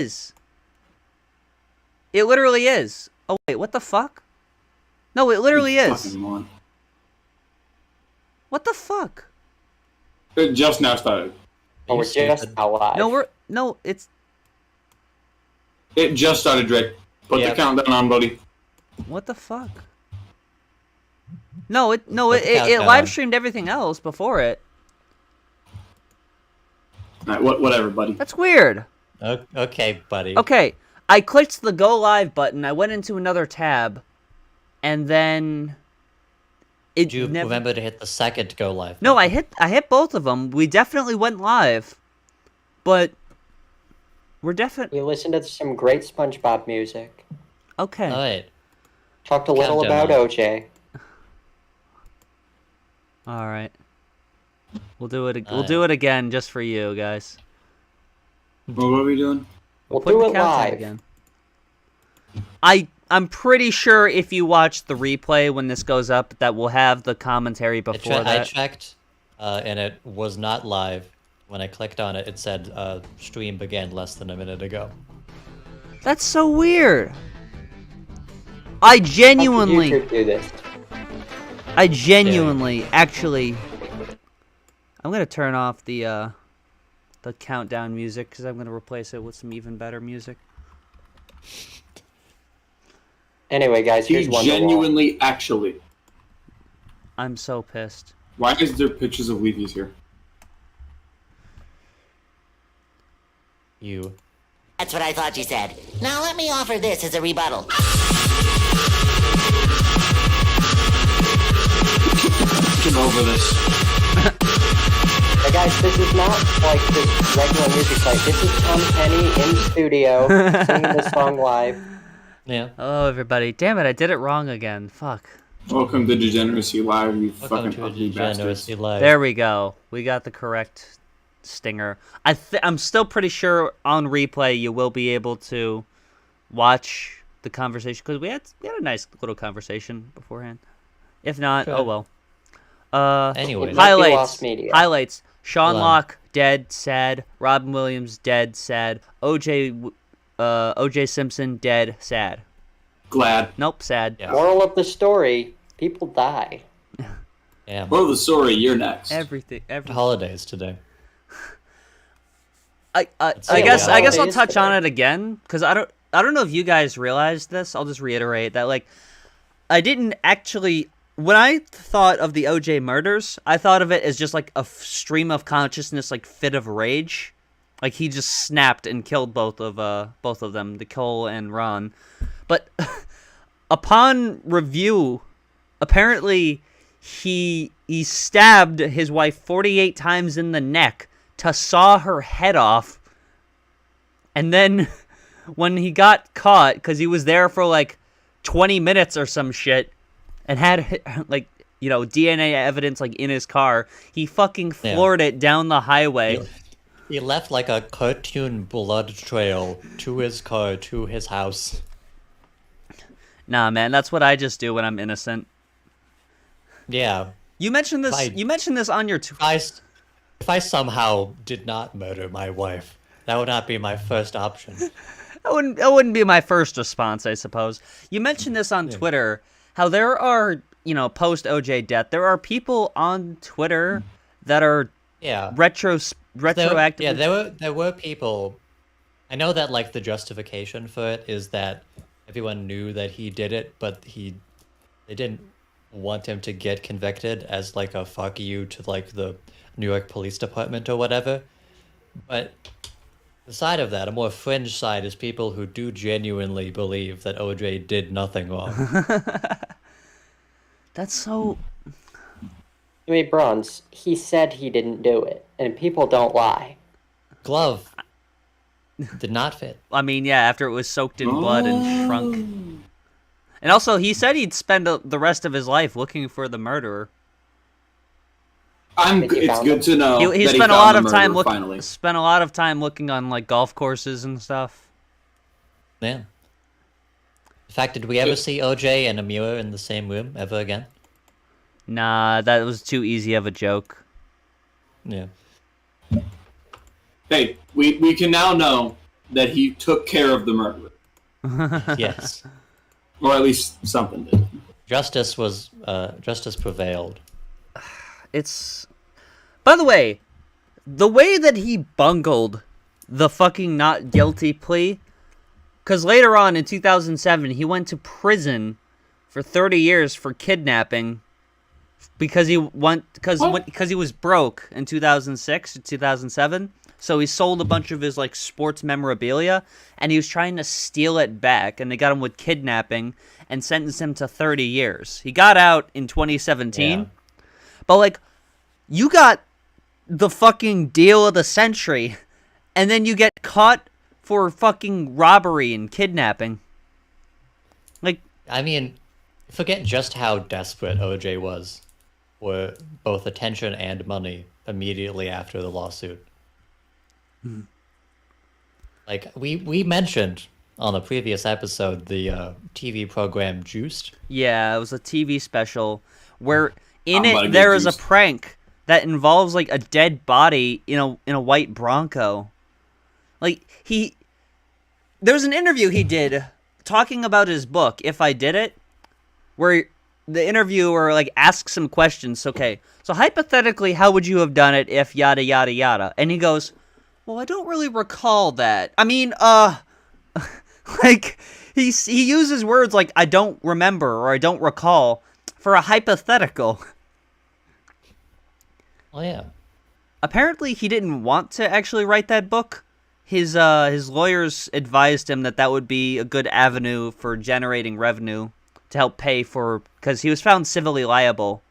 is. It literally is. Oh wait, what the fuck? No, it literally is. What the fuck? It just now started. Oh, we're just now live. It just started, Drake. Put the countdown on, buddy. What the fuck? No, it live streamed everything else before it. Alright, whatever, buddy. That's weird. Okay, buddy. Okay, I clicked the go live button. I went into another tab, and then Did you remember to hit the second go live? No, I hit both of them. We definitely went live, but we're definitely. You listened to some great SpongeBob music. Okay. All right. Talked a little about OJ. All right. We'll do it. We'll do it again just for you guys. What are we doing? We'll do it live again. I'm pretty sure if you watch the replay when this goes up, that we'll have the commentary before that. I checked, and it was not live. When I clicked on it, it said stream began less than a minute ago. That's so weird. I genuinely. How could YouTube do this? I genuinely, actually. I'm gonna turn off the countdown music because I'm gonna replace it with some even better music. Anyway, guys, here's one. Genuinely, actually. I'm so pissed. Why is there pictures of Leafys here? You. That's what I thought you said. Now let me offer this as a rebuttal. Get over this. Hey guys, this is not like this regular music site. This is Tom Penny in studio singing the song live. Yeah. Hello, everybody. Damn it, I did it wrong again. Fuck. Welcome to Degeneracy Live, you Welcome fucking to ugly Degeneracy bastards. Live. There we go. We got the correct stinger. I'm still pretty sure on replay you will be able to watch the conversation because we had a nice little conversation beforehand. If not, Sure. oh well. Anyways. Highlights. Sean Locke dead, sad. Robin Williams dead, sad. OJ Simpson dead, sad. Glad. Nope, sad. Yeah. Moral of the story: people die. Yeah. Well, the story, you're next. Everything. Holidays today. I guess I'll touch on it again because I don't know if you guys realized this. I'll just reiterate that I didn't actually. When I thought of the OJ murders, I thought of it as just like a stream of consciousness, like fit of rage, like he just snapped and killed both of them, Nicole and Ron. But upon review, apparently he stabbed his wife 48 times in the neck to saw her head off, and then when he got caught, because he was there for like 20 minutes or some shit. And had, DNA evidence, in his car. He fucking floored it down the highway. He left, like, a cartoon blood trail to his car, to his house. Nah, man, that's what I just do when I'm innocent. Yeah. You mentioned this on your... If I somehow did not murder my wife, that would not be my first option. That wouldn't be my first response, I suppose. You mentioned this on Twitter... How there are, post OJ death, there are people on Twitter that are retroactive. There were people. I know that the justification for it is that everyone knew that he did it, but they didn't want him to get convicted as a fuck you to the New York Police Department or whatever. But the side of that, a more fringe side, is people who do genuinely believe that OJ did nothing wrong. That's so... I mean, Bronze, he said he didn't do it, and people don't lie. Glove did not fit. I mean, yeah, after it was soaked in blood and shrunk. And also, he said he'd spend the rest of his life looking for the murderer. It's good to know he that spent he a lot found of the time murderer, finally. Spent a lot of time looking on golf courses and stuff. Yeah. In fact, did we ever see OJ and Amira in the same room ever again? Nah, that was too easy of a joke. Yeah. Hey, we can now know that he took care of the murderer. Yes. Or at least something did. Justice prevailed. It's... By the way that he bungled the fucking not guilty plea, because later on in 2007, he went to prison for 30 years for kidnapping because he was broke in 2006 or 2007. So he sold a bunch of his like sports memorabilia, and he was trying to steal it back, and they got him with kidnapping and sentenced him to 30 years. He got out in 2017, Yeah. but like, you got the fucking deal of the century, and then you get caught for fucking robbery and kidnapping. Like, I mean, forget just how desperate OJ was for both attention and money immediately after the lawsuit. Like, we mentioned on a previous episode the TV program Juiced. yeah, it was a TV special where in I'm about to it get there is a juiced. prank that involves like a dead body in a white Bronco. Like there's an interview he did talking about his book, If I Did It, where the interviewer like asks him questions. Okay, so hypothetically, how would you have done it if yada yada yada? And he goes, "Well, I don't really recall that. I mean, like he uses words like I don't remember or I don't recall for a hypothetical." Oh yeah. Apparently, he didn't want to actually write that book. His lawyers advised him that would be a good avenue for generating revenue to help pay for, because he was found civilly liable.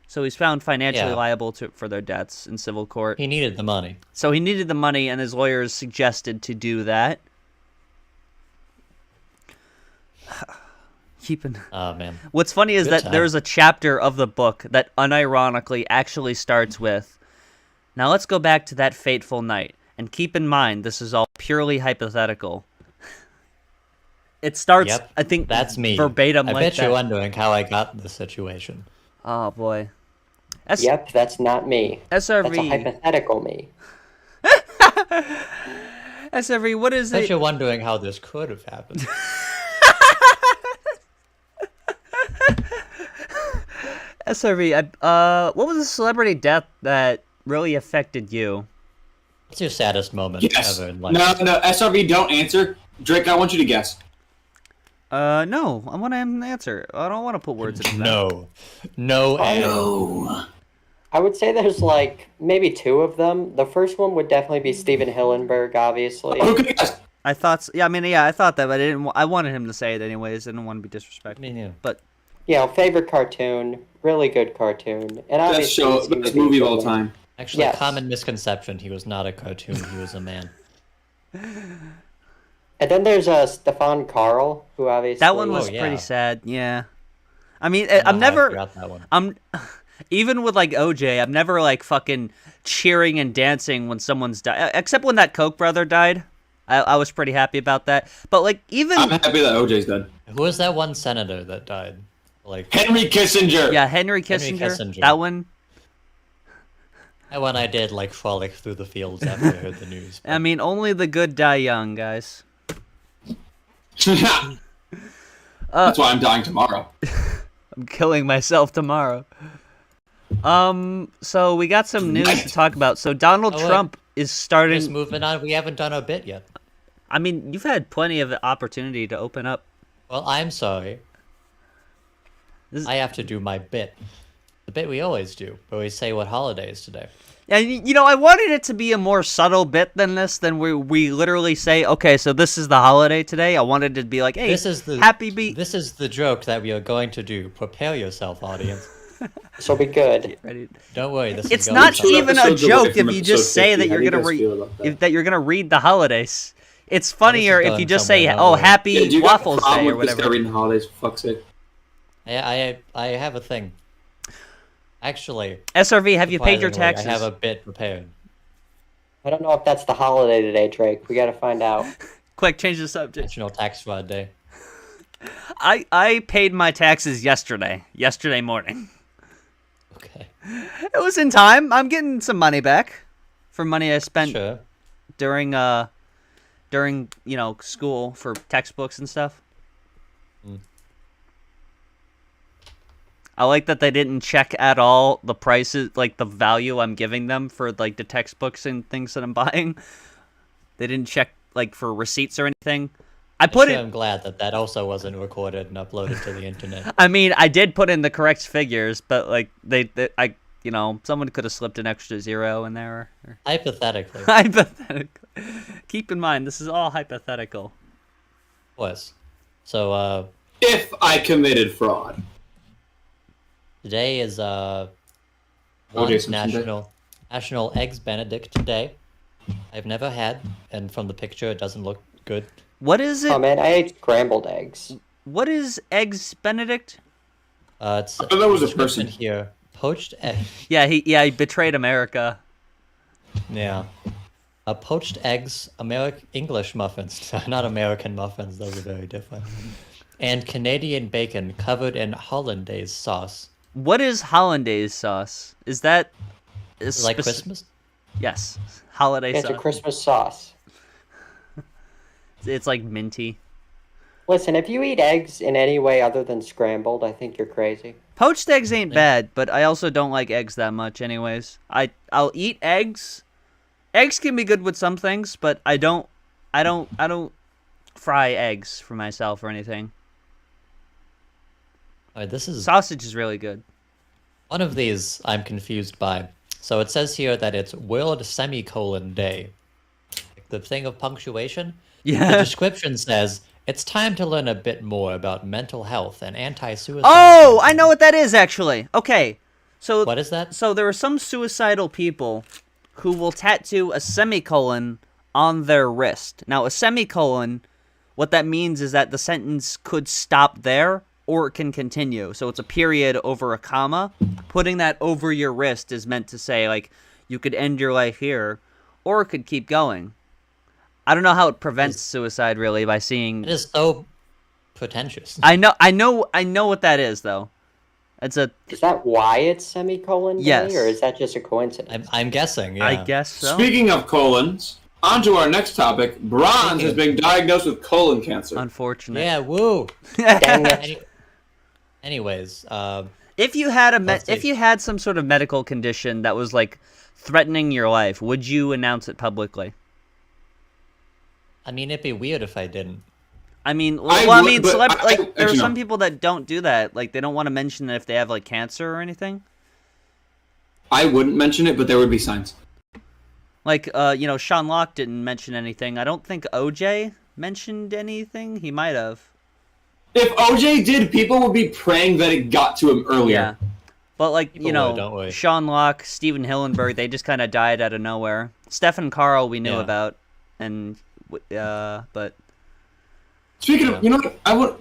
So he's found financially Yeah. liable for their debts in civil court. He needed the money. So he needed the money, and his lawyers suggested to do that. Oh man. What's funny is Good that time. there's a chapter of the book that unironically actually starts with, "Now let's go back to that fateful night, and keep in mind this is all purely hypothetical." It starts, Yep. I think, That's me. verbatim I like bet that. you're wondering how I got in this situation. Oh boy. Yep, that's not me. That's a SRV. hypothetical me. SRV, what is I bet it? you're wondering how this could have happened. SRV, what was the celebrity death that really affected you? What's your saddest moment Yes. ever in life? No, SRV, don't answer. Drake, I want you to guess. No, I want him to answer. I don't want to put words in his mouth. No, and No. I would say there's like maybe two of them. The first one would definitely be Steven Hillenburg, obviously. Who could guess? I thought, I thought that, but I didn't. I wanted him to say it anyways. I didn't want to be disrespectful. Me neither. But You know, favorite cartoon, really good cartoon, and Best obviously show, it's gonna best be movie of all Hillenburg. time. Actually, Yes. common misconception. He was not a cartoon. He was a man. And then there's Stefan Karl, who obviously that one was Oh, yeah. pretty sad. Yeah. I mean, I don't I'm know how I never. forgot that one. I'm even with like OJ. I'm never like fucking cheering and dancing when someone's died, except when that Koch brother died. I was pretty happy about that. But like even I'm happy that OJ's dead. Who was that one senator that died? Like Henry Kissinger. yeah, Henry Kissinger. That one. that one I did like frolic through the fields after I heard the news. I mean, only the good die young, guys. That's why I'm dying tomorrow. I'm killing myself tomorrow. So we got some news to talk about. So Donald Oh, wait. Trump is Just starting. moving on. We haven't done our bit yet. I mean, you've had plenty of opportunity to open up. Well, I'm sorry. This- I have to do my bit. The bit we always do, where we say what holiday is today. And I wanted it to be a more subtle bit than this. Than we literally say, okay, so this is the holiday today. I wanted it to be like, hey, This is the happy beat. This is the joke that we are going to do. Prepare yourself, audience. So be good. Ready? Don't worry. This It's is going not to even a episodes away joke from if you episode just say 50. that How you're do you gonna guys feel about that? that you're gonna read the holidays. It's funnier if going you just say, somewhere, "Oh, don't worry. happy Yeah, do you got a Waffles problem Day" or with this guy whatever. reading the holidays, for fuck's sake? I have a thing. Actually, SRV, have you paid your surprisingly, taxes? I have a bit prepared. I don't know if that's the holiday today, Drake. We gotta find out. Quick, change the subject. National Tax Fraud Day. I paid my taxes yesterday morning. Okay. It was in time. I'm getting some money back for money I spent Sure. during during, school for textbooks and stuff. I like that they didn't check at all the prices, like the value I'm giving them for like the textbooks and things that I'm buying. They didn't check like for receipts or anything. I'm glad that also wasn't recorded and uploaded to the internet. I mean, I did put in the correct figures, but like someone could have slipped an extra 0 in there. Hypothetically. Hypothetically. Keep in mind, this is all hypothetical. Of course. So, if I committed fraud. Today is National Eggs Benedict Day. I've never had, and from the picture, it doesn't look good. What is it? Oh man, I ate scrambled eggs. What is Eggs Benedict? It's I thought that was a person here. Poached egg. Yeah, he betrayed America. Yeah. Poached eggs, English muffins, not American muffins. Those are very different. And Canadian bacon covered in hollandaise sauce. What is hollandaise sauce? Is that like Christmas? Yes, holiday sauce. It's a Christmas sauce. It's like minty. Listen, if you eat eggs in any way other than scrambled, I think you're crazy. Poached eggs ain't bad, but I also don't like eggs that much anyways. I'll eat eggs. Eggs can be good with some things, but I don't fry eggs for myself or anything. Alright, this is sausage is really good. One of these I'm confused by. So it says here that it's World Semicolon Day. Like the thing of punctuation. Yeah. The description says it's time to learn a bit more about mental health and anti-suicide. Oh, I know what that is actually. Okay. So what is that? So there are some suicidal people who will tattoo a semicolon on their wrist. Now, a semicolon, what that means is that the sentence could stop there or it can continue. So it's a period over a comma. Putting that over your wrist is meant to say, like, you could end your life here or it could keep going. I don't know how it prevents suicide, really, by seeing... It is so pretentious. I know what that is, though. Is that why it's semicolon day, yes. or is that just a coincidence? I'm guessing, yeah. I guess so. Speaking of colons, on to our next topic. Bronze has been diagnosed with colon cancer. Unfortunate. Yeah, woo! Dang it. Anyways, if you had some sort of medical condition that was like threatening your life, would you announce it publicly? I mean, it'd be weird if I didn't. I mean, there are some people that don't do that. Like, they don't want to mention that if they have like cancer or anything. I wouldn't mention it, but there would be signs. Like, Sean Locke didn't mention anything. I don't think OJ mentioned anything. He might have. If OJ did, people would be praying that it got to him earlier. Yeah. But, like, don't Sean Locke, Steven Hillenburg, they just kind of died out of nowhere. Stephen Carl we knew about, and, but... Speaking of,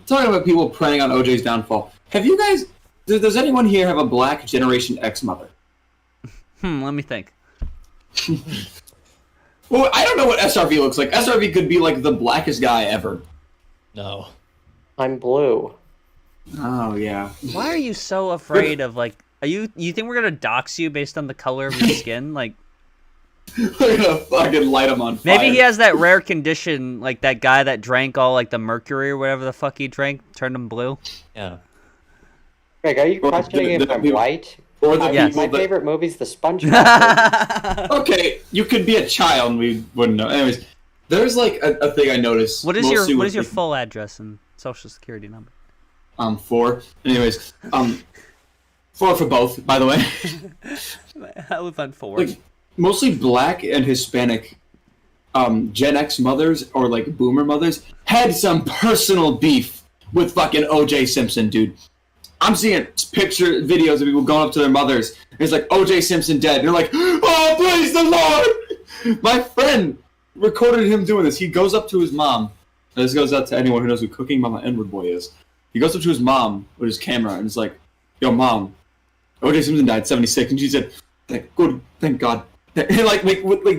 talking about people preying on OJ's downfall, have you guys, does anyone here have a Black Generation X mother? Let me think. Well, I don't know what SRV looks like. SRV could be like the blackest guy ever. No. I'm blue. Oh, yeah. Why are you so afraid of, like, you think we're gonna dox you based on the color of your skin? Like, we're gonna fucking light him on fire. maybe he has that rare condition, like that guy that drank all, like, the mercury or whatever the fuck he drank, turned him blue. Yeah. Greg, are you questioning if I'm white? Or the Yes. My favorite movie's The SpongeBob. Okay, you could be a child and we wouldn't know. Anyways, there's like a thing I noticed. What is your full address and social security number? 4. Anyways, 4 for both, by the way. I live on 4. Like, mostly black and Hispanic Gen X mothers or like boomer mothers had some personal beef with fucking OJ Simpson, dude. I'm seeing videos of people going up to their mothers, and it's like, OJ Simpson dead. And they're like, oh, praise the Lord! My friend recorded him doing this. He goes up to his mom. And this goes out to anyone who knows who Cooking Mama N-Word Boy is. He goes up to his mom with his camera, and it's like, yo, Mom, OJ Simpson died 76. And she said, good, thank God. And like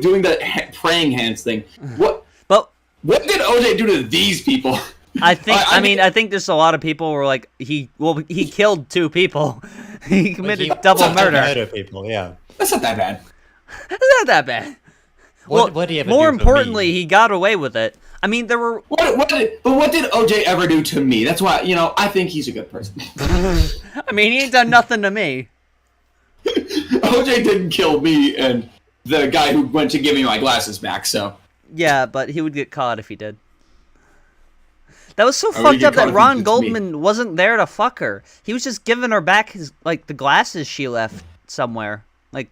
doing that praying hands thing. What did OJ do to these people? I think there's a lot of people who were like, he killed 2 people. He committed double murder. People, yeah. That's not that bad. That's not that bad. What do you ever more do for importantly, me? he got away with it. I mean, there were. What did OJ ever do to me? That's why, I think he's a good person. I mean, he ain't done nothing to me. OJ didn't kill me and the guy who went to give me my glasses back, so. Yeah, but he would get caught if he did. That was so would fucked get up caught that if he Ron did to me. Goldman wasn't there to fuck her. He was just giving her back the glasses she left somewhere. Like,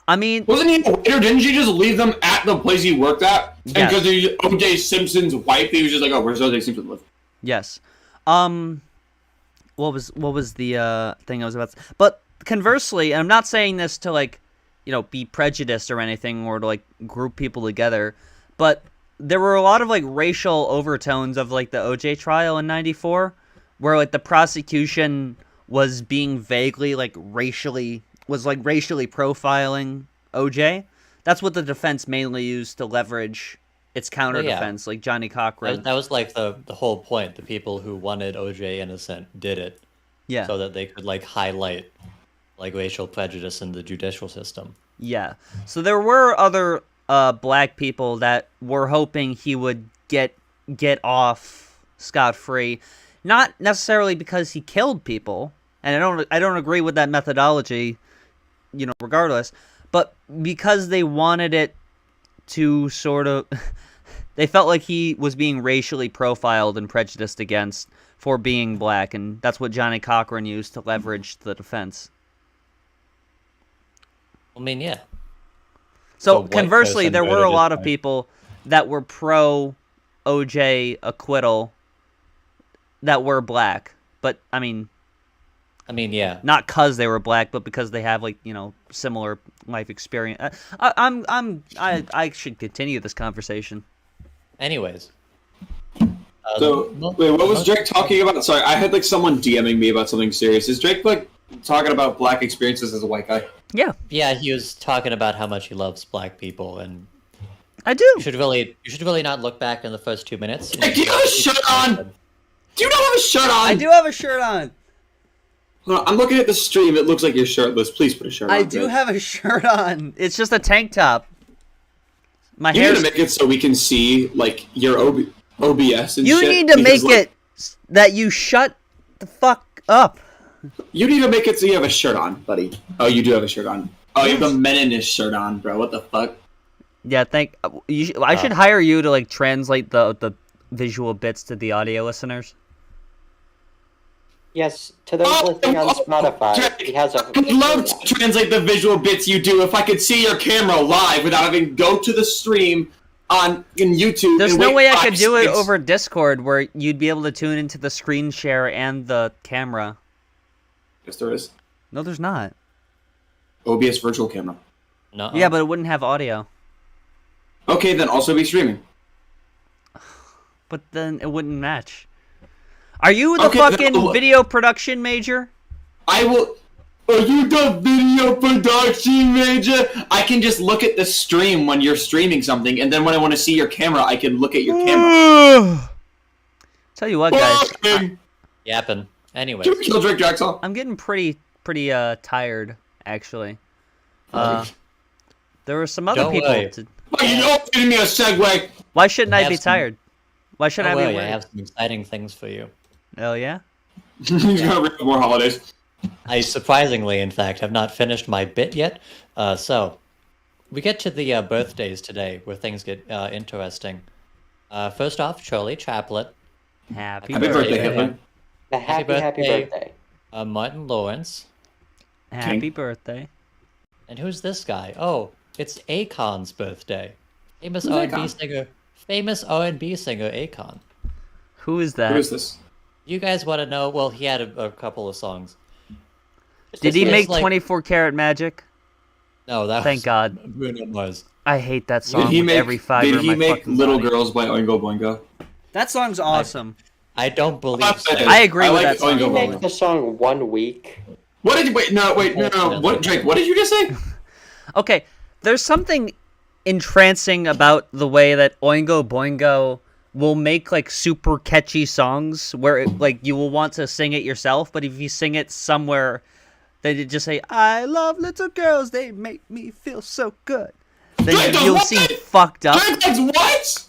I mean, Wasn't he a waiter? Didn't she just leave them at the place he worked at? And Yes. because he's OJ Simpson's wife, he was just like, oh, where's OJ Simpson live? yes. What was the thing I was about to... But conversely, and I'm not saying this to be prejudiced or anything or to group people together, but there were a lot of racial overtones of the OJ trial in '94, where the prosecution was being vaguely racially profiling OJ. That's what the defense mainly used to leverage its counter defense, like Johnny Cochran. That was the whole point. The people who wanted OJ innocent did it, Yeah. so that they could highlight racial prejudice in the judicial system. Yeah. So there were other black people that were hoping he would get off scot-free, not necessarily because he killed people, and I don't agree with that methodology, regardless, but because they wanted it to sort of they felt like he was being racially profiled and prejudiced against for being black, and that's what Johnny Cochran used to leverage the defense. I mean, yeah. So white conversely, person there were a voted lot his of way. people that were pro OJ acquittal that were black, but I mean, Yeah. not because they were black, but because they have similar life experience. I should continue this conversation. Anyways. So, wait, what was Drake talking about? Sorry, I had someone DMing me about something serious. Is Drake talking about black experiences as a white guy? Yeah, Yeah, he was talking about how much he loves black people, and I do. you should really not look back in the first 2 minutes. Hey, do you have a shirt on? Do you not have a shirt on? I do have a shirt on. Hold on, I'm looking at the stream. It looks like you're shirtless. Please put a shirt on. I do Drake. have a shirt on. It's just a tank top. My You need hair's... to make it so we can see your OBS and You shit. need to because, make it that you shut the fuck up. You need to make it so you have a shirt on, buddy. Oh, you do have a shirt on. Oh, you have the Meninist shirt on, bro. What the fuck? Yeah, I should hire you to translate the visual bits to the audio listeners. Yes, to those listening on Spotify, Drake, he has a... I'd love to translate the visual bits you do if I could see your camera live without having to go to the stream in YouTube. There's and no wait way I 5 could do it seconds. over Discord where you'd be able to tune into the screen share and the camera. Yes, there is. No, there's not. OBS virtual camera. No. Yeah, but it wouldn't have audio. Okay, then also be streaming. But then it wouldn't match. Are you the Okay, fucking no. video production major? I will. Are you the video production major? I can just look at the stream when you're streaming something, and then when I want to see your camera, I can look at your camera. Tell you what, guys, Fucking- Yapping. Anyways. Can we kill Drake Jackson? I'm getting pretty tired, actually. There were some other Don't people. worry. Oh, you know, giving me a segue. Why shouldn't I have be some- tired? Why shouldn't Don't I be worry, I worried? have some exciting things for you. Oh yeah. He's gonna read more holidays. I surprisingly, in fact, have not finished my bit yet. So, we get to the birthdays today, where things get interesting. First off, Charlie Chaplet, Happy Happy birthday, birthday. Hitler. The happy birthday. Martin Lawrence, Happy King. birthday. and who's this guy? Oh, it's Akon's birthday. Famous Who's R&B Akon? singer. Famous R&B singer Akon. Who is that? Who is this? You guys want to know? Well, he had a couple of songs. Did he It's make like- 24 Karat Magic? No, that Thank was God. Bruno Mars. I hate that song Did he with make? every fiber Did in he my make fucking Little body. Girls by Oingo Boingo? That song's awesome. I don't believe so. I agree with like that song. Oingo He make Boingo. the song 1 week. What did you wait? No, wait, no. What, Drake? What did you just say? Okay, there's something entrancing about the way that Oingo Boingo will make super catchy songs where you will want to sing it yourself, but if you sing it somewhere, they just say, "I love little girls, they make me feel so good." then does you'll what? seem fucked up. Drake does what?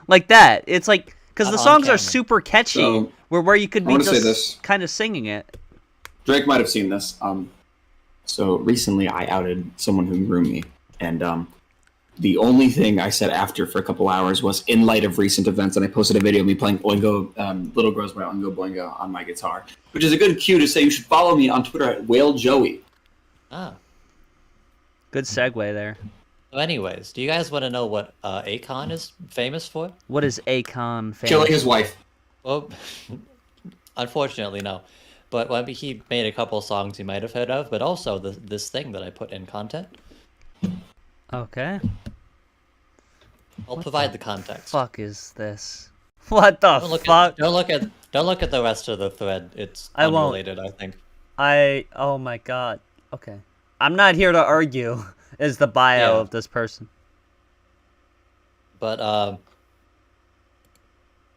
Like that. It's like, because the Not on songs are camera. super catchy, So, where you could I be wanna say just this. kind of singing it. Drake might have seen this. So recently I outed someone who groomed me, and the only thing I said after for a couple hours was, in light of recent events, and I posted a video of me playing Oingo, Little Girls by Oingo Boingo on my guitar, which is a good cue to say you should follow me on Twitter at Whale Joey. Ah. Good segue there. So anyways, do you guys want to know what Akon is famous for? What is Akon famous? Killing his wife. Well, unfortunately, no. But he made a couple songs you might have heard of, but also this thing that I put in content. Okay. I'll provide the context. Fuck is this? What the fuck? Don't look at the rest of the thread. It's I won't. unrelated, I think. Oh my god. Okay. I'm not here to argue, is the bio Yeah. of this person. But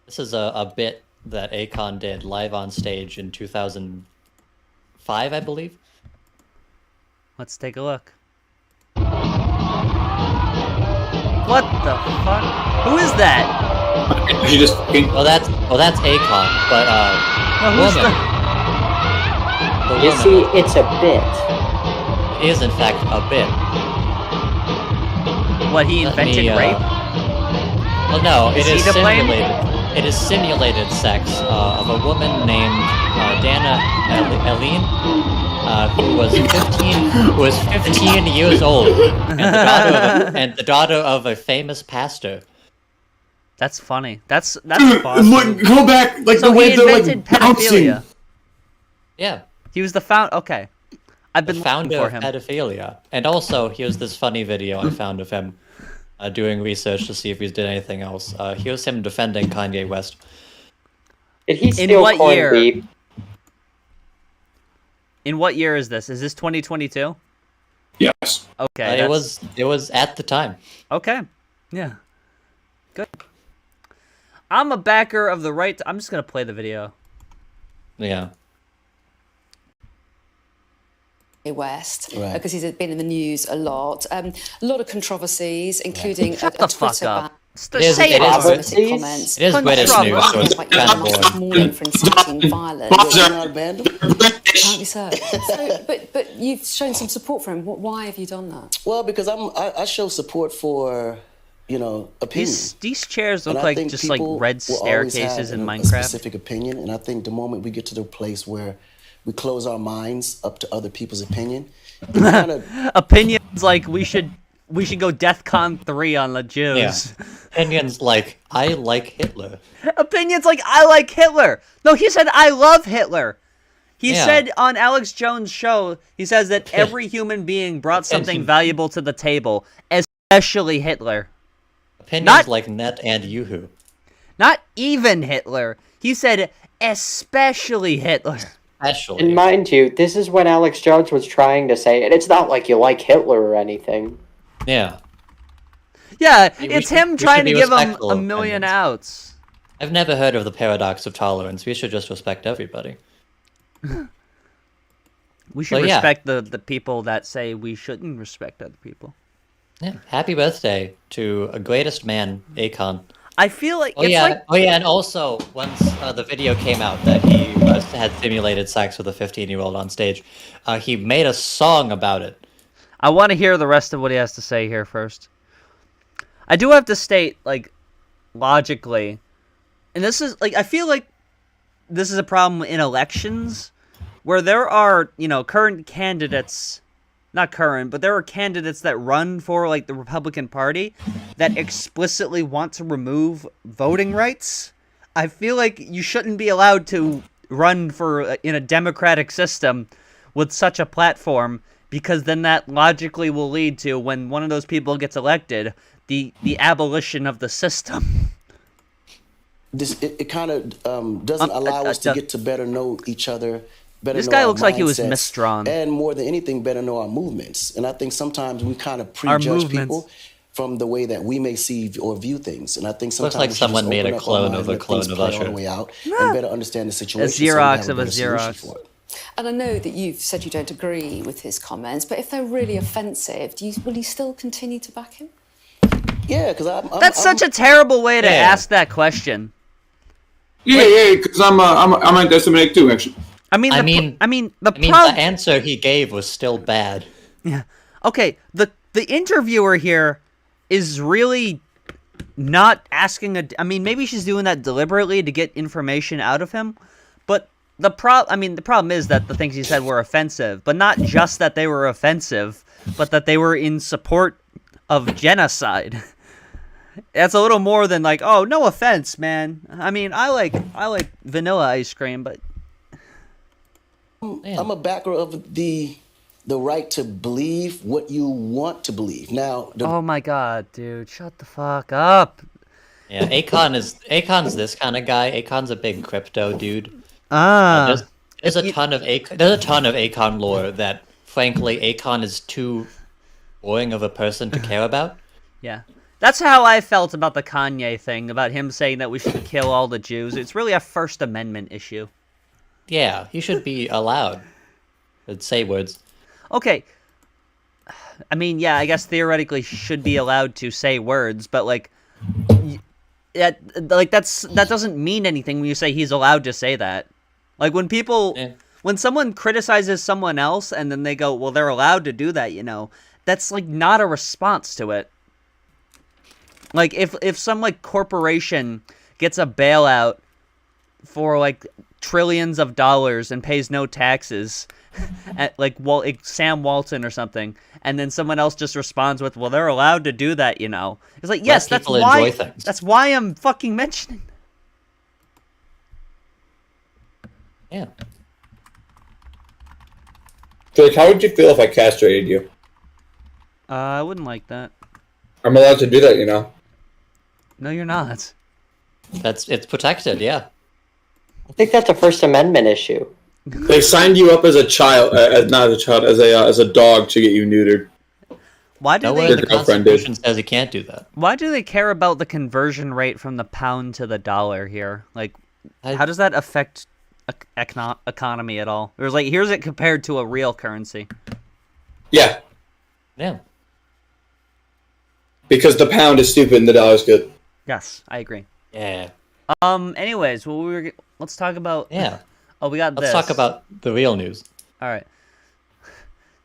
this is a bit that Akon did live on stage in 2005, I believe. Let's take a look. What the fuck? Who is that? She just fucking... Well, that's Akon, but who's woman. The You woman see, it's a bit. is in fact a bit. What, he Let invented me, rape? Well, no, Is it he is to blame? simulated. It is simulated sex of a woman named Dana Eileen, who was 15 years old, and the daughter of a famous pastor. That's funny. That's Dude, awesome. look, go back, like So the way he they're invented like bouncing. pedophilia. Yeah, He was the Okay. I've the been looking founder for of him. pedophilia. And also, here's this funny video I found of him doing research to see if he's did anything else. Here's him defending Kanye West. Did he In steal what corned year? beef? In what year is this? Is this 2022? Yes. Okay. It was at the time. Okay. Yeah. Good. I'm a backer of the right. I'm just gonna play the video. Yeah. West, Right. because he's been in the news a lot. A lot of controversies, including Shut a the fuck Twitter up. ban. It is- Say it is- Anti-Semitic comments. It is British news, so it's Like kind of Elon Musk boring. this morning for inciting violence. It's not abandoned. Apparently so. But you've shown some support for him. Why have you done that? Well, because I show support for, opinion. These chairs look And I like think just like people red will always staircases have in a Minecraft. specific opinion, and I think the moment we get to the place where we close our minds up to other people's opinion, it kind of Opinions like we should go DEFCON 3 on the Jews. Yeah. Opinions like, I like Hitler. Opinions like I like Hitler. No, he said I love Hitler. He Yeah. said on Alex Jones' show, he says that every human being brought something valuable to the table, especially Hitler. Opinions Not- like Net and Yoo-hoo. Not even Hitler. He said especially Hitler. Especially. And mind you, this is when Alex Jones was trying to say it. It's not like you like Hitler or anything. Yeah. Yeah, We it's should- him we trying should to be give him respectful a of million opinions. outs. I've never heard of the paradox of tolerance. We should just respect everybody. We should Well, yeah. respect the people that say we shouldn't respect other people. Yeah. Happy birthday to a greatest man, Akon. I feel like Oh it's yeah, like and also once the video came out that he had simulated sex with a 15-year-old on stage, he made a song about it. I want to hear the rest of what he has to say here first. I do have to state, like, logically, and this is, like, I feel like this is a problem in elections, where there are, current candidates, not current, but there are candidates that run for, like, the Republican Party that explicitly want to remove voting rights. I feel like you shouldn't be allowed to run for, in a democratic system with such a platform, because then that logically will lead to, when one of those people gets elected, the abolition of the system. it kind of doesn't allow us to get to better know each other. This Know guy our looks like he was mindsets, misdrawn. and more than anything, better know our movements. And I think sometimes we kind of prejudge movements. people from the way that we may see or view things. And I think sometimes like we should someone just made open a up our clone mind, of a let clone things of play all Usher. the way out, and better understand the situation. Xerox so we of have a better solution Xerox. for it. And I know that you've said you don't agree with his comments, but if they're really offensive, will you still continue to back him? Yeah, because That's such a terrible way to ask that question. Yeah, because I'm anti-Semitic too, actually. The answer he gave was still bad. Yeah. Okay. The interviewer here is really not asking maybe she's doing that deliberately to get information out of him, but the problem is that the things he said were offensive, but not just that they were offensive, but that they were in support of genocide. That's a little more than like, oh, no offense, man. I mean, I like vanilla ice cream, but I'm a backer of the right to believe what you want to believe. Now, oh my god, dude, shut the fuck up. Yeah, Akon's this kind of guy. Akon's a big crypto dude. There's a ton of Akon lore that, frankly, Akon is too boring of a person to care about. Yeah. That's how I felt about the Kanye thing, about him saying that we should kill all the Jews. It's really a First Amendment issue. Yeah, he should be allowed to say words. Okay. I mean, yeah, I guess theoretically should be allowed to say words, but that doesn't mean anything when you say he's allowed to say that. Like when someone criticizes someone else and then they go, well, they're allowed to do that, that's like not a response to it. Like if some like corporation gets a bailout for like trillions of dollars and pays no taxes, at like Sam Walton or something, and then someone else just responds with, well, they're allowed to do that, It's like, yes, that's why I'm fucking mentioning. Yeah. So, how would you feel if I castrated you? I wouldn't like that. I'm allowed to do that, No, you're not. It's protected, yeah. I think that's a First Amendment issue. They signed you up as a child, not as a child, as a dog to get you neutered. Why do Nowhere in the Constitution says you can't do that. Why do they care about the conversion rate from the pound to the dollar here? Like, how does that affect economy at all? It was like, here's it compared to a real currency. Yeah. Yeah. Because the pound is stupid and the dollar's good. Yes, I agree. Yeah. Anyways, let's talk about. Yeah. Oh, we got Let's talk about the real news. All right.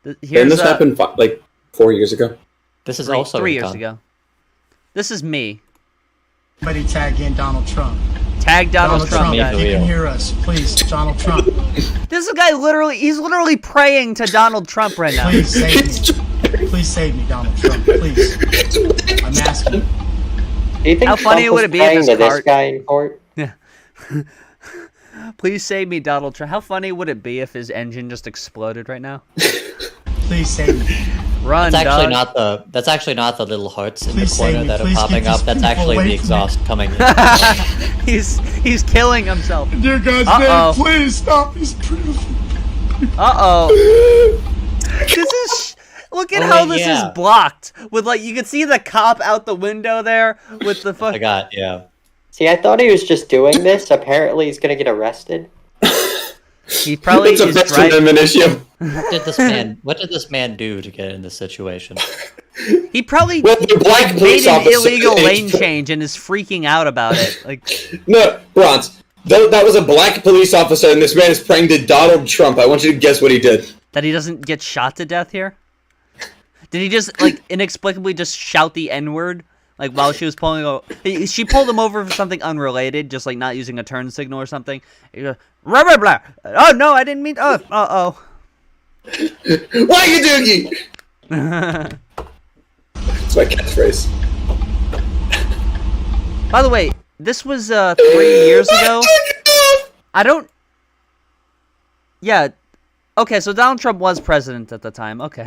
Didn't this happen like 4 years ago? This is also 3 years ago. This is me. Somebody tag in Donald Trump. Tag Donald Trump. You can hear us, please, Donald Trump. This guy he's literally praying to Donald Trump right now. Please save me. Please save me, Donald Trump. Please. I'm asking. Do you think How funny Trump would it be if this guy in court? Yeah. Please save me, Donald Trump. How funny would it be if his engine just exploded right now? Please save me. Run, That's actually dog. That's actually not the little hearts in Please the corner save me. that are Please popping get up. these That's people actually away the from exhaust coming in. He's killing himself. Dear God's Uh-oh. name, please stop these beautiful. This is. Look at how this is blocked. With you can see the cop out the window there with the fuck. Yeah. See, I thought he was just doing this. Apparently, he's gonna get arrested. He probably It's a is First driving. Amendment issue. What did this man do to get in this situation? He probably Well, the black made police an officer- illegal lane change and is freaking out about it. No, Bronze. That was a black police officer, and this man is praying to Donald Trump. I want you to guess what he did. That he doesn't get shot to death here. Did he just inexplicably just shout the N-word while she was pulling over? She pulled him over for something unrelated, just not using a turn signal or something. He goes, blah blah blah. Oh no, I didn't mean. Oh. Why you doogie? That's my catchphrase. By the way, this was 3 years ago. I don't. Yeah. Okay, so Donald Trump was president at the time. Okay.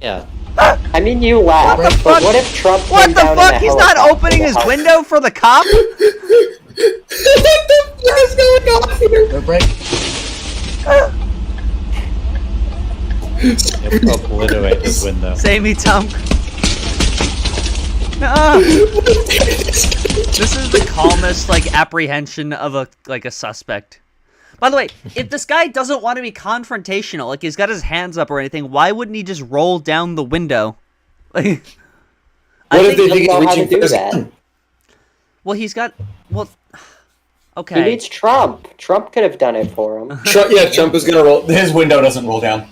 Yeah. I mean, you laugh, What the but fuck? what if Trump What came the down fuck? in a He's not helicopter opening to his help? window for the cop? What the fuck is going on here? They're breaking. Obliterate his window. Save me, Tom. No. This is the calmest apprehension of a suspect. By the way, if this guy doesn't want to be confrontational, like he's got his hands up or anything, why wouldn't he just roll down the window? Like, What if they think He he's doesn't know how to reaching for do his that. gun? well, he's got well. He Okay. needs Trump. Trump could have done it for him. Trump is gonna roll. His window doesn't roll down.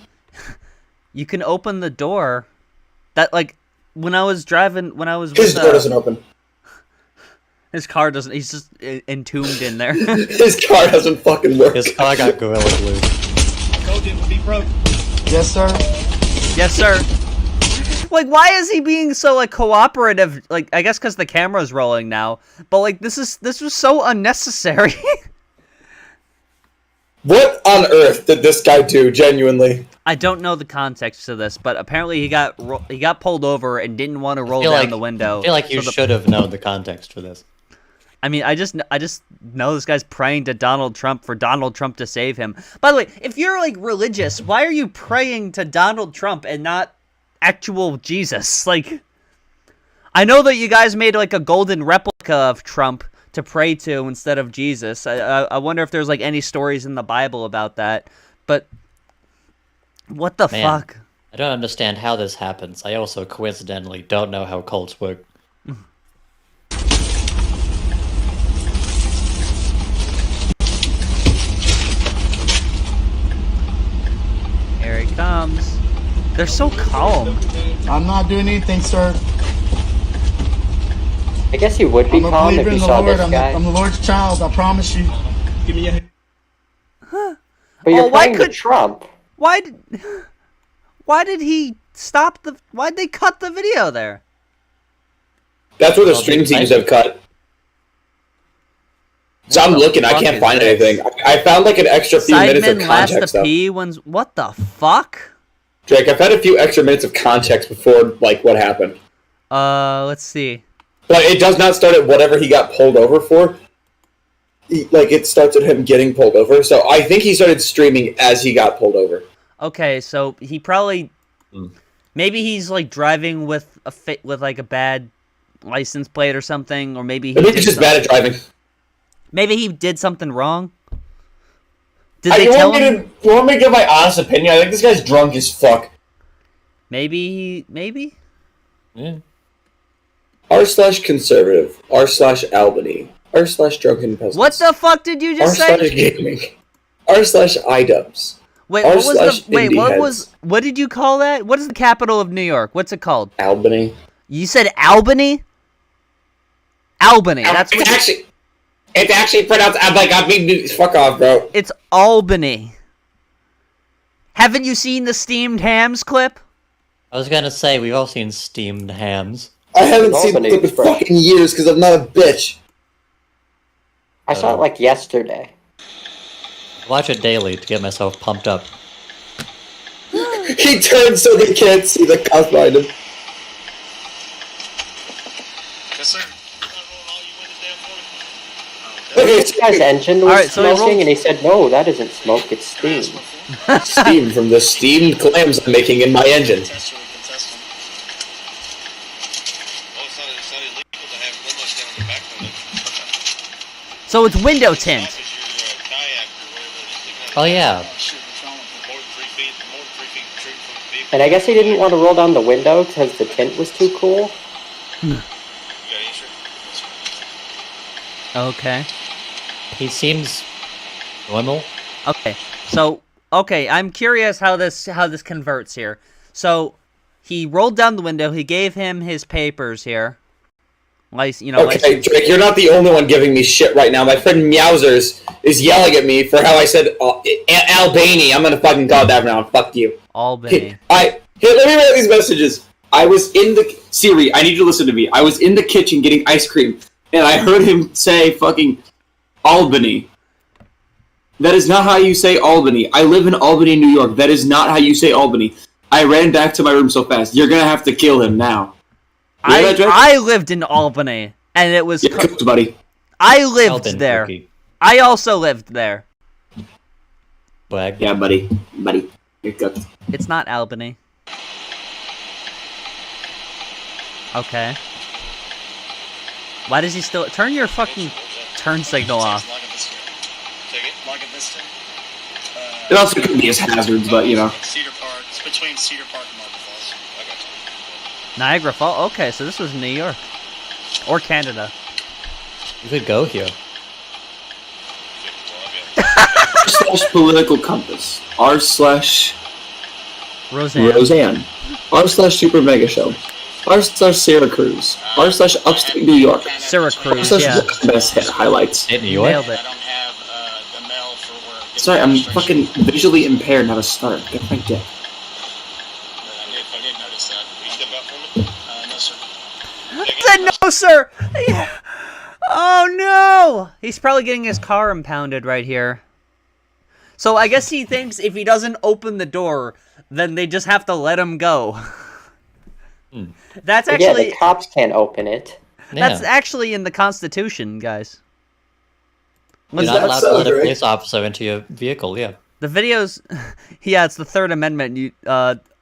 You can open the door. That like when I was driving, when I was His with, door doesn't open. his car doesn't. He's just entombed in there. His car doesn't fucking work. His car got Gorilla Glue. Yes, sir. Yes, sir. Like, why is he being so like cooperative? Like, I guess because the camera's rolling now. But like, this was so unnecessary. What on earth did this guy do? Genuinely. I don't know the context to this, but apparently he got pulled over and didn't want to roll down the window. I feel like you so the- should have known the context for this. I mean, I just know this guy's praying to Donald Trump for Donald Trump to save him. By the way, if you're like religious, why are you praying to Donald Trump and not actual Jesus? Like, I know that you guys made like a golden replica of Trump to pray to instead of Jesus. I wonder if there's like any stories in the Bible about that. But what the Man. fuck? I don't understand how this happens. I also coincidentally don't know how cults work. Here he comes. They're so calm. I'm not doing anything, sir. I guess you would be I'm a calm if believer you in the saw Lord. this guy. I'm the Lord's child. I promise you. Give me a. But you're Oh, why praying to could- Trump. Why did he stop the? Why'd they cut the video there? That's what the Well, stream dude, teams I- have cut. So I'm the looking. I fuck can't is find this? anything. I found like an extra few minutes of Sidemen last context. to Though. pee when's what the fuck? Drake, I've had a few extra minutes of context before like what happened. Let's see. But it does not start at whatever he got pulled over for. Like it starts at him getting pulled over. So I think he started streaming as he got pulled over. Okay, so he probably maybe he's like driving with with like a bad license plate or something, or maybe he Maybe did he's just something- bad at driving. Maybe he did something wrong. Did You they tell want, him? you want me to give my honest opinion? I think this guy's drunk as fuck. Maybe. Yeah. r/conservative, r/Albany, r/drunken peasants. What the fuck did you just say? r/gaming, r/idubs. Wait, r what was the? Wait, indie what heads. was? What did you call that? What is the capital of New York? What's it called? Albany. You said Albany. Albany. That's what. It's actually pronounced. I'm like, I mean, fuck off, bro. It's Albany. Haven't you seen the steamed hams clip? I was gonna say, we've all seen steamed hams. I haven't seen the Albany clip in expression. fucking years because I'm not a bitch. I saw it like yesterday. I watch it daily to get myself pumped up. He turns so they can't see the cops behind him. Yes, sir. Okay, This guy's engine was Alright, so he smoking, rolled- and he said, "No, that isn't smoke. It's steam." steam from the steamed clams I'm making in my engine. Contest him. Oh, it's not illegal to have limo stand on the back of it. So it's window tint. Stop is your kayak or whatever it is. You can have Oh yeah. more than 3 feet from the vehicle. And I guess he didn't want to roll down the window because the tint was too cool. You got insurance? Okay. He seems normal. Okay. So I'm curious how this converts here. So he rolled down the window. He gave him his papers here. Okay, License. Drake, you're not the only one giving me shit right now. My friend Meowsers is yelling at me for how I said Albany. I'm gonna fucking call that now. Fuck you. Albany. Here, let me read these messages. I was in the Siri. I need you to listen to me. I was in the kitchen getting ice cream, and I heard him say fucking Albany. That is not how you say Albany. I live in Albany, New York. That is not how you say Albany. I ran back to my room so fast. You're gonna have to kill him now. You hear that, Drake? I lived in Albany, and it was. Yeah, cooked, buddy. I lived Alden there. cookie. I also lived there. Blag. Yeah, buddy. You're cooked. It's not Albany. Okay. Why does he still turn your fucking turn signal off? Lock it this way. Take it. Lock it this way. It also could be as hazards, but you know. Cedar Park. It's between Cedar Park and Marble Falls. I got you. Niagara Falls. Okay, so this was New York or Canada. You could go here. / political compass. r/ Roseanne. Roseanne. r/ super mega show. r/ Syracuse. r/ upstate New York. Syracuse, r/ yeah. best hit highlights. In New York? Nailed it. I don't have the mail for work. Sorry, I'm fucking visually impaired. Not a start. Get my dick. I did notice that. Will you step out for me? No, sir. Said no, sir. Yeah. Oh no! He's probably getting his car impounded right here. So I guess he thinks if he doesn't open the door, then they just have to let him go. That's Yeah, actually the cops can't open it. that's Yeah. actually in the Constitution, guys. You're not allowed to let a police officer into your vehicle, yeah. The videos, yeah, it's the Third Amendment. You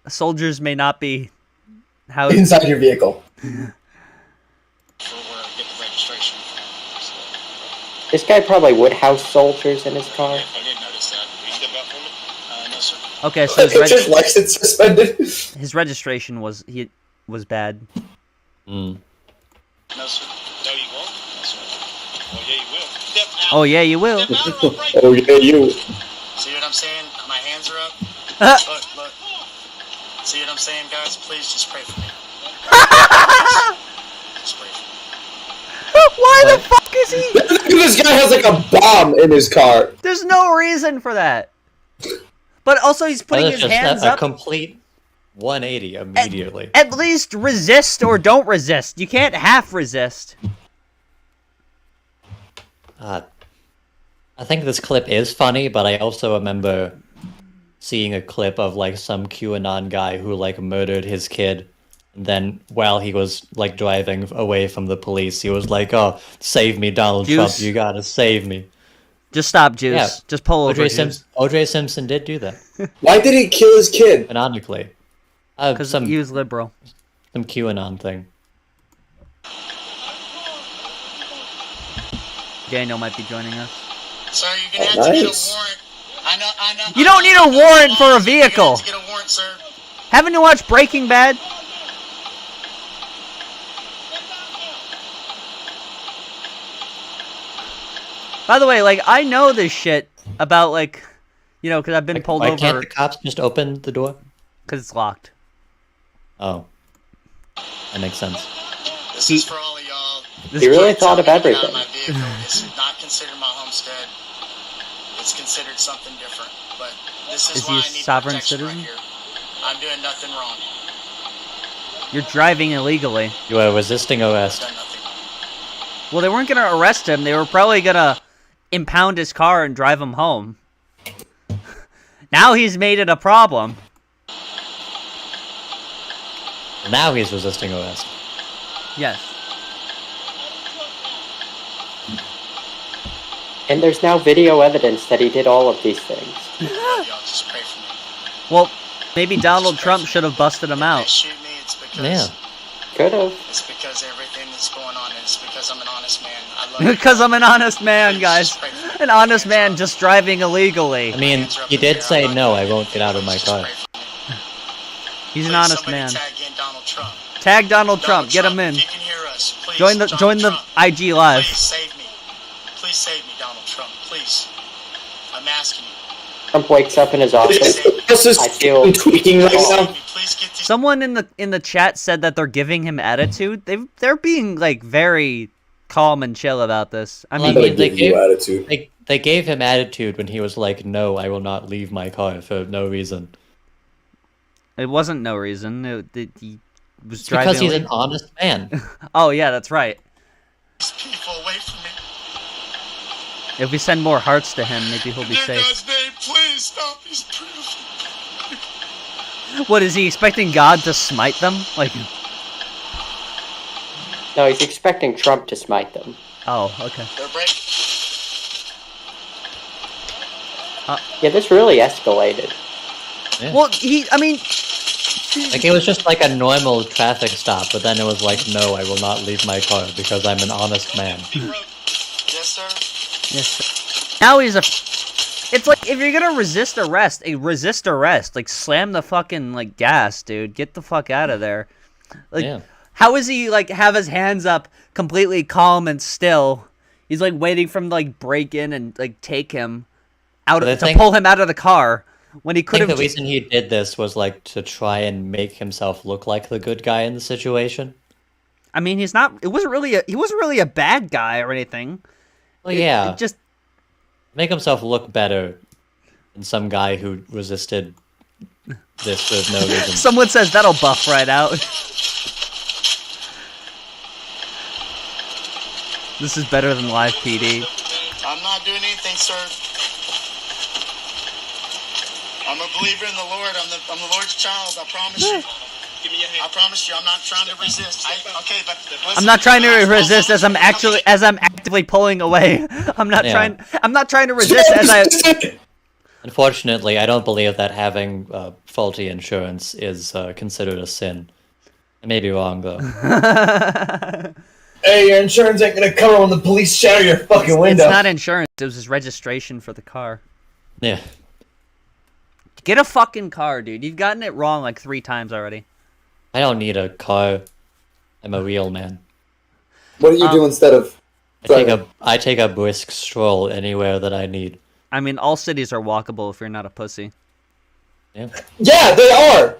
soldiers may not be housed Inside your vehicle. For work, get the registration. So, This guy probably would house soldiers in his car. I did notice that. Will you step out for me? No, sir. Okay, so It's his license suspended. his registration was bad. No, sir. No, you won't. Oh, yeah, you will. Step out. Oh yeah, you will. Step out of the break. Oh yeah, you. See what I'm saying? My hands are up. Look. See what I'm saying, guys? Please just pray for me. Just pray for me. Why the fuck is he? This guy has like a bomb in his car. There's no reason for that. But also, he's putting That his is just hands a up. complete 180 immediately. At least resist or don't resist. You can't half resist. I think this clip is funny, but I also remember seeing a clip of like some QAnon guy who like murdered his kid. And then while he was like driving away from the police, he was like, "Oh, save me, Donald Trump! Juice. You gotta save me." Just stop, Juice. Yeah. Just pull over, O.J. Simpson did do that, Why did he kill his kid? canonically. because Some he was liberal. QAnon thing. Daniel might be joining us. Sir, you're gonna have to get a Nice. warrant. I know. You don't need a warrant for a You're gonna vehicle. have to get a warrant, sir. Haven't you watched Breaking Bad? By the way, like, I know this shit about, like, you know, because I've been pulled Why over can't the cops just open the door? because it's locked. Oh, that makes sense. This is for all of y'all. This He really kid- thought of Out of everything. my vehicle. This is not considered my homestead. It's considered something different. But this is, Is he why a I need sovereign protection citizen? right here. I'm doing nothing wrong. You're driving illegally. You are resisting arrest. Done nothing wrong. Well, they weren't gonna arrest him. They were probably gonna impound his car and drive him home. Now he's made it a problem. Now he's resisting arrest. Yes. And there's now video evidence that he did all of these things. Y'all just pray for me. Well, maybe Donald Trump should have busted him If they out. shoot me, it's because Yeah. Could have. it's because everything that's going on, and it's because I'm an honest man. I love Because I'm an honest man, Please guys. just pray for me. An honest man just driving illegally. I mean, he did say no, I won't get out of my car. He's an Please, honest somebody man. Tag in Donald Trump. Tag Donald Trump. Get him Trump, in. if you can hear us, please, Join the Donald Trump, IG live. Please save me. Please save me, Donald Trump. Please. I'm asking you. Trump wakes up in his office. This is I feel- tweaking right Please now. save me. Please get these. Someone in the chat said that they're giving him attitude. They're being like very calm and chill about this. I Well, mean, I mean, Give you attitude. they gave him attitude when he was like, "No, I will not leave my car for no reason." it wasn't no reason. He was It's driving. because he's an illegal- honest man. Oh yeah, that's right. people away from me. If we send more hearts to him, maybe he'll be In safe. God's name, please stop these beautiful. What is he expecting God to smite them? Like, No, he's expecting Trump to smite them. oh, okay. They're breaking. Yeah, this really escalated. Yeah. Well, I mean, Like it was just like a normal traffic stop, but then it was like, "No, I will not leave my car because I'm an honest man." Yes, sir. yes. Now he's a. It's like, if you're gonna resist arrest, resist arrest. Like, slam the fucking, like, gas, dude. Get the fuck out of there. Like, how is he, like, have his hands up, completely calm and still? He's, like, waiting for him to, like, break in and, like, take him out, to pull him out of the car. When he could have. The reason he did this was, like, to try and make himself look like the good guy in the situation. I mean, he's not. He wasn't really a bad guy or anything. Well, yeah. It just make himself look better than some guy who resisted this for no reason. Someone says that'll buff right out. This is better than live PD. I'm not doing anything, sir. I'm a believer in the Lord. I'm the Lord's child. I promise you. Give me your hand. I promise you, I'm not trying to resist. I'm not trying to resist as I'm actively pulling away. I'm not trying to resist as I. Unfortunately, I don't believe that having faulty insurance is considered a sin. I may be wrong though. Hey, your insurance ain't gonna cover when the police shatter your fucking window. It's not insurance. It was his registration for the car. Yeah. Get a fucking car, dude. You've gotten it wrong like 3 times already. I don't need a car. I'm a real man. What do you do instead of? I take a brisk stroll anywhere that I need. I mean, all cities are walkable if you're not a pussy. Yeah. Yeah, they are.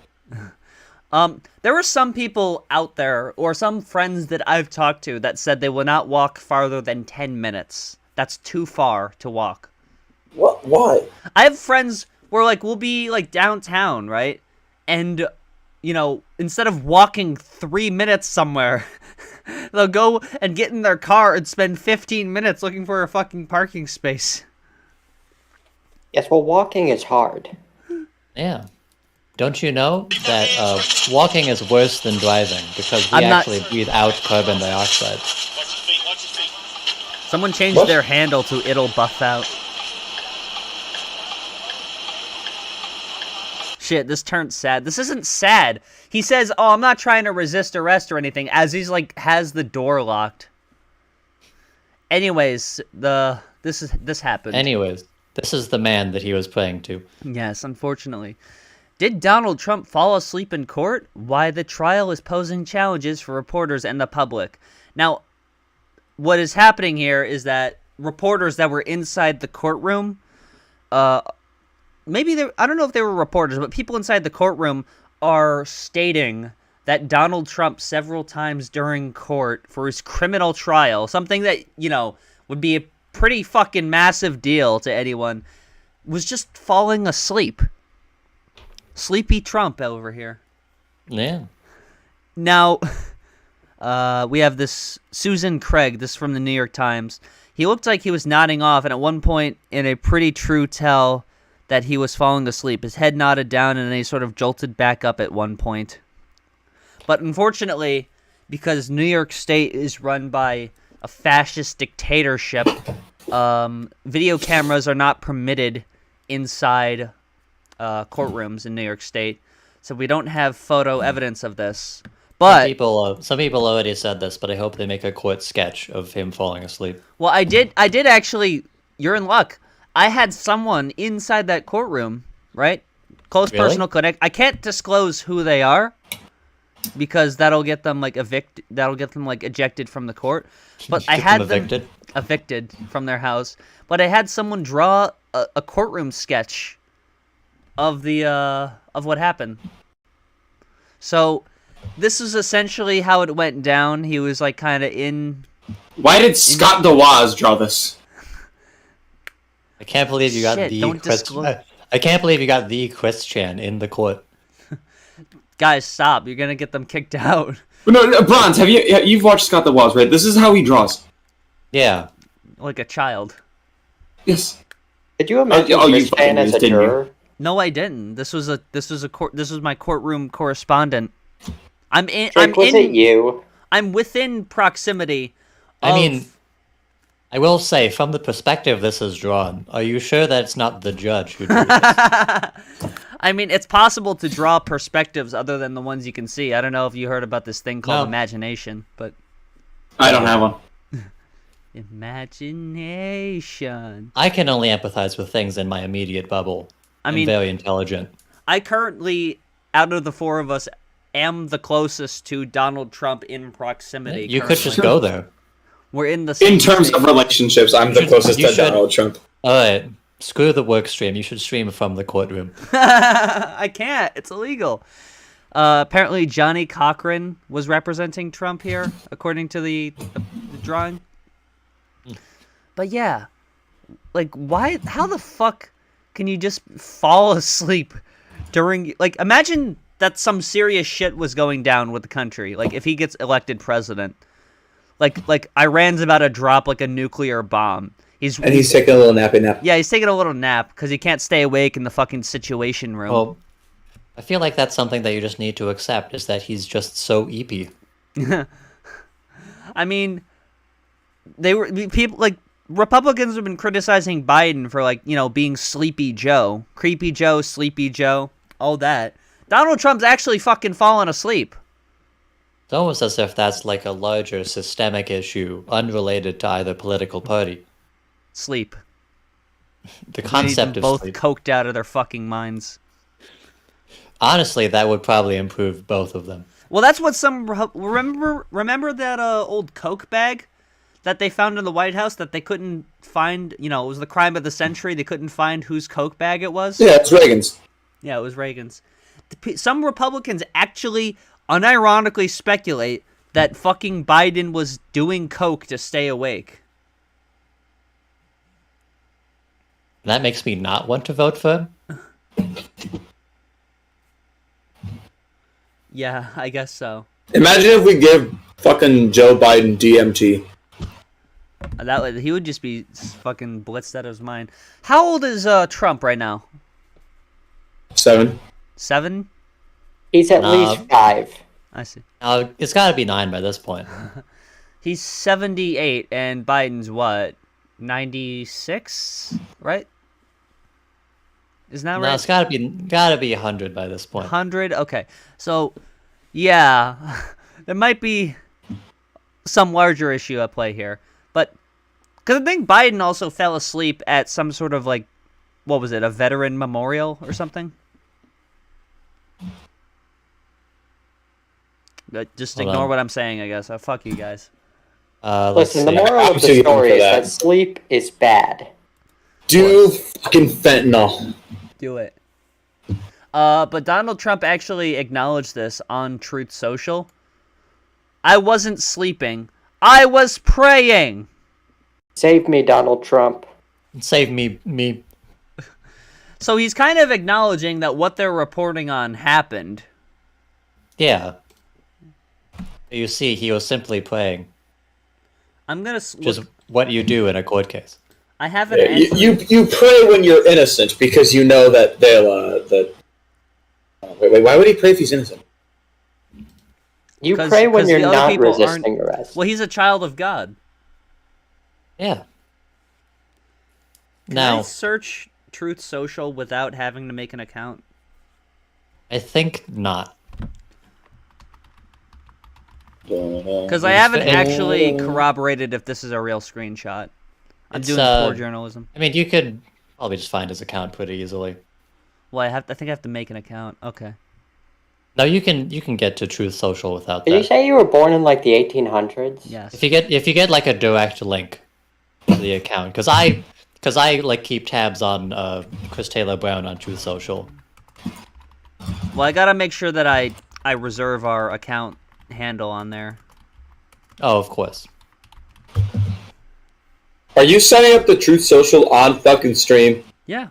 There were some people out there, or some friends that I've talked to, that said they will not walk farther than 10 minutes. That's too far to walk. What? Why? I have friends where, like, we'll be, like, downtown, right? And, you know, instead of walking 3 minutes somewhere, they'll go and get in their car and spend 15 minutes looking for a fucking parking space. Yes, well, walking is hard. Yeah. Don't you know that walking is worse than driving because we actually breathe out carbon dioxide? Someone changed their handle to "it'll buff out." Shit, this turned sad. This isn't sad. He says, "Oh, I'm not trying to resist arrest or anything," as he's like has the door locked. Anyways, this happened. Anyways, this is the man that he was praying to. Yes, unfortunately. Did Donald Trump fall asleep in court? Why the trial is posing challenges for reporters and the public. Now, what is happening here is that reporters that were inside the courtroom, I don't know if they were reporters, but people inside the courtroom are stating that Donald Trump several times during court for his criminal trial, something that, you know, would be a pretty fucking massive deal to anyone, was just falling asleep. Sleepy Trump over here. Yeah. Now, we have this Susan Craig, this from the New York Times. He looked like he was nodding off, and at one point, in a pretty true tell, that he was falling asleep. His head nodded down, and then he sort of jolted back up at one point. But unfortunately, because New York State is run by a fascist dictatorship, video cameras are not permitted inside courtrooms in New York State, so we don't have photo evidence of this. But some people already said this, but I hope they make a court sketch of him falling asleep. Well, I did actually. You're in luck. I had someone inside that courtroom, right? Close personal connect. I can't disclose who they are because that'll get them like ejected from the court. But I had them evicted from their house. But I had someone draw a courtroom sketch of what happened. So this is essentially how it went down. He was like kind of in. Why did Scott DeWaz draw this? I can't believe you got I can't believe you got the Chris Chan in the court. Guys, stop! You're gonna get them kicked out. No, Bronze. You've watched Scott DeWaz, right? This is how he draws. Yeah, like a child. Yes. Did you imagine Chris Chan as a juror? No, I didn't. This was my courtroom correspondent. Was it you? I'm within proximity. I mean, I will say, from the perspective this is drawn, are you sure that it's not the judge who drew this? I mean, it's possible to draw perspectives other than the ones you can see. I don't know if you heard about this thing called imagination, but I don't have one. Imagination. I can only empathize with things in my immediate bubble. I I'm mean, very intelligent. I currently, out of the four of us, am the closest to Donald Trump in proximity. You could just go there. We're in the same In terms state. of relationships, I'm the closest to Donald Trump. Alright, screw the work stream. You should stream from the courtroom. I can't. It's illegal. Apparently, Johnny Cochran was representing Trump here, according to the drawing. But yeah, like, why? How the fuck can you just fall asleep during? Like, imagine that some serious shit was going down with the country. Like, if he gets elected president, like Iran's about to drop like a nuclear bomb. He's taking a little nappy nap. Yeah, he's taking a little nap because he can't stay awake in the fucking situation room. Well, I feel like that's something that you just need to accept, is that he's just so eepy. I mean, Republicans have been criticizing Biden for, like, you know, being Sleepy Joe, Creepy Joe, Sleepy Joe, all that. Donald Trump's actually fucking fallen asleep. It's almost as if that's like a larger systemic issue, unrelated to either political party. Sleep. The concept of both sleep. coked out of their fucking minds. Honestly, that would probably improve both of them. Well, that's what remember that old Coke bag that they found in the White House that they couldn't find? You know, it was the crime of the century. They couldn't find whose Coke bag it was. Yeah, it's Reagan's. Yeah, it was Reagan's. Some Republicans actually unironically speculate that fucking Biden was doing coke to stay awake. That makes me not want to vote for him. Yeah, I guess so. Imagine if we give fucking Joe Biden DMT. He would just be fucking blitzed out of his mind. How old is Trump right now? 7. 7? He's at least 5. I see. It's got to be 9 by this point. He's 78, and Biden's what? 96, right? Isn't that right? No, it's gotta be 100 by this point. 100? Okay. So, yeah, there might be some larger issue at play here. But, because I think Biden also fell asleep at some sort of, like, what was it, a veteran memorial or something? Just Hold ignore on. what I'm saying, I guess. Fuck you guys. Listen, the moral of the story is that sleep is bad. Do fucking fentanyl. Do it. But Donald Trump actually acknowledged this on Truth Social. I wasn't sleeping. I was praying. Save me, Donald Trump. Save me. So he's kind of acknowledging that what they're reporting on happened. Yeah. You see, he was simply praying. I'm gonna just what you do in a court case. I haven't. You pray when you're innocent because you know that they'll wait. Why would he pray if he's innocent? You pray when you're not resisting arrest. Well, he's a child of God. Yeah. Can Now I search Truth Social without having to make an account? I think not. Because I haven't actually corroborated if this is a real screenshot. I'm doing poor journalism. I mean, you could probably just find his account pretty easily. Well, I think I have to make an account. Okay. No, you can get to Truth Social without that. Did you say you were born in like the 1800s? Yes. If you get like a direct link to the account, because I like keep tabs on Chris Taylor Brown on Truth Social. Well, I gotta make sure that I reserve our account handle on there. Oh, of course. Are you setting up the Truth Social on fucking stream? Yeah.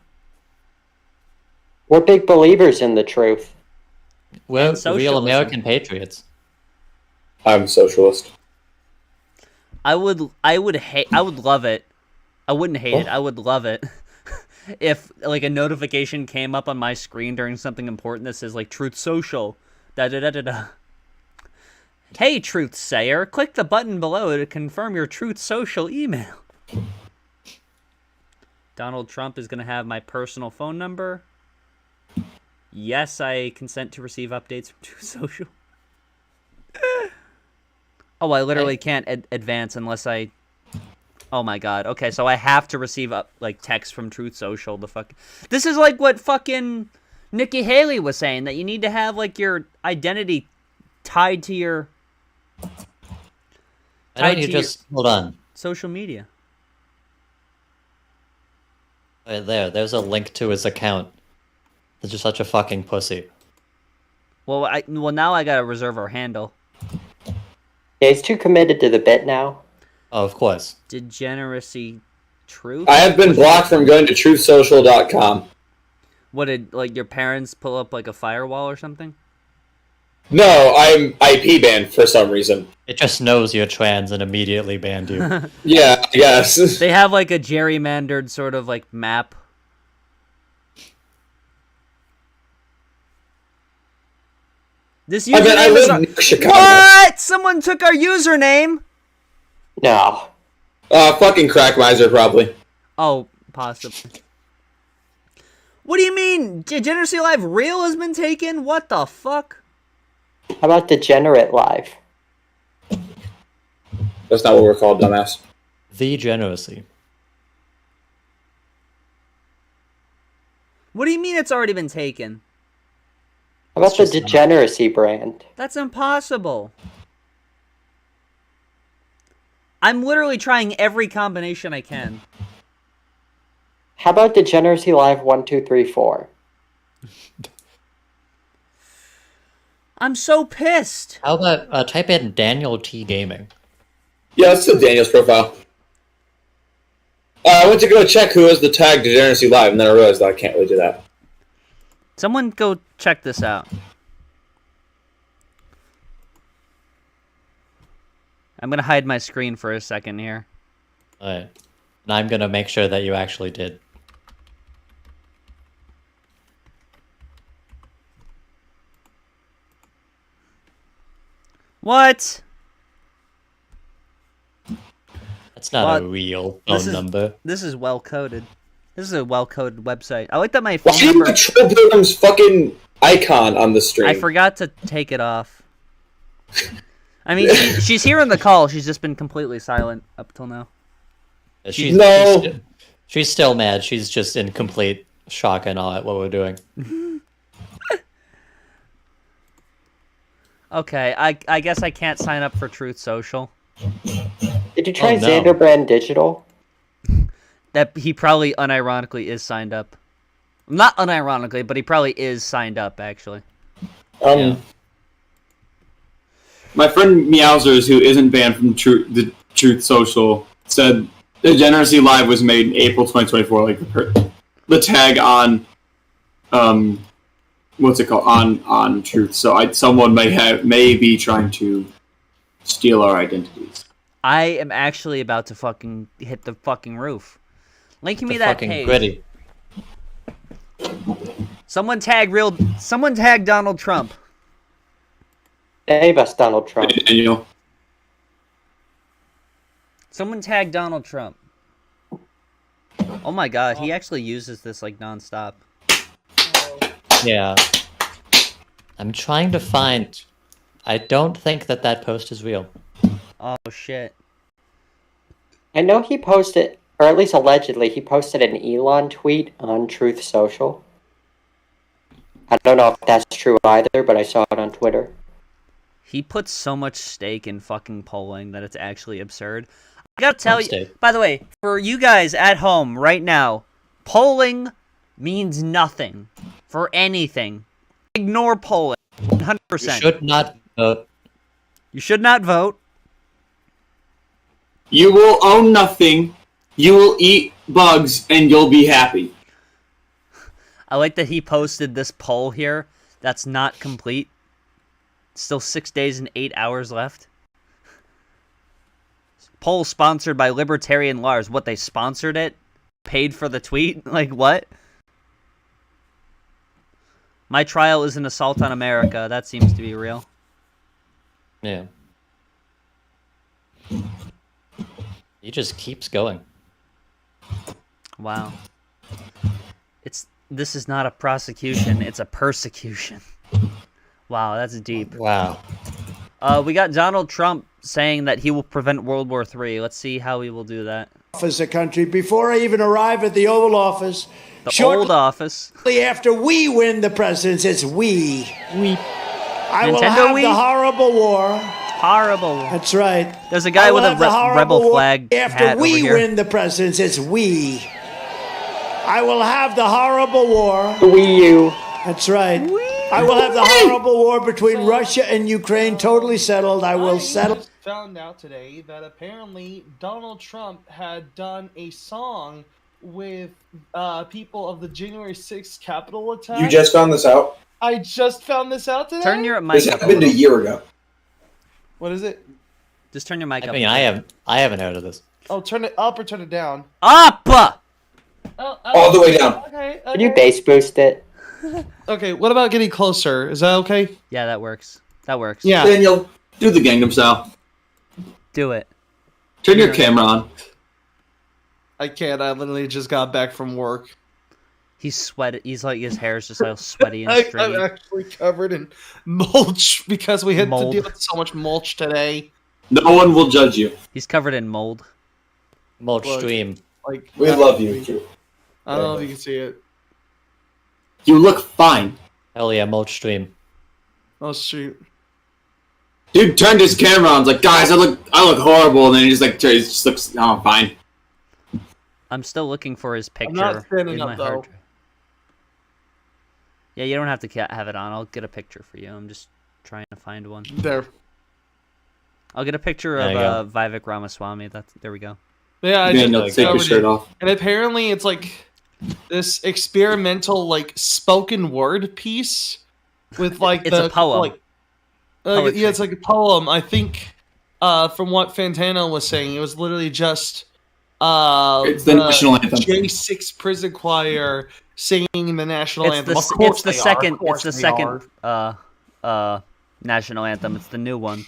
We're big believers in the truth. We're real American patriots. I'm socialist. I would love it. I wouldn't hate it. I would love it if like a notification came up on my screen during something important that says like Truth Social. Da. Hey, Truth Sayer, click the button below to confirm your Truth Social email. Donald Trump is going to have my personal phone number. Yes, I consent to receive updates from Truth Social. Oh, I literally can't advance unless I Oh my god. Okay, so I have to receive like text from Truth Social. This is like what fucking Nikki Haley was saying, that you need to have like your identity tied to your. Why don't you just hold on? Social media. Right there's a link to his account. That's just such a fucking pussy. Well, now I gotta reserve our handle. Yeah, he's too committed to the bit now. Oh, of course. Degeneracy, truth. I have been blocked from going to truthsocial.com. What did like your parents pull up like a firewall or something? No, I'm IP banned for some reason. It just knows you're trans and immediately banned you. Yeah, I guess. They have like a gerrymandered sort of like map. This username live in Chicago. What? Someone took our username. No. Fucking crack miser, probably. Oh, possibly. What do you mean? Degeneracy Live Real has been taken? What the fuck? How about Degenerate Live? That's not what we're called, dumbass. Degeneracy. What do you mean it's already been taken? How about the Degeneracy brand? That's impossible. I'm literally trying every combination I can. How about Degeneracy Live 1234? I'm so pissed. How about type in Daniel T Gaming? Yeah, that's still Daniel's profile. I went to go check who has the tag Degeneracy Live, and then I realized that I can't really do that. Someone go check this out. I'm gonna hide my screen for a second here. Alright. And I'm gonna make sure that you actually did. What? That's not a real phone number. This is well coded. This is a well coded website. I like that my Why phone do you number. have Troll Pilgrim's fucking icon on the stream? I forgot to take it off. I mean, she's here on the call. She's just been completely silent up till now. She's still mad. She's just in complete shock and awe at what we're doing. Okay, I guess I can't sign up for Truth Social. Did you try no. Xanderbrand Digital? That he probably unironically is signed up. Not unironically, but he probably is signed up, actually. Yeah. My friend Meowsers, who isn't banned from the Truth Social, said Degeneracy Live was made in April 2024. Like the tag on, what's it called, on Truth. So someone may be trying to steal our identities. I am actually about to fucking hit the fucking roof. Link me that fucking page. gritty. Someone tag Donald Trump. Hey, best Donald Trump. Daniel. Someone tag Donald Trump. Oh my god, he actually uses this like nonstop. Yeah. I'm trying to find... I don't think that post is real. Oh shit. I know he posted, or at least allegedly, he posted an Elon tweet on Truth Social. I don't know if that's true either, but I saw it on Twitter. He puts so much stake in fucking polling that it's actually absurd. I gotta tell you, by the way, for you guys at home right now, polling means nothing for anything. Ignore polling. 100%. You should not vote. You should not vote. You will own nothing. You will eat bugs, and you'll be happy. I like that he posted this poll here that's not complete. Still 6 days and 8 hours left. Poll sponsored by Libertarian Lars. What, they sponsored it? Paid for the tweet? Like, what? My trial is an assault on America. That seems to be real. Yeah. He just keeps going. Wow. This is not a prosecution, it's a persecution. Wow, that's deep. Wow. We got Donald Trump saying that he will prevent World War III. Let's see how he will do that. office a country before I even arrive at the Oval Office. The old office. After we win the presidency, it's we. I will Nintendo have Wii? the horrible war. Horrible. That's right. There's a guy I will with a have the horrible rebel war flag after hat we over here. win the presidency, it's we. I will have the horrible war. The Wii U. That's right. I will have the horrible war between Russia and Ukraine totally settled. I will settle. Just found out today that apparently Donald Trump had done a song with people of the January 6th Capitol attack. You just found this out? I just found this out today. Turn your mic This up. happened a year ago. What is it? Just turn your mic up. I mean, I haven't heard of this. Oh, turn it up or turn it down? Up! All the way down. Okay. Can you bass boost it? Okay, what about getting closer? Is that okay? Yeah, that works. That works. Yeah. Daniel, do the Gangnam Style. Do it. Turn your camera on. I can't. I literally just got back from work. He's sweaty. He's like, his hair's just all sweaty and I'm stringy. actually covered in mulch because we had Mold. to deal with so much mulch today. No one will judge you. He's covered in mold. Mulch Look. stream. Like We love you, Drew. I don't know if you can see it. You look fine. Hell yeah, mulch stream. Oh shoot. Dude turned his camera on. Was like, guys, I look horrible. And then he just looks, oh, fine. I'm still looking for his picture. not standing in up, my though. hard drive. Yeah, you don't have to have it on. I'll get a picture for you. I'm just trying to find one. There. I'll get a picture There you of Vivek Ramaswamy. There we go. Yeah, I Daniel, just take your covered shirt it. off. And apparently it's like this experimental like spoken word piece with like It's a poem. Like, Poetry. yeah, it's like a poem. I think from what Fantano was saying, it was literally just It's the national anthem. J6 prison choir singing the national It's anthem. the, Of course it's the they are. second. Of course It's the they second. are. National anthem. It's the new one.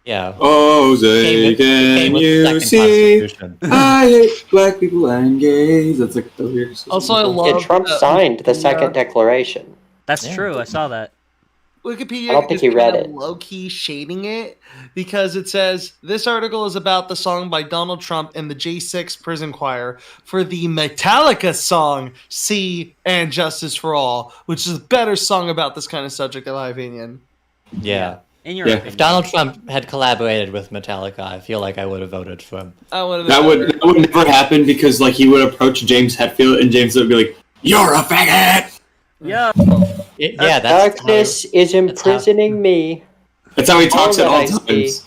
Yeah. Jose, can you see? I hate black people and gays. That's like the weirdest. Also, I Yeah, love Trump that- signed the second declaration. That's Yeah. true. I saw that. Wikipedia I don't think is he read kind it. of low-key shading it because it says this article is about the song by Donald Trump and the J6 prison choir for the Metallica song "See and Justice for All," which is a better song about this kind of subject, in my opinion. Yeah. In your Yeah. opinion. If Donald Trump had collaborated with Metallica, I feel like I would have voted for him. I would That would never happen because like he would approach James Hetfield and James would be like, "You're a faggot." Yeah. Yeah, that's Darkness is imprisoning me. That's how he talks All at all that I see. times.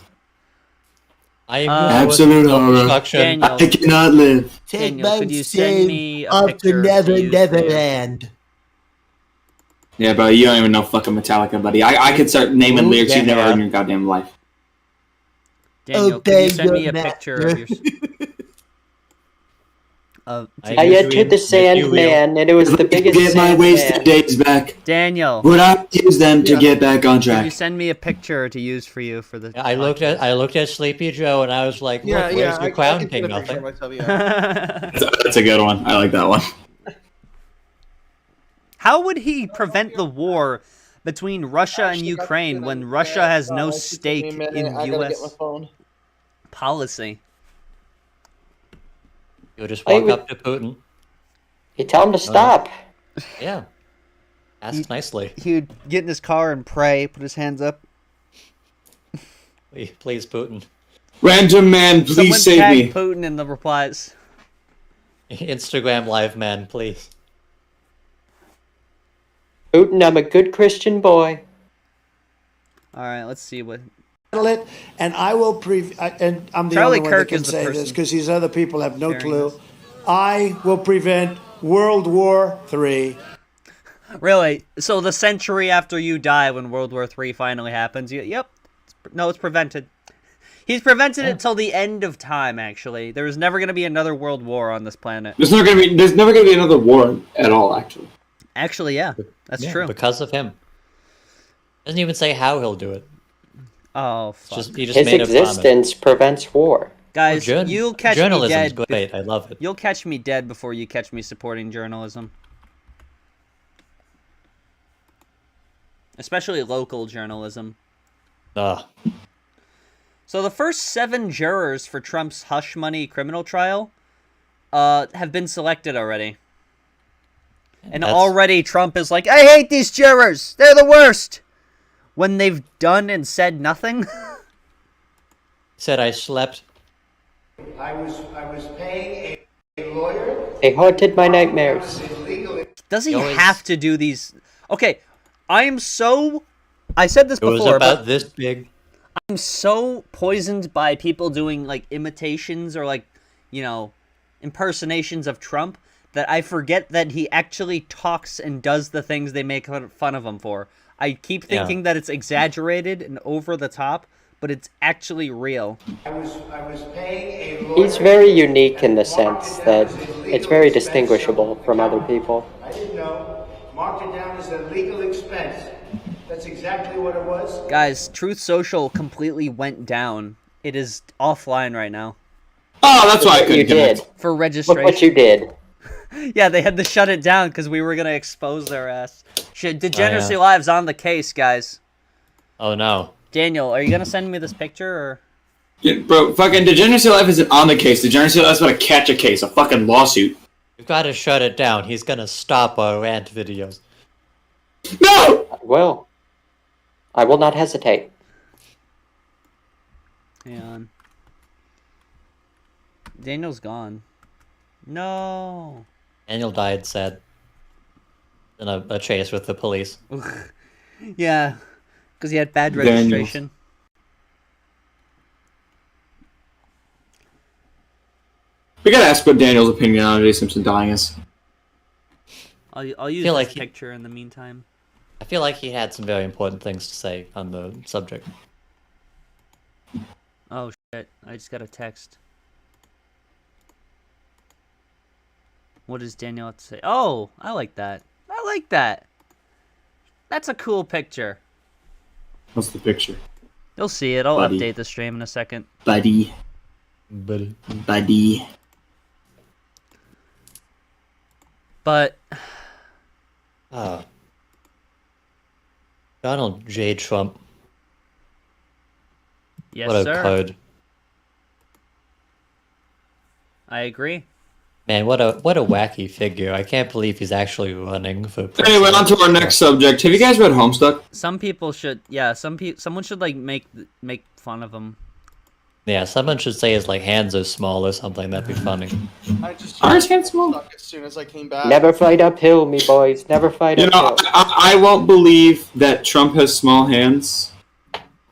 I agree Absolute with horror. self-destruction. Daniel. I cannot live. Daniel, could you send me a picture to use for you? Yeah, but you don't even know fucking Metallica, buddy. I could start naming Ooh, lyrics you've never yeah. heard in your goddamn life. Daniel, could you send me a picture of your? I entered the Sandman, and it was the biggest Get my wasted Sandman. days back. Daniel, Would I use them to get back on could you track? send me a picture to use for you for the? I looked at Sleepy Joe and I was like, look, where's the Crown King? Nothing. That's a good one. I like that one. How would he prevent the war between Russia and Ukraine when Russia has no stake in U.S. policy? You'll just walk up to Putin. You tell him to stop. Yeah. Ask nicely. He would get in his car and pray, put his hands up. Please, Putin. Random man, please Someone save tag me. Putin in the replies. Instagram live man, please. Putin, I'm a good Christian boy. All right, let's see what. it, and I will and I'm the Charlie only one Kirk that can is the say this person because these other people have no sharing clue. this. I will prevent World War III. Really? So the century after you die, when World War III finally happens, yep. No, it's prevented. He's prevented it till the end of time. Actually, there is never going to be another world war on this planet. There's never gonna be another war at all. Actually, yeah, that's true. Because of him. Doesn't even say how he'll do it. Oh, fuck. He just His made a promise. existence prevents war. Guys, you'll catch me journalism's dead. great. I love it. You'll catch me dead before you catch me supporting journalism. Especially local journalism. Ugh. So the first 7 jurors for Trump's hush money criminal trial have been selected already. And already Trump is like, I hate these jurors! They're the worst! When they've done and said nothing. Said I slept. I was paying a lawyer. They haunted my nightmares. Does he have to do these? Okay, I said this before. It was about this big. I'm so poisoned by people doing like imitations or like, impersonations of Trump that I forget that he actually talks and does the things they make fun of him for. I keep thinking that it's exaggerated and over the top, but it's actually real. I was paying a lawyer. He's very unique in the sense that it's very distinguishable from other people. I didn't know. Marked it down as a legal expense. That's exactly what it was. Guys, Truth Social completely went down. It is offline right now. Oh, that's why I couldn't did. For registration. Look what you did. Yeah, they had to shut it down because we were going to expose their ass. Degeneracy Live's on the case, guys. Oh, no. Daniel, are you going to send me this picture, or...? Yeah, bro, fucking Degeneracy Live isn't on the case. Degeneracy Live's about to catch a case, a fucking lawsuit. We've got to shut it down. He's going to stop our rant videos. No! Well, I will not hesitate. Hang on. Daniel's gone. No. Daniel died sad. In a chase with the police. Yeah, because he had bad registration. We gotta ask what Daniel's opinion on O.J. Simpson dying is. I'll use this picture in the meantime. I feel like he had some very important things to say on the subject. Oh shit, I just got a text. What does Daniel have to say? Oh, I like that. I like that. That's a cool picture. What's the picture? You'll see it. I'll Buddy. update the stream in a second. Buddy. But... Donald J. Trump. Yes, what a sir. code. I agree. Man, what a wacky figure. I can't believe he's actually running for president. Anyway, on to our next subject. Have you guys read Homestuck? Some people should, yeah, someone should, like, make fun of him. Yeah, someone should say his, like, hands are small or something. That'd be funny. Are his hands small? As soon as I came back. Never fight uphill, me boys. Never fight uphill. I won't believe that Trump has small hands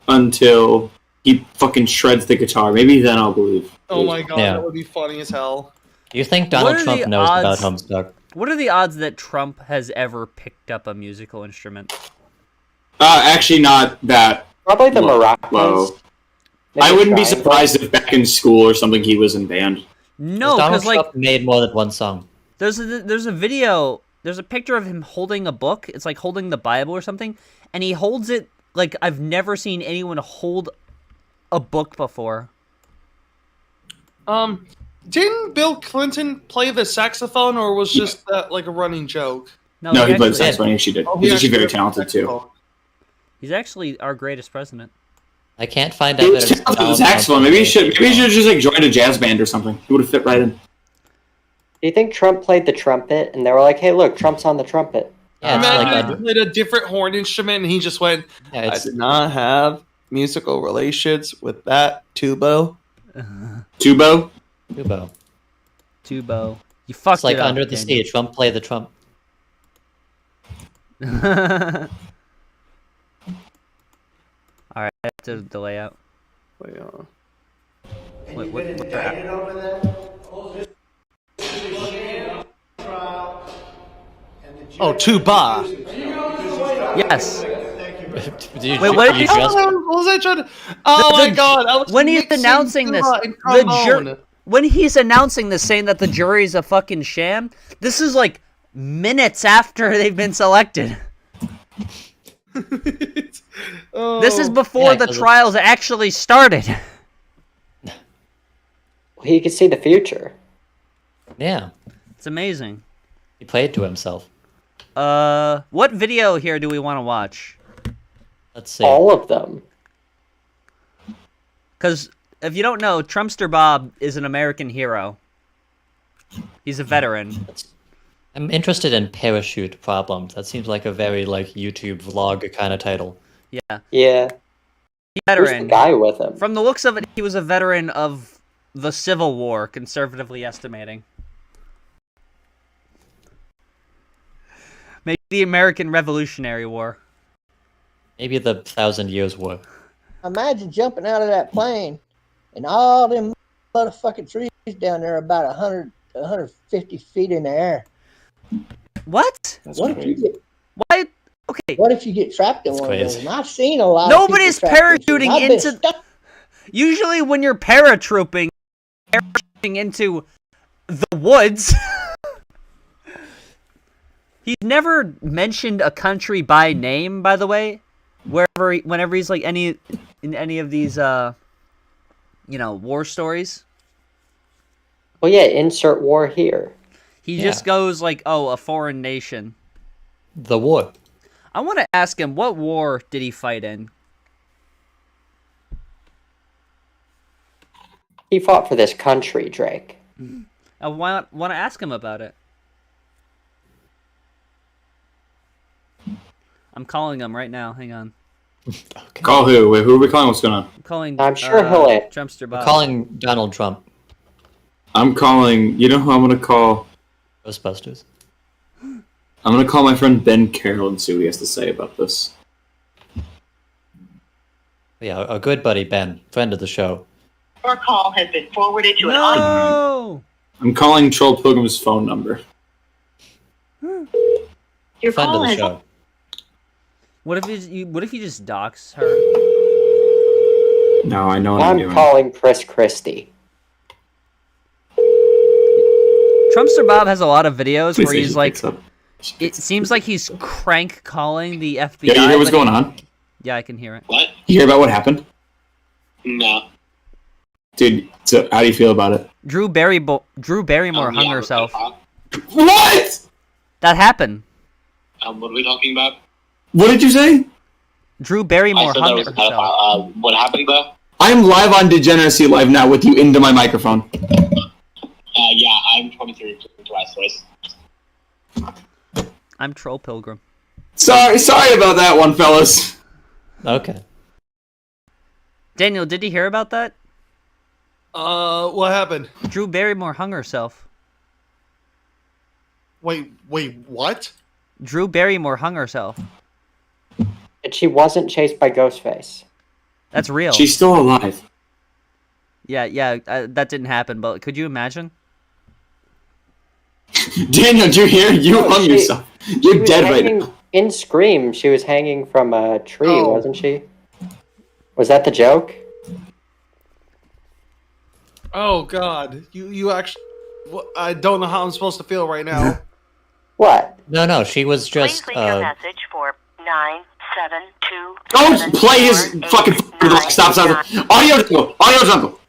until he fucking shreds the guitar. Maybe then I'll believe. Oh my god, Yeah. that would be funny as hell. Do you think Donald Trump knows about Homestuck? What are the odds that Trump has ever picked up a musical instrument? Actually not that Probably the low. maracas. I wouldn't be surprised if back in school or something he was in band. No, Donald because, like, Trump made more than one song. there's a video, there's a picture of him holding a book. It's like holding the Bible or something, and he holds it like I've never seen anyone hold a book before. Didn't Bill Clinton play the saxophone, or was just that like a running joke? No, he played the saxophone. Yes, she did. Oh, He's actually very did. talented too. He's actually our greatest president. I can't find He was evidence. talented with the saxophone. Maybe he should just like joined a jazz band or something. He would have fit right in. Do you think Trump played the trumpet and they were like, hey, look, Trump's on the trumpet? Yeah, it's Imagine like he played a different horn instrument and he just went, Yeah, I it's- did not have musical relations with that tubo. Tubo? Tubo. You fucked It's like it up, under the Daniel. sea. Trump play the Trump. Alright, I have to delay out. And Wait, you've what- been what- indicted over that? Oh, tuba. Yes. Dude, Wait, what did you What was I trying to? Oh my god! I was when he's mixing announcing this, tuba and trombone. when he's announcing this, saying that the jury's a fucking sham, this is like minutes after they've been selected. This is before the trials actually started. He could see the future. Yeah, It's amazing. he played to himself. What video here do we want to watch? Let's see. All of them. Because if you don't know, Trumpster Bob is an American hero. He's a veteran. I'm interested in parachute problems. That seems like a very like YouTube vlog kind of title. Yeah. Yeah. Veteran. Who's the guy with him? From the looks of it, he was a veteran of the Civil War, conservatively estimating. Maybe the American Revolutionary War. Maybe the 1,000 Years War. Imagine jumping out of that plane and all them motherfucking trees down there about 150 feet in the air. What? What if you get? Why? Okay. What if you get trapped in That's one of those? crazy. And I've seen a lot. Nobody's of people trapped in parachuting I've been into. stuck. Usually, when you're paratrooping into the woods. He's never mentioned a country by name, by the way. Whenever he's like in any of these, war stories. Well, yeah, insert war here. He just goes like, "Oh, a foreign nation." The war. I want to ask him, what war did he fight in? He fought for this country, Drake. I want to ask him about it. I'm calling him right now. Hang on. Okay. Call who? Wait, who are we calling? What's going on? I'm calling. I'm sure he'll Trumpster Bob. We're calling Donald Trump. I'm calling. You know who I'm going to call? Ghostbusters. I'm going to call my friend Ben Carroll and see what he has to say about this. Yeah, our good buddy Ben, friend of the show. Your call has been forwarded to No! I'm calling Troll Pilgrim's phone number. Your Friend of call the has show. What if you just dox her? No, I know what I'm doing. I'm calling Chris Christie. Trumpster Bob has a lot of videos Please where say he's she like, picks up. it seems like he's crank calling the FBI. Yeah, you hear what's going on? Yeah, I can hear it. What? You hear about what happened? No. Dude, so how do you feel about it? Drew Barrymore hung Yeah, herself. What? That happened. What are we talking about? What did you say? Drew I Barrymore said hung there was a herself. what happened though? I'm live on Degeneracy Live now with you into my microphone. Yeah, I'm 23 twice. I'm Troll Pilgrim. Sorry about that one, fellas. Okay. Daniel, did you hear about that? What happened? Drew Barrymore hung herself. Wait, what? Drew Barrymore hung herself. And she wasn't chased by Ghostface. That's real. She's still alive. Yeah, that didn't happen, but could you imagine? Daniel, did you hear? You hung yourself. You're dead right now. In Scream, she was hanging from a tree, Oh. wasn't she? Was that the joke? Oh God, you actually. I don't know how I'm supposed to feel right now. What? No, she was just. Please leave your message for 972. Don't play his fucking stop. Audio jungle.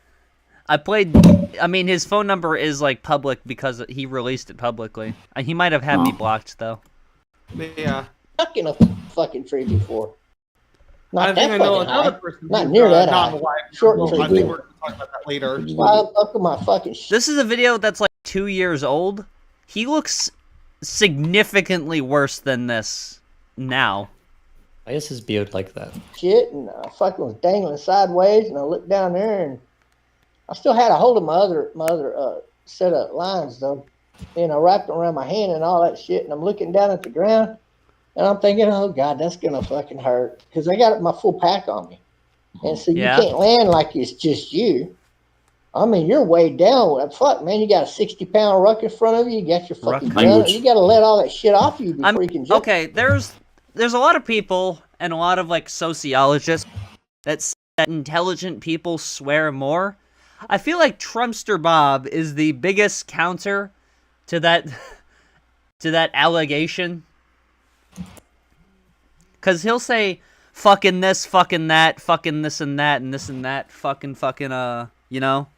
I mean, his phone number is like public because he released it publicly. He might have had me blocked though. Yeah. Stuck in a fucking tree before. Not I that think I know fucking another high. person. Not who's, near that not high. alive. Short Well, tree. I think we're going to talk about that later. Why the fuck am I fucking This is a video that's like 2 years old. He looks significantly worse than this now. Why is his beard like that? shit? And I fucking was dangling sideways, and I looked down there, and I still had a hold of my other set of lines though, and I wrapped them around my hand and all that shit, and I'm looking down at the ground. And I'm thinking, oh, God, that's going to fucking hurt. Because I got my full pack on me. And so you can't land like it's just you. I mean, you're way down. Fuck, man, you got a 60-pound ruck in front of you. You got your fucking gun. You got to let all that shit off you before you can jump. Okay, there's a lot of people and a lot of, like, sociologists that say that intelligent people swear more. I feel like Trumpster Bob is the biggest counter to that allegation. Because he'll say, fucking this, fucking that, fucking this and that, fucking, you know?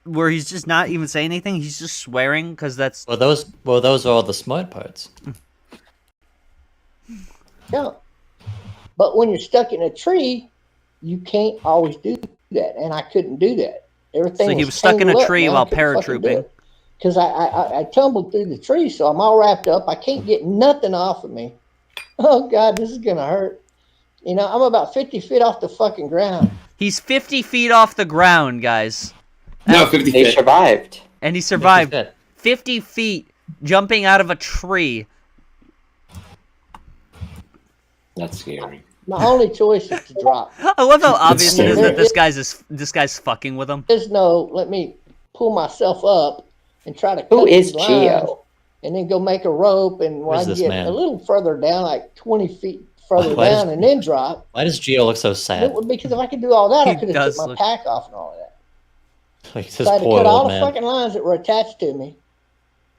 Where he's just not even saying anything, he's just swearing, because that's... Well, those are all the smart parts. Yeah. But when you're stuck in a tree, you can't always do that, and I couldn't do that. Everything So he was stuck in a tangled up, tree man. while paratrooping. Because I tumbled through the tree, so I'm all wrapped up. I can't get nothing off of me. Oh, God, this is going to hurt. You know, I'm about 50 feet off the fucking ground. He's 50 feet off the ground, guys. No, 50 feet. They survived. And he survived 50 feet jumping out of a tree. That's scary. My only choice is to drop. I love how obvious it is that this guy's fucking with him. There's no, let me pull myself up and try to cut Who is these lines Geo? and then go make a rope and when I this get man? a little further down, like 20 feet further Why does- down and then drop. Why does Geo look so sad? Because if I could do all that, I He could have does took my look- pack off and all of that. Like So this I had to poor cut all old the man. fucking lines that were attached to me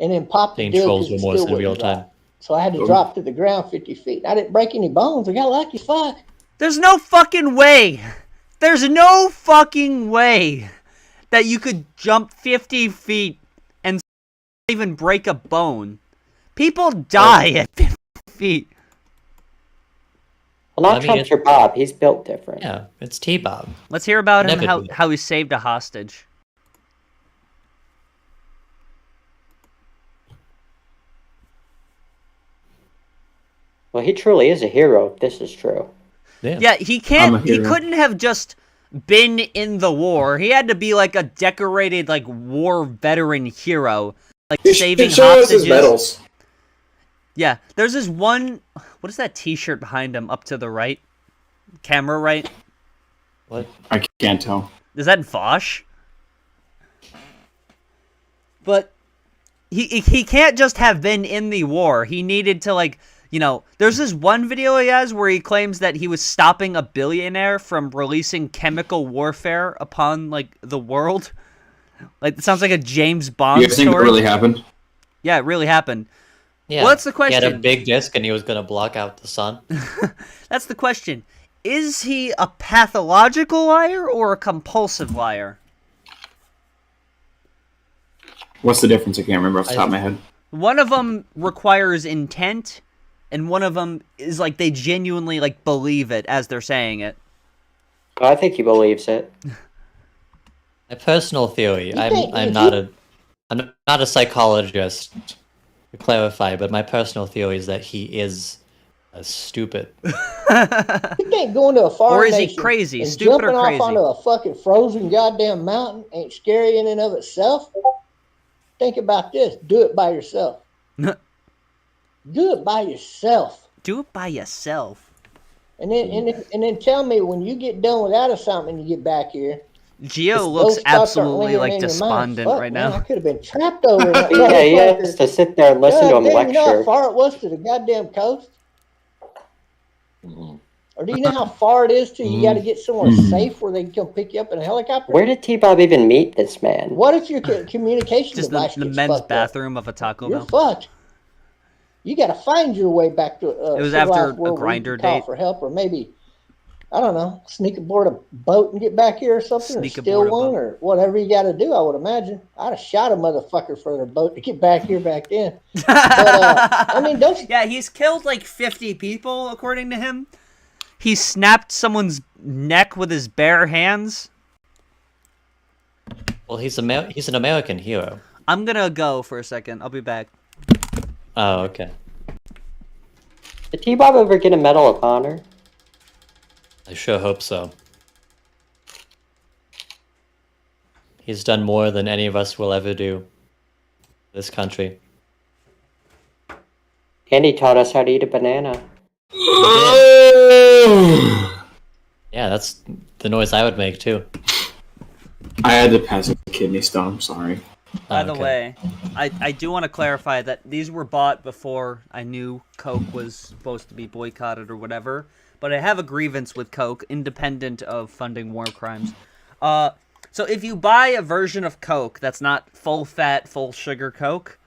and then pop the Playing deal trolls because it remorse still in real wouldn't drop. time. So I had to drop to the ground 50 feet. I didn't break any bones. I got lucky. Fuck. There's no fucking way. There's no fucking way that you could jump 50 feet and even break a bone. People die at 50 feet. Well, not I mean, Trumpster Bob. He's built different. Yeah, it's T-Bob. Let's hear about him, Never do how he saved a hostage. Well, he truly is a hero, if this is true. Yeah, he couldn't have just been in the war. He had to be like a decorated like war veteran hero, like saving show us hostages. his medals. Yeah, there's this one. What is that T-shirt behind him up to the right? Camera right? What? I can't tell. Is that Vosh? But he can't just have been in the war. He needed to like, you know, there's this one video he has where he claims that he was stopping a billionaire from releasing chemical warfare upon like the world. Like it sounds like a James Bond You guys think that story. really happened? Yeah, it really happened. Yeah. What's the question? He had a big disc and he was going to block out the sun. That's the question. Is he a pathological liar or a compulsive liar? What's the difference? I can't remember off the top of my head. One of them requires intent, and one of them is like they genuinely like believe it as they're saying it. I think he believes it. My personal theory. think- I'm not a psychologist, to clarify, but my personal theory is that he is stupid. You think going to a foreign Or is he nation crazy? and Stupid or jumping crazy? off onto a fucking frozen goddamn mountain ain't scary in and of itself? Think about this. Do it by yourself. Do it by yourself. Do it by yourself. And then tell me when you get done with out of something and you get back here. Geo those looks thoughts aren't absolutely lingering like in your mind. despondent Fuck, right man, now. I could have been trapped over that. Yeah, he motherfucker. has to sit there and listen to him God damn, you know how lecture. far it was to the goddamn coast? Or do you know how far it is to you got to get somewhere safe where they can come pick you up in a helicopter? Where did T-Bob even meet this man? What if your communication Just device the gets men's fucked up? bathroom of a Taco You're Bell. fucked. You got to find your way back to. It was civilized after a world where you Grindr can call date. for help, or maybe I don't know, sneak aboard a boat and get back here or something, Sneak or steal aboard a one, boat. or whatever you got to do. I would imagine. I'd have shot a motherfucker for their boat to get back here back then. But I mean, don't. Yeah, he's killed like 50 people according to him. He snapped someone's neck with his bare hands. Well, he's an American hero. I'm gonna go for a second. I'll be back. Oh, okay. Did T-Bob ever get a Medal of Honor? I sure hope so. He's done more than any of us will ever do. This country. And he taught us how to eat a banana. Yeah, that's the noise I would make too. I had to pass a kidney stone. I'm sorry. By the way, I do want to clarify that these were bought before I knew Coke was supposed to be boycotted or whatever. But I have a grievance with Coke, independent of funding war crimes. So if you buy a version of Coke that's not full fat, full sugar Coke,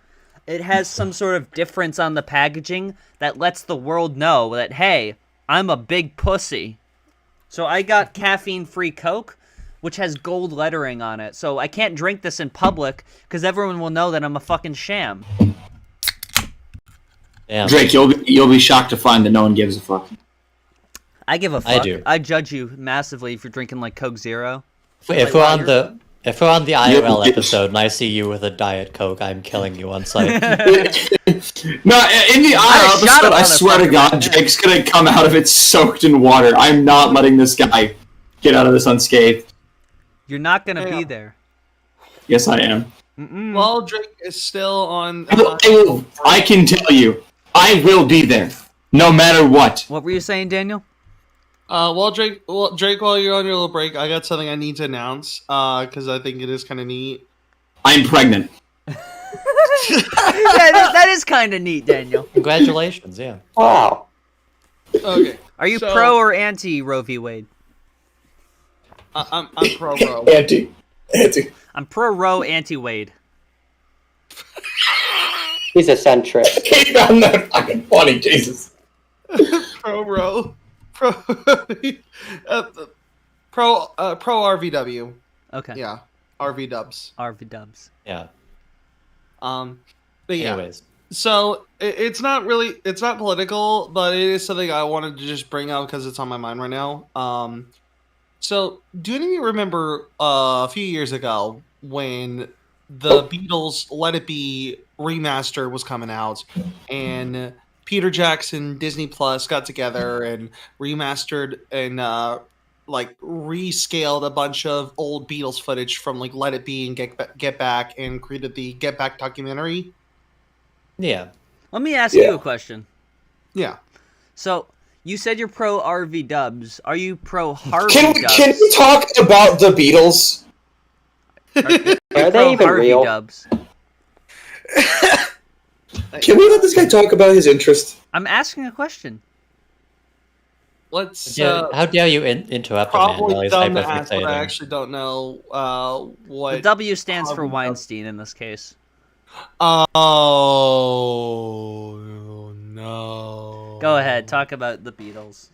it has some sort of difference on the packaging that lets the world know that, hey, I'm a big pussy. So I got caffeine-free Coke, which has gold lettering on it. So I can't drink this in public because everyone will know that I'm a fucking sham. Damn. Drake, you'll be shocked to find that no one gives a fuck. I give a fuck. I do. I judge you massively if you're drinking like Coke Zero. If we're on the IRL episode and I see you with a Diet Coke, I'm killing you on sight. No, in the IRL episode, I swear to God, Drake's gonna come out of it soaked in water. I'm not letting this guy get out of this unscathed. You're not gonna be there. Yes, I am. Well, Drake is still on. I can tell you, I will be there, no matter what. What were you saying, Daniel? Drake, while you're on your little break, I got something I need to announce, because I think it is kind of neat. I'm pregnant. That is kind of neat, Daniel. Congratulations, yeah. Wow. Okay. Are you pro or anti Roe v. Wade? I'm pro Roe. Anti. I'm pro Roe, anti Wade. He's eccentric. He found that fucking funny, Jesus. Pro Roe. Pro RVW. Okay. Yeah. RV dubs. RV dubs. Yeah. But yeah. Anyways. So it's not political, but it is something I wanted to just bring up because it's on my mind right now. So do any of you remember a few years ago when the Beatles Let It Be remaster was coming out, and Peter Jackson, Disney Plus got together and remastered and rescaled a bunch of old Beatles footage from like Let It Be and Get Back and created the Get Back documentary? Yeah. Let me ask you a question. Yeah. So, you said you're pro RV dubs. Are you pro Harvey dubs? Can we talk about the Beatles? Are they even Harvey real? dubs? Can we let this guy talk about his interest? I'm asking a question. Let's. How dare you interrupt a man while Probably he's dumb to ask, but I hyperfixating? actually don't know what. The W stands for Harvey Weinstein in this case. Oh no! Go ahead, talk about the Beatles.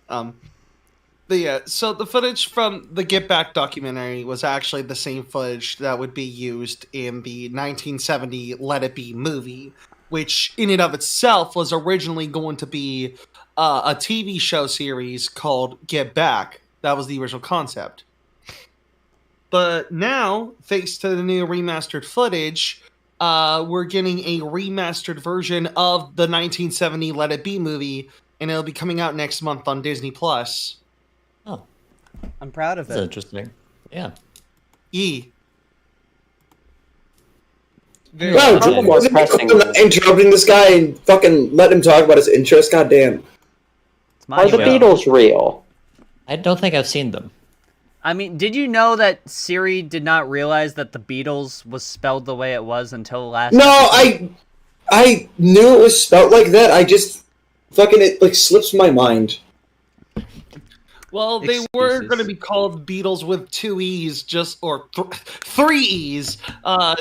But yeah, so the footage from the Get Back documentary was actually the same footage that would be used in the 1970 Let It Be movie, which in and of itself was originally going to be a TV show series called Get Back. That was the original concept. But now, thanks to the new remastered footage, we're getting a remastered version of the 1970 Let It Be movie, and it'll be coming out next month on Disney Plus. Oh, I'm proud of that's it. interesting. Yeah. Wow, interrupting this guy and fucking let him talk about his interest. Goddamn. Are the Beatles real? I don't think I've seen them. I mean, did you know that Siri did not realize that the Beatles was spelled the way it was until last No, episode? I knew it was spelled like that. I just fucking it like slips my mind. Well, they were going to be called Beatles with two E's, three E's,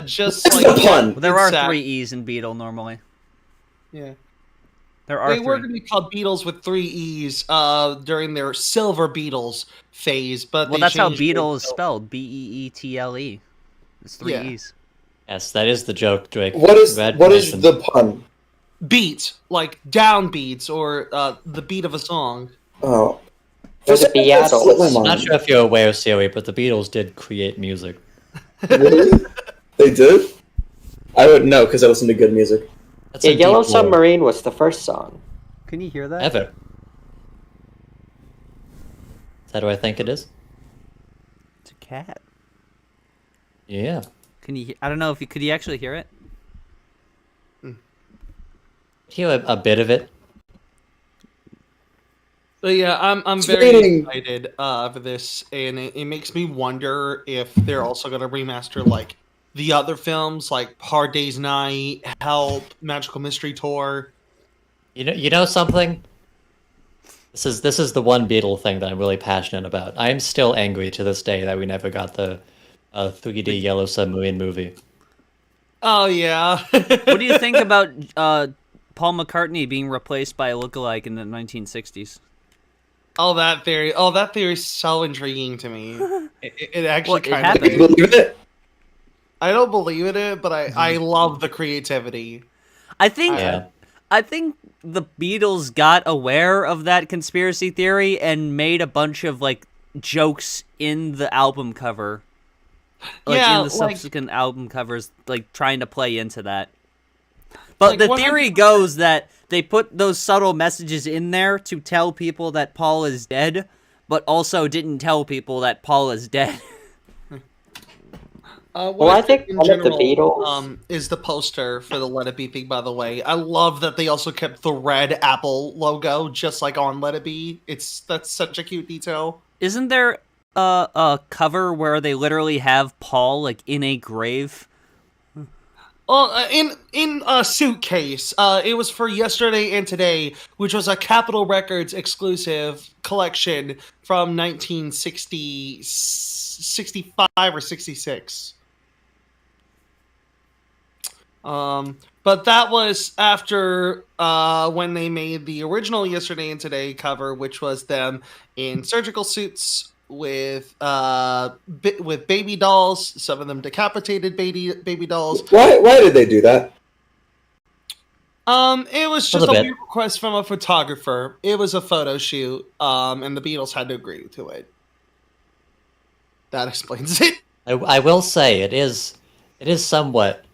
just like the pun. Well, there are three E's in Beatle normally. Yeah. There are They three. were going to be called Beatles with three E's during their Silver Beatles phase, but Well, they that's how changed it Beatle is to- spelled. Beetle. It's three Yeah. E's. Yes, that is the joke, Drake. What is Congratulations. the pun? Beat, like down beats or the beat of a song. Oh. They're the Beatles. I'm not sure if you're aware, Siri, but the Beatles did create music. Really? They did? I wouldn't know because I listen to good music. That's Yeah, a Yellow deep lore. Submarine was the first song. Can you hear that? Ever. Is that what I think it is? It's a cat. Yeah. Can you? I don't know if you could. You actually hear it? Hear a bit of it. But yeah, I'm It's very raining. excited for this, and it makes me wonder if they're also going to remaster like the other films, like Hard Day's Night, Help, Magical Mystery Tour. You know something? This is the one Beatle thing that I'm really passionate about. I am still angry to this day that we never got the 3D Yellow Submarine movie. Oh yeah. What do you think about Paul McCartney being replaced by a lookalike in the 1960s? Oh, that theory is so intriguing to me. It actually Well, it kind of happened. You believe it? I don't believe in it, but I love the creativity. I think Yeah. I think the Beatles got aware of that conspiracy theory and made a bunch of like jokes in the album cover, like Yeah, in the like- subsequent album covers, like trying to play into that. But Like, the 100%. theory goes that they put those subtle messages in there to tell people that Paul is dead, but also didn't tell people that Paul is dead. What I think in one of the general, Beatles- is the poster for the Let It Be thing, by the way. I love that they also kept the red Apple logo, just like on Let It Be. That's such a cute detail. Isn't there a cover where they literally have Paul like in a grave? In a suitcase. It was for Yesterday and Today, which was a Capitol Records exclusive collection from 1965 or 66. But that was after when they made the original Yesterday and Today cover, which was them in surgical suits with baby dolls, some of them decapitated baby dolls. Why did they do that? It was just a bit. weird request from a photographer. It was a photo shoot, and the Beatles had to agree to it. That explains it. I will say it is somewhat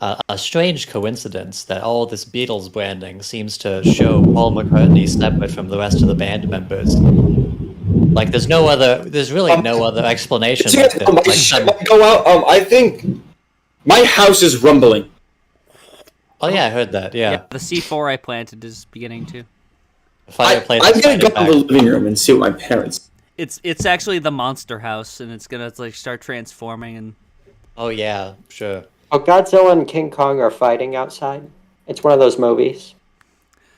a strange coincidence that all this Beatles branding seems to show Paul McCartney separate from the rest of the band members. Like, there's really no other explanation. Like that. My shit might go out. I think my house is rumbling. Oh yeah, I heard that. Yeah, the C4 I planted is beginning to. I'm gonna go to the living room and see what my parents. It's actually the monster house, and it's gonna like start transforming and. Oh yeah, sure. Oh, Godzilla and King Kong are fighting outside. It's one of those movies.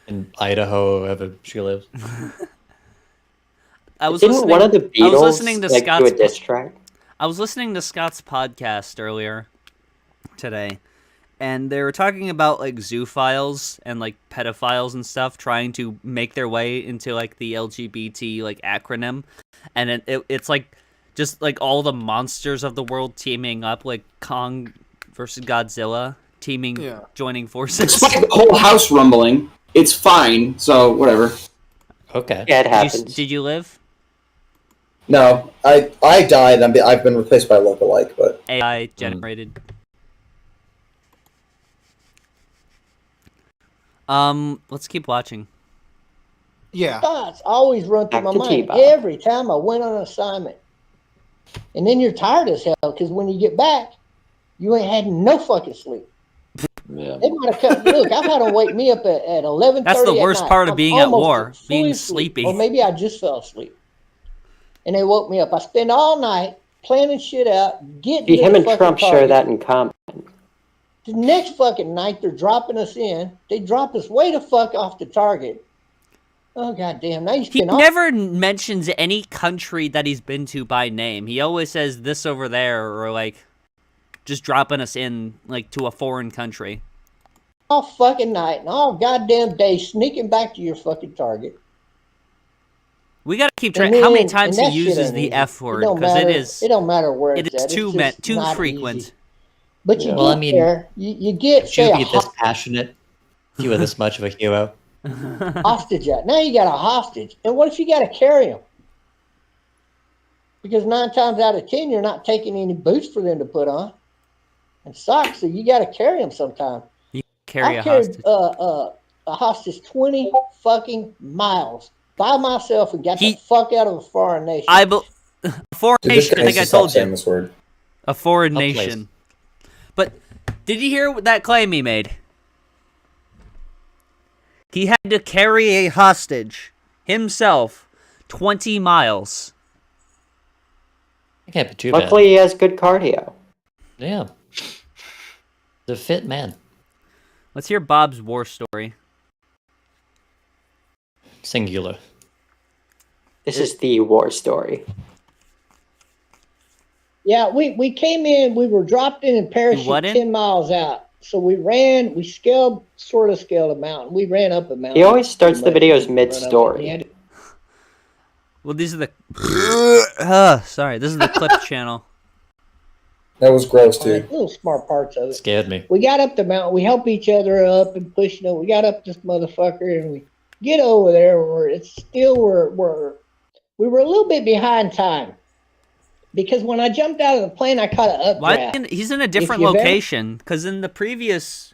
In Idaho, wherever she lives. I was Didn't listening, one of the Beatles I was listening to like, Scott's do a diss track? I was listening to Scott's podcast earlier today, and they were talking about like zoophiles and like pedophiles and stuff trying to make their way into like the LGBT like acronym, and it's like just like all the monsters of the world teaming up, like Kong versus Godzilla joining forces. Despite the whole house rumbling, it's fine. So whatever. Okay. Yeah, it happens. Did you live? No, I died. I've been replaced by a lookalike, but AI generated. Let's keep watching. Yeah. Thoughts always run through my Back to mind T-Bob. every time I went on an assignment. And then you're tired as hell because when you get back, you ain't had no fucking sleep. Yeah. They might have come. Look, I've had them wake me up at 11:30. That's the worst part of I'm being at almost war, being fully asleep, sleepy. or maybe I just fell asleep. And they woke me up. I spend all night planning shit out, getting See, to him the and fucking Trump share target. that in common. The next fucking night, they're dropping us in. They drop us way the fuck off the target. Oh, goddamn. Now you He spend all... never mentions any country that he's been to by name. He always says this over there, or like just dropping us in like to a foreign country. all fucking night and all goddamn day sneaking back to your fucking target. We gotta keep track. And How many then- times and he that shit uses ain't the easy. F word, It don't because matter. it is. It don't matter where It it's is at. too It's just too not frequent. easy. But you Well, get I mean, there, you get Should say you a be this passionate if you were this much of a hero? hostage out. Now you got a hostage, and what if you got to carry them? Because 9 times out of 10, you're not taking any boots for them to put on and socks, so you got to carry them sometime. You carry I a carried hostage. a hostage 20 fucking miles by myself and got the fuck out of a foreign nation. A foreign Dude, this nation. guy I needs think I to stop told saying you. this word. A foreign A place. nation. But did you hear that claim he made? He had to carry a hostage himself 20 miles. It can't be too bad. Luckily, he has good cardio. Yeah. The fit man. Let's hear Bob's war story. Singular. This is the war story. Yeah, we came in, we were dropped in and what parachuted in? 10 miles out. So we sort of scaled a mountain. We ran up a mountain. He always starts the pretty much. videos mid-story. Well, these are the... sorry, this is the clip channel. That was gross, dude. Little smart parts of it. Scared me. We got up the mountain. We help each other up and push. We got up this motherfucker and we get over there. We're we were a little bit behind time. Because when I jumped out of the plane, I caught an updraft. He's in a different location, because in the previous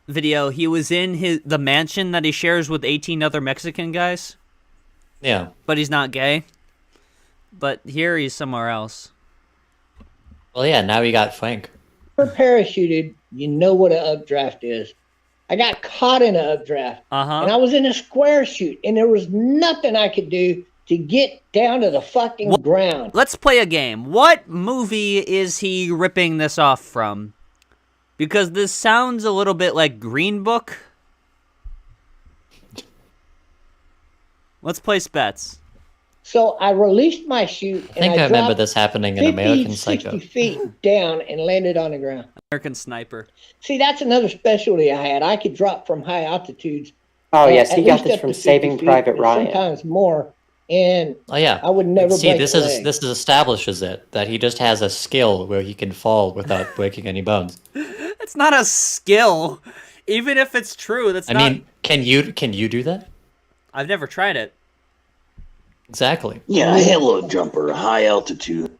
video, he was in the mansion that he shares with 18 other Mexican guys. Yeah. But he's not gay. But here he's somewhere else. Well, yeah, now we got Frank. If you're parachuted, you know what an updraft is. I got caught in an updraft. And I was in a square chute, and there was nothing I could do to get down to the fucking ground. Let's play a game. What movie is he ripping this off from? Because this sounds a little bit like Green Book. Let's place bets. So I released my chute. I think I remember this happening in 50, American Psycho. 60 feet down and landed on the ground. American Sniper. See, that's another specialty I had. I could drop from high altitudes. Oh, yes, he got least this up from to 50 Saving feet, Private and Ryan. Sometimes more. And Oh yeah. I would never See, break this a is leg. this establishes it that he just has a skill where he can fall without breaking any bones. It's not a skill. Even if it's true, that's I not... mean, can you do that? I've never tried it. Exactly. Yeah, hello, jumper, high altitude.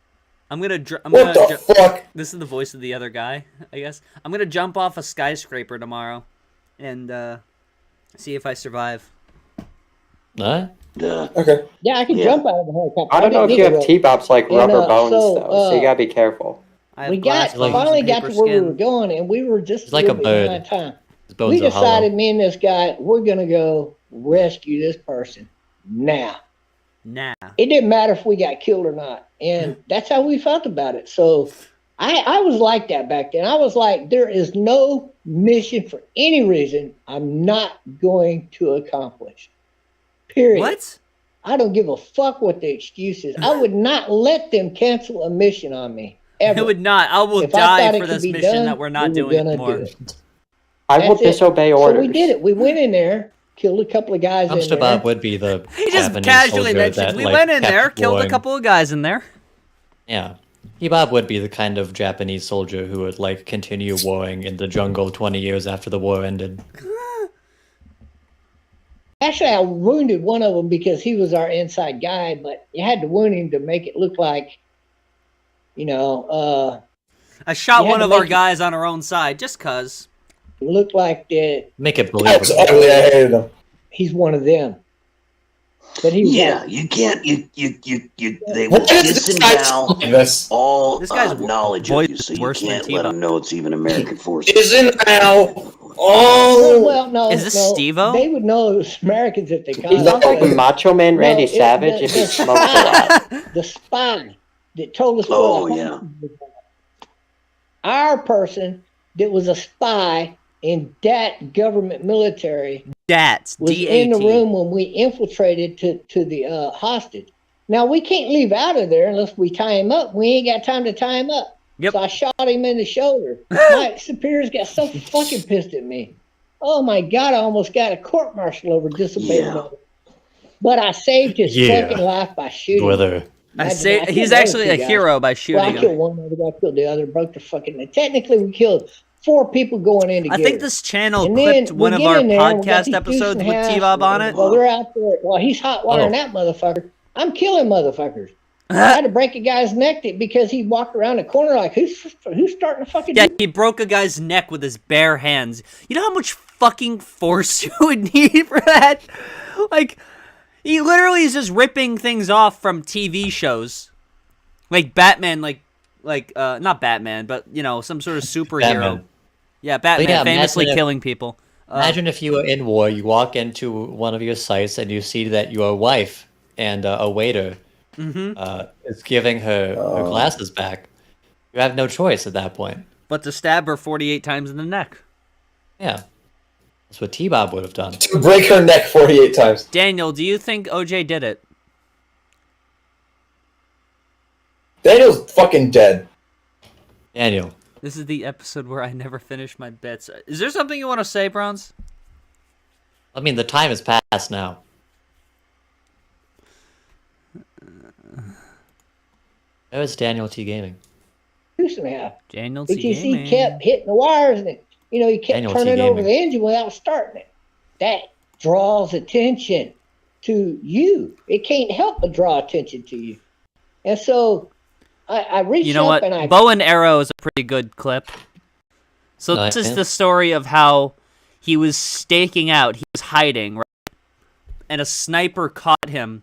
I'm gonna What the fuck? This is the voice of the other guy, I guess. I'm gonna jump off a skyscraper tomorrow, and see if I survive. Okay. Yeah, I could jump out of the helicopter. I don't know if you have T-Bob's like And, rubber bones, so, though, so you gotta be careful. We finally got to where we were going, and we were just like a little bit bird. behind time. His bones We are hollow. decided, me and this guy, we're going to go rescue this person now. Nah. It didn't matter if we got killed or not. And that's how we felt about it. So I was like that back then. I was like, there is no mission for any reason I'm not going to accomplish. Period. What? I don't give a fuck what the excuse is. I would not let them cancel a mission on me. Ever. It would not. I will If I die thought it for could this be mission done, that we're not we were doing gonna anymore. do it. I will That's it. disobey So orders. we did it. We went in there, killed a couple of guys in Dumpster there. Bob would be the He just Japanese casually soldier mentioned that, we like, went in kept there, killed a warring. couple of guys in there. Yeah. Bob would be the kind of Japanese soldier who would like continue warring in the jungle 20 years after the war ended. Actually, I wounded one of them because he was our inside guy, but you had to wound him to make it look like, I shot You had one to of our make it- guys on our own side, just cuz. look like that Make it That's believable. ugly. I hated him. he's one of them. But he was Yeah, like, you can't. They will What is this disavow guy's this? all This guy's knowledge voice of you, so is you worse than can't let T-Bone. them know it's even American forces. Isn't now. Oh. well, no. Is this no, Steve-O? They would know it was Americans if they caught He sounds like us. Macho Man No, Randy it- Savage if he smoked a lot. The spy that told us Oh, where the yeah. hostages were. Our person that was a spy in that government military Dats. was D-A-T. in the room when we infiltrated to the hostage. Now, we can't leave out of there unless we tie him up. We ain't got time to tie him up. Yep. So I shot him in the shoulder. My superiors got so fucking pissed at me. Oh, my God, I almost got a court-martial over disobeying Yeah. orders. But I saved his Yeah. fucking life by shooting him. Whether Imagine, I He's killed the actually other a two guys. hero by Well, shooting I him. killed one, other guy killed the other, broke the fucking... Technically, we killed 4 people going in I together. think this channel And clipped then one we of get our in there, and we got podcast these episodes Houston with houses, T-Bob on it. Well, they're out there. While he's hot watering that motherfucker, I'm killing motherfuckers. I had to break a guy's neck because he walked around the corner like, who's starting to fucking Yeah, do he broke a guy's neck with his bare hands. You know how much fucking force you would need for that? Like, he literally is just ripping things off from TV shows. Like Batman, not Batman, but, some sort of superhero. Batman. Yeah, Batman, yeah, famously imagine if- killing people. Imagine if you were in war, you walk into one of your sites and you see that your wife and a waiter is giving her glasses back. You have no choice at that point. But to stab her 48 times in the neck. Yeah. That's what T-Bob would have done. To break her neck 48 times. Daniel, do you think OJ did it? Daniel's fucking dead. Daniel. This is the episode where I never finish my bets. Is there something you want to say, Bronze? I mean, the time has passed now. That was Daniel T. Gaming. Houston have. Daniel T. Because Gaming. he kept hitting the wires and, he kept Daniel T. turning over Gaming. the engine without starting it. That draws attention to you. It can't help but draw attention to you. And so I reached You know up what? and I Bow and arrow is a pretty good clip. So this is the story of how he was staking out. He was hiding, right? And a sniper caught him.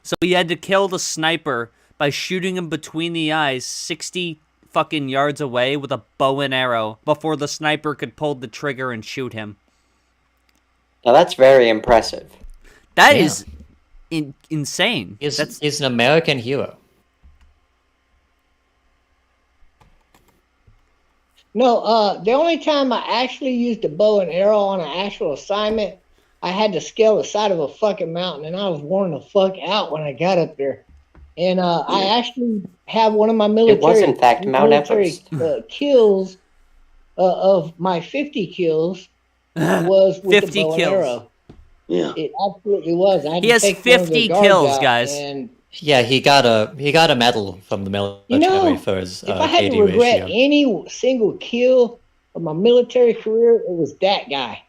So he had to kill the sniper by shooting him between the eyes 60 fucking yards away with a bow and arrow before the sniper could pull the trigger and shoot him. Now that's very impressive. That is insane. He's an American hero. No, the only time I actually used a bow and arrow on an actual assignment, I had to scale the side of a fucking mountain, and I was worn the fuck out when I got up there. And I actually have one of my military. It was in fact Mount Everest. Kills of my 50 kills was with 50 the bow kills. and arrow. Yeah, it absolutely was. I had He to has take one of the 50 guards kills, out, guys. And Yeah, he got a medal from the military for his if I had KD to regret ratio. any single kill of my military career, it was that guy.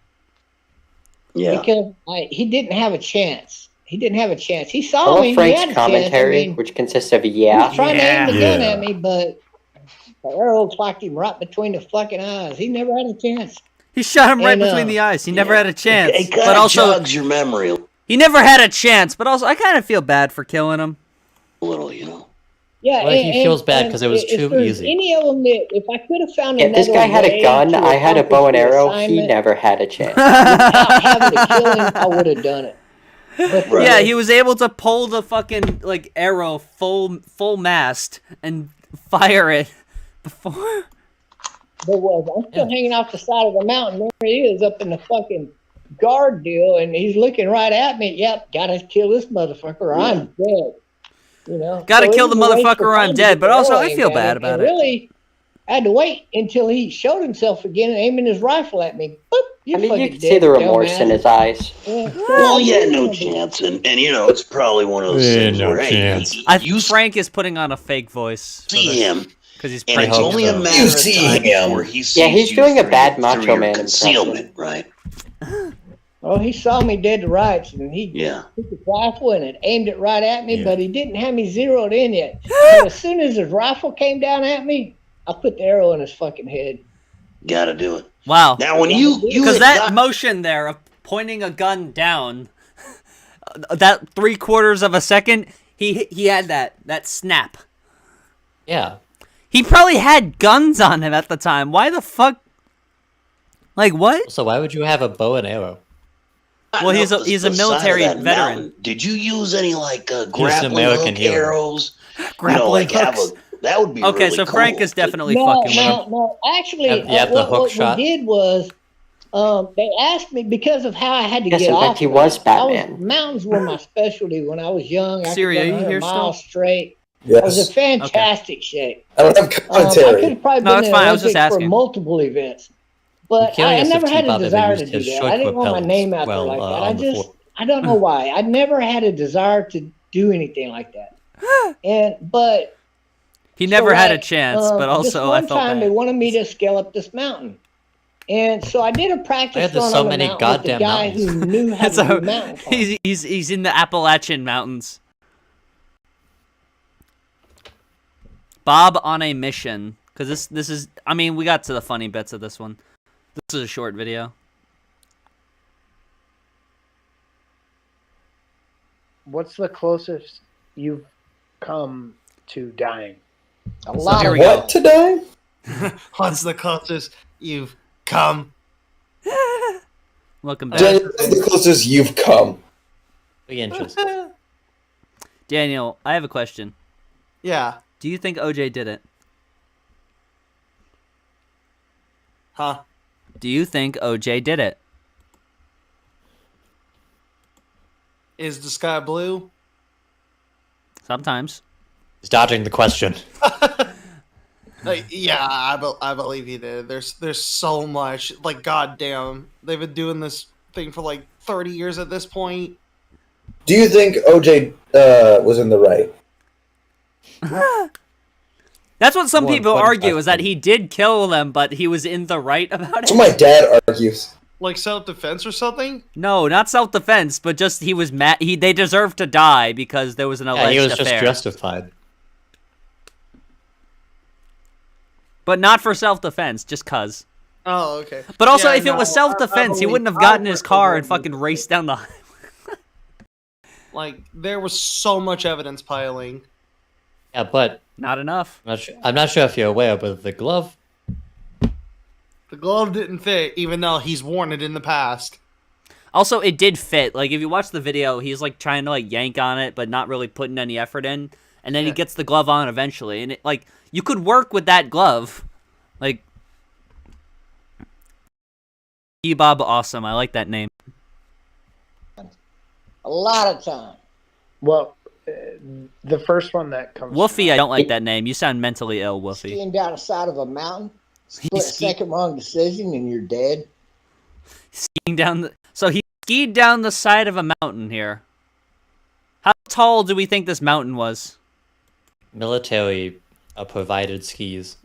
Yeah. Because he didn't have a chance. He didn't have a chance. He I saw love me. He Frank's had a commentary, chance. I mean, which consists of he was trying to aim the gun Yeah. at me, but the arrow clocked him right between the fucking eyes. He never had a chance. He shot him right And, between the eyes. He never had a chance. It kind But of also, jogs your memory he never had a chance. But also, I kind of feel bad for killing him. a little, you know. Yeah, Well, he feels bad because it was if too there's easy. Any of them that, if I could have found Yeah, another this guy had a way gun. to I had a bow and accomplish the arrow. He assignment never had a chance. without having to kill him, I would have done it. But Yeah, he was able to pull the fucking like arrow full mast and fire it before. There was. I'm still hanging off the side of the mountain. There he is up in the fucking guard deal, and he's looking right at me. Yep, gotta kill this motherfucker or I'm dead. You know, Gotta So it kill was the a waste motherfucker of or I'm time to dead, get but the also arrow I aimed feel at bad him. about And it. Really, I had to wait until he showed himself again and aiming his rifle at me. Boop, I mean, you fucking can see dead, the remorse dumbass. in his eyes. Well, he had no chance, and you know, it's probably one of those things where, hey, I think Frank is putting on a fake voice. see him, because he's and it's pranking only a him. matter of time before he sees Yeah, he's you doing a through bad your- Macho through your Man concealment, right? Oh, he saw me dead to rights, and he Yeah. took his rifle and it aimed it right at me, but he didn't have me zeroed in yet. So as soon as his rifle came down at me, I put the arrow in his fucking head. Gotta do it. Wow. Now, when you Because had that got- motion there of pointing a gun down, that 3/4 of a second, he had that snap. Yeah. He probably had guns on him at the time. Why the fuck? Like what? So why would you have a bow and arrow? Well, he's a the he's a side of military that veteran. mountain, did you use any like He's an grappling American hook hero. arrows? Grappling you know, like hooks. that would be Okay, really so Frank cool. is definitely No, fucking with him. no. Actually, You have the hook what shot? we did was they asked me because of how I had to Yes, get in off. fact, he of was it. Batman. Mountains were my specialty when I was young. I Siri, could are go you 100 here miles still? straight. Yes. I was in fantastic shape. I don't have I commentary. could have probably No, been it's in fine. I the was just Olympics for asking. multiple events. But I'm I curious never if had a T-Bob ever desire to used do his that. short I didn't want my propellers name out there well, like that. on I the just, floor. I don't know why. I never had a desire to do anything like that. But He never so, had a like, chance, but this also I one felt time they bad. wanted me to scale up this mountain. And so I did a Why practice are there run so on the many mountain with the goddamn guy mountains? who knew how to So do mountain climbing. he's in the Appalachian Mountains. Bob on a mission, because this is. I mean, we got to the funny bits of this one. This is a short video. What's the closest you've come to dying? A So lot here of we go. What today? What's the closest you've come? Welcome back, Daniel, this is the closest you've come. 3 inches. Daniel. I have a question. Yeah. Do you think OJ did it? Huh? Do you think OJ did it? Is the sky blue? Sometimes. He's dodging the question. Yeah, I believe he did. There's so much. Like, goddamn, they've been doing this thing for like 30 years at this point. Do you think OJ was in the right? That's what some One people fun argue, fact. is that he did kill them, but he was in the right about That's it. what my dad argues. Like self-defense or something? No, not self-defense, but just he was mad. They deserved to die because there was an alleged he was affair. just justified. But not for self-defense, just cuz. Oh, okay. But also, Yeah, if it was no, self-defense, he wouldn't have gotten in his car and fucking raced down the highway. Like, there was so much evidence piling. Yeah, but not enough. I'm not sure if you're aware, but the glove. The glove didn't fit, even though he's worn it in the past. Also, it did fit. Like, if you watch the video, he's like trying to like yank on it, but not really putting any effort in. And then he gets the glove on eventually, and it like you could work with that glove. Like, Kebab awesome. I like that name. A lot of time. Well, the first one that comes. Woofy, I don't like that name. You sound mentally ill, Woofy. Skiing down the side of a mountain, split second wrong decision, and you're dead. Skiing down the... So he skied down the side of a mountain here. How tall do we think this mountain was? Military provided skis.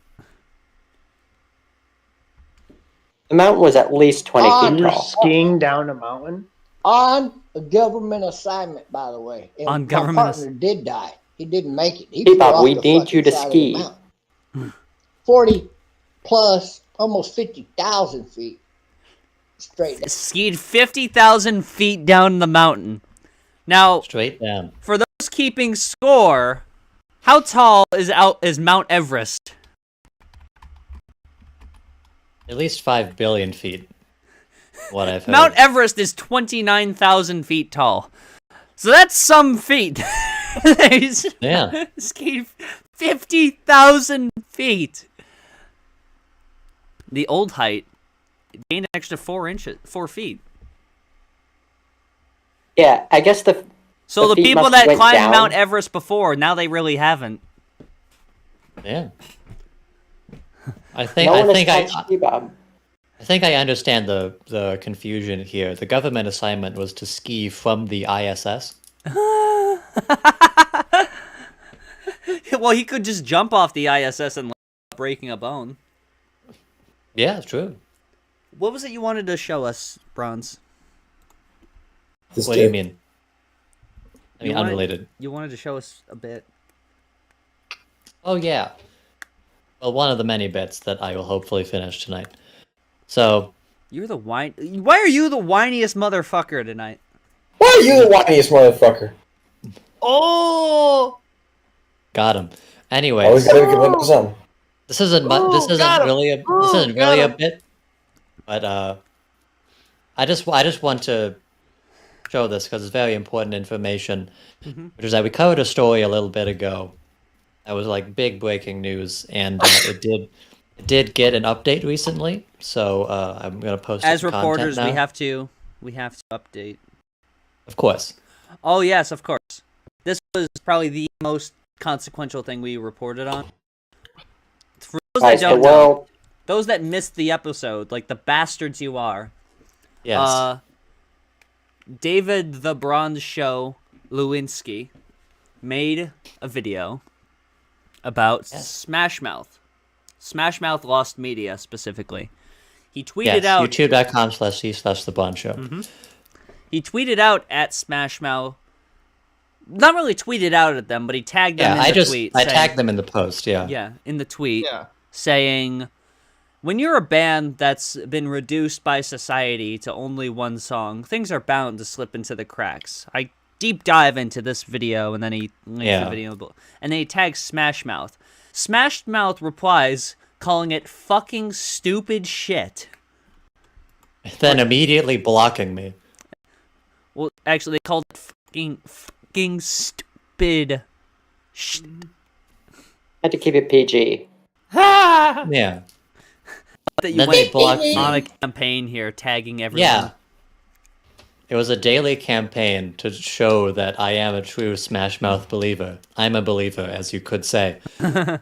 The mountain was at least 20 feet You're tall. skiing down a mountain? On a government assignment, by the way. And on government my partner did die. He didn't make it. He Hey, fell Bob, off we the need you to fucking side of the ski. mountain. 40 plus, almost 50,000 feet. Straight down. Skied 50,000 feet down the mountain. Now, straight down. For those keeping score, how tall is Mount Everest? At least 5 billion feet. What I've heard. Mount Everest is 29,000 feet tall. So that's some feet. Yeah. Skied 50,000 feet. The old height gained an extra 4 feet. Yeah, I guess So the feet people must that went climbed down. Mount Everest before, now they really haven't. Yeah. I think No I one think has I touched you, Bob. I think I understand the confusion here. The government assignment was to ski from the ISS. Well, he could just jump off the ISS and breaking a bone. Yeah, true. What was it you wanted to show us, Bronze? What do you mean? I mean, wanted- unrelated. You wanted to show us a bit. Oh, yeah. Well, one of the many bits that I will hopefully finish tonight. So... You're the whine. Why are you the whiniest motherfucker tonight? Why are you the whiniest motherfucker? Oh! Got him. Anyways... Always gotta give him some. This isn't really a bit, but I just want to show this because it's very important information. Which is that we covered a story a little bit ago that was like big breaking news, and it did get an update recently. So I'm gonna post As some content reporters, now. we have to update. Of course. Oh yes, of course. This was probably the most consequential thing we reported on. For those that Guys, don't the know, world- those that missed the episode, like the bastards you are. Yes. David the Bronze Show Lewinsky made a video about Smash Mouth. Smash Mouth Lost Media, specifically. He tweeted out... youtube.com/c/thebronzeshow. He tweeted out at Smash Mouth... Not really tweeted out at them, but he tagged them in the tweet. I tagged them in the post, yeah. Yeah, in the tweet, saying, when you're a band that's been reduced by society to only one song, things are bound to slip into the cracks. I deep dive into this video, and then he links the video, and then he tags Smash Mouth. Smash Mouth replies, calling it fucking stupid shit. Then immediately blocking me. Well, actually, they called it fucking stupid shit. Had to keep it PG. Yeah. That you Then went they blocked me. on a campaign here, tagging everyone. Yeah. It was a daily campaign to show that I am a true Smash Mouth believer. I'm a believer, as you could say. And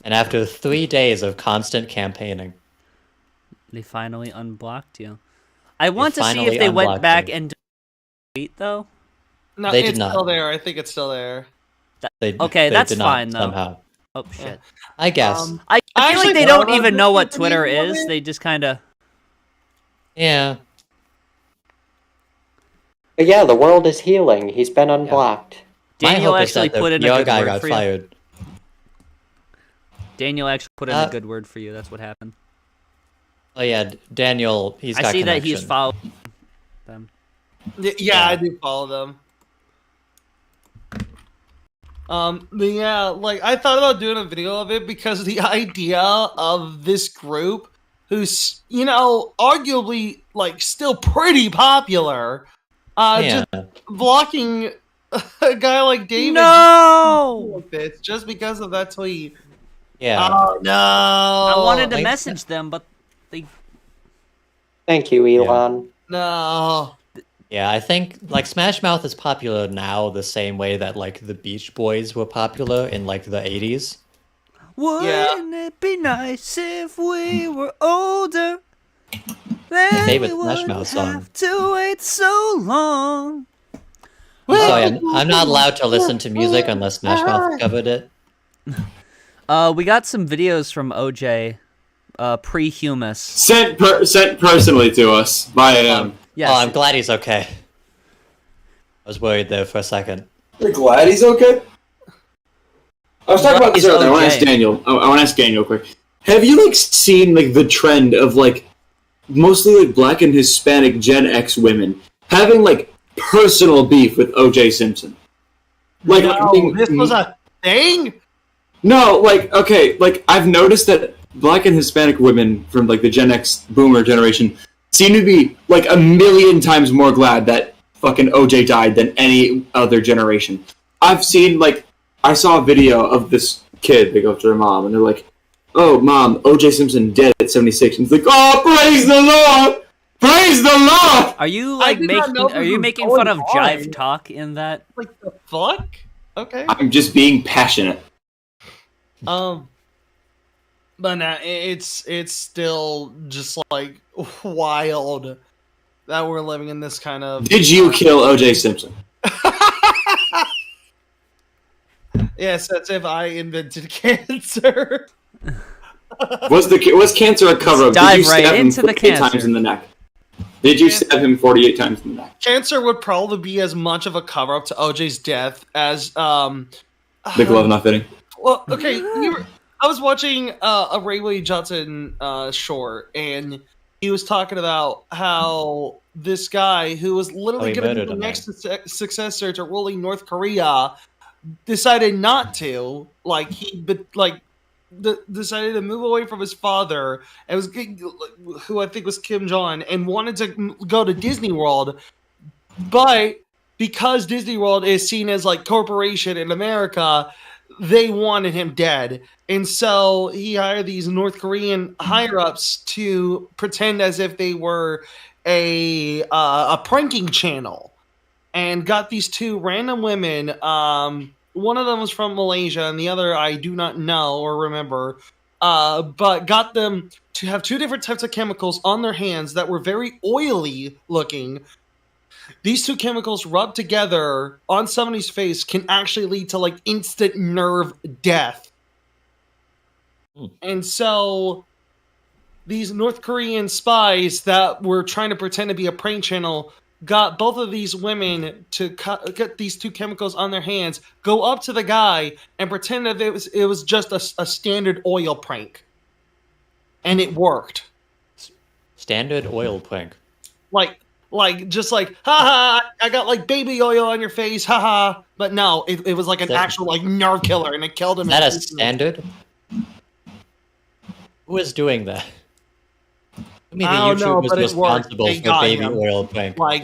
after 3 days of constant campaigning, They finally unblocked you. I want to see finally if they went unblocked back me. and tweet though. No, They it's did not. still there. I think it's still there. Okay, that's did not fine though. somehow. Oh shit. I guess. I feel actually like they don't don't even know what Twitter maybe is. They just kind of. Yeah. But yeah, the world is healing. He's been unblocked. Daniel My hope is actually that the put in a PR good guy word got for you. fired. Daniel actually put in a good word for you. That's what happened. Oh yeah, Daniel. He's I got see that connection. he's following them. Yeah, I do follow them. But yeah, like I thought about doing a video of it because the idea of this group, who's arguably like still pretty popular, just blocking a guy like David. No, just because of that tweet. Yeah. Oh no! I wanted to message them, but they. Thank you, Elon. No. Yeah, I think like Smash Mouth is popular now the same way that like the Beach Boys were popular in like the 80s. Wouldn't it be nice if we were older? Then favorite we Smash wouldn't Mouth song. have to wait so long. I'm sorry, I'm not allowed to listen to music unless Smash Mouth covered it. We got some videos from OJ, pre-Humus. Sent personally to us by him. Yes. Oh, I'm glad he's okay. I was worried there for a second. You're glad he's okay? I was talking about this earlier. I want to ask okay. Daniel. I want to ask Daniel quick. Have you like seen like the trend of like mostly like Black and Hispanic Gen X women having like personal beef with O.J. Simpson? Like, this was a thing? No, like, okay, like, I've noticed that Black and Hispanic women from, like, the Gen X boomer generation seem to be, like, a million times more glad that fucking OJ died than any other generation. I've seen, like, I saw a video of this kid, they go up to their mom, and they're like, oh, Mom, OJ Simpson dead at 76. And it's like, oh, praise the Lord! Praise the Lord! Are you, like, making fun of Jive Talk in that? Like, the fuck? Okay. I'm just being passionate. But nah, it's still just like wild that we're living in this kind of. Did you kill O.J. Simpson? Yes, that's if I invented cancer. Was cancer a cover-up? Did you dive right stab him into the 48 cancer. times in the neck? Did you stab him 48 times in the neck? Cancer would probably be as much of a cover-up to OJ's death as The glove not fitting. Well, okay, I was watching a Ray Willie Johnson short, and he was talking about how this guy who was literally going to be the next successor to ruling North Korea decided not to. Like decided to move away from his father, and was who I think was Kim Jong, and wanted to go to Disney World, but because Disney World is seen as like corporation in America, they wanted him dead. And so he hired these North Korean higher-ups to pretend as if they were a pranking channel, and got these two random women. One of them was from Malaysia, and the other I do not know or remember. But got them to have two different types of chemicals on their hands that were very oily looking. These two chemicals rubbed together on somebody's face can actually lead to like instant nerve death. And so these North Korean spies that were trying to pretend to be a prank channel got both of these women to get these two chemicals on their hands, go up to the guy, and pretend that it was just a standard oil prank. And it worked. Standard oil prank. Just like, haha, I got like baby oil on your face, haha. But no, it was like an actual like nerve killer, and it killed him. Is that a standard? Who is doing that? I mean, the YouTube was responsible for baby oil prank. Bro,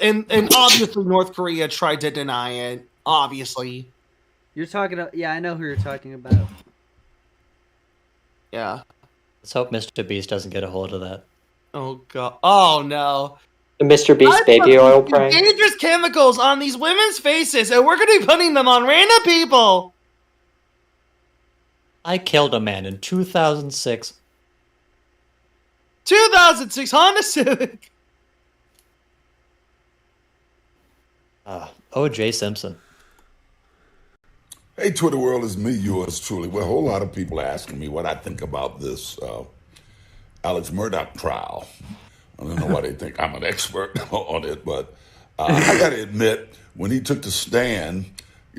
and obviously North Korea tried to deny it. Obviously, you're talking. Yeah, I know who you're talking about. Yeah. Let's hope Mr. Beast doesn't get a hold of that. Oh god! Oh no! The Mr. Beast baby oil prank. Dangerous chemicals on these women's faces, and we're going to be putting them on random people. I killed a man in 2006. 2006 Honda Civic. O.J. Simpson. Hey, Twitter world, it's me, yours truly. Well, a whole lot of people are asking me what I think about this Alex Murdoch trial. I don't know why they think I'm an expert on it, but I got to admit, when he took the stand,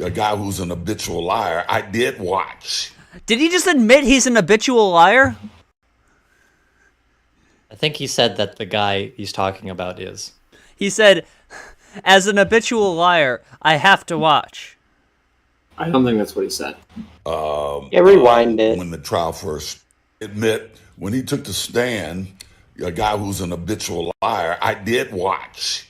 a guy who's an habitual liar, I did watch. Did he just admit he's an habitual liar? I think he said that the guy he's talking about is. He said, as an habitual liar, I have to watch. I don't think that's what he said. Rewind it. When the trial first admit, when he took the stand, a guy who's an habitual liar, I did watch.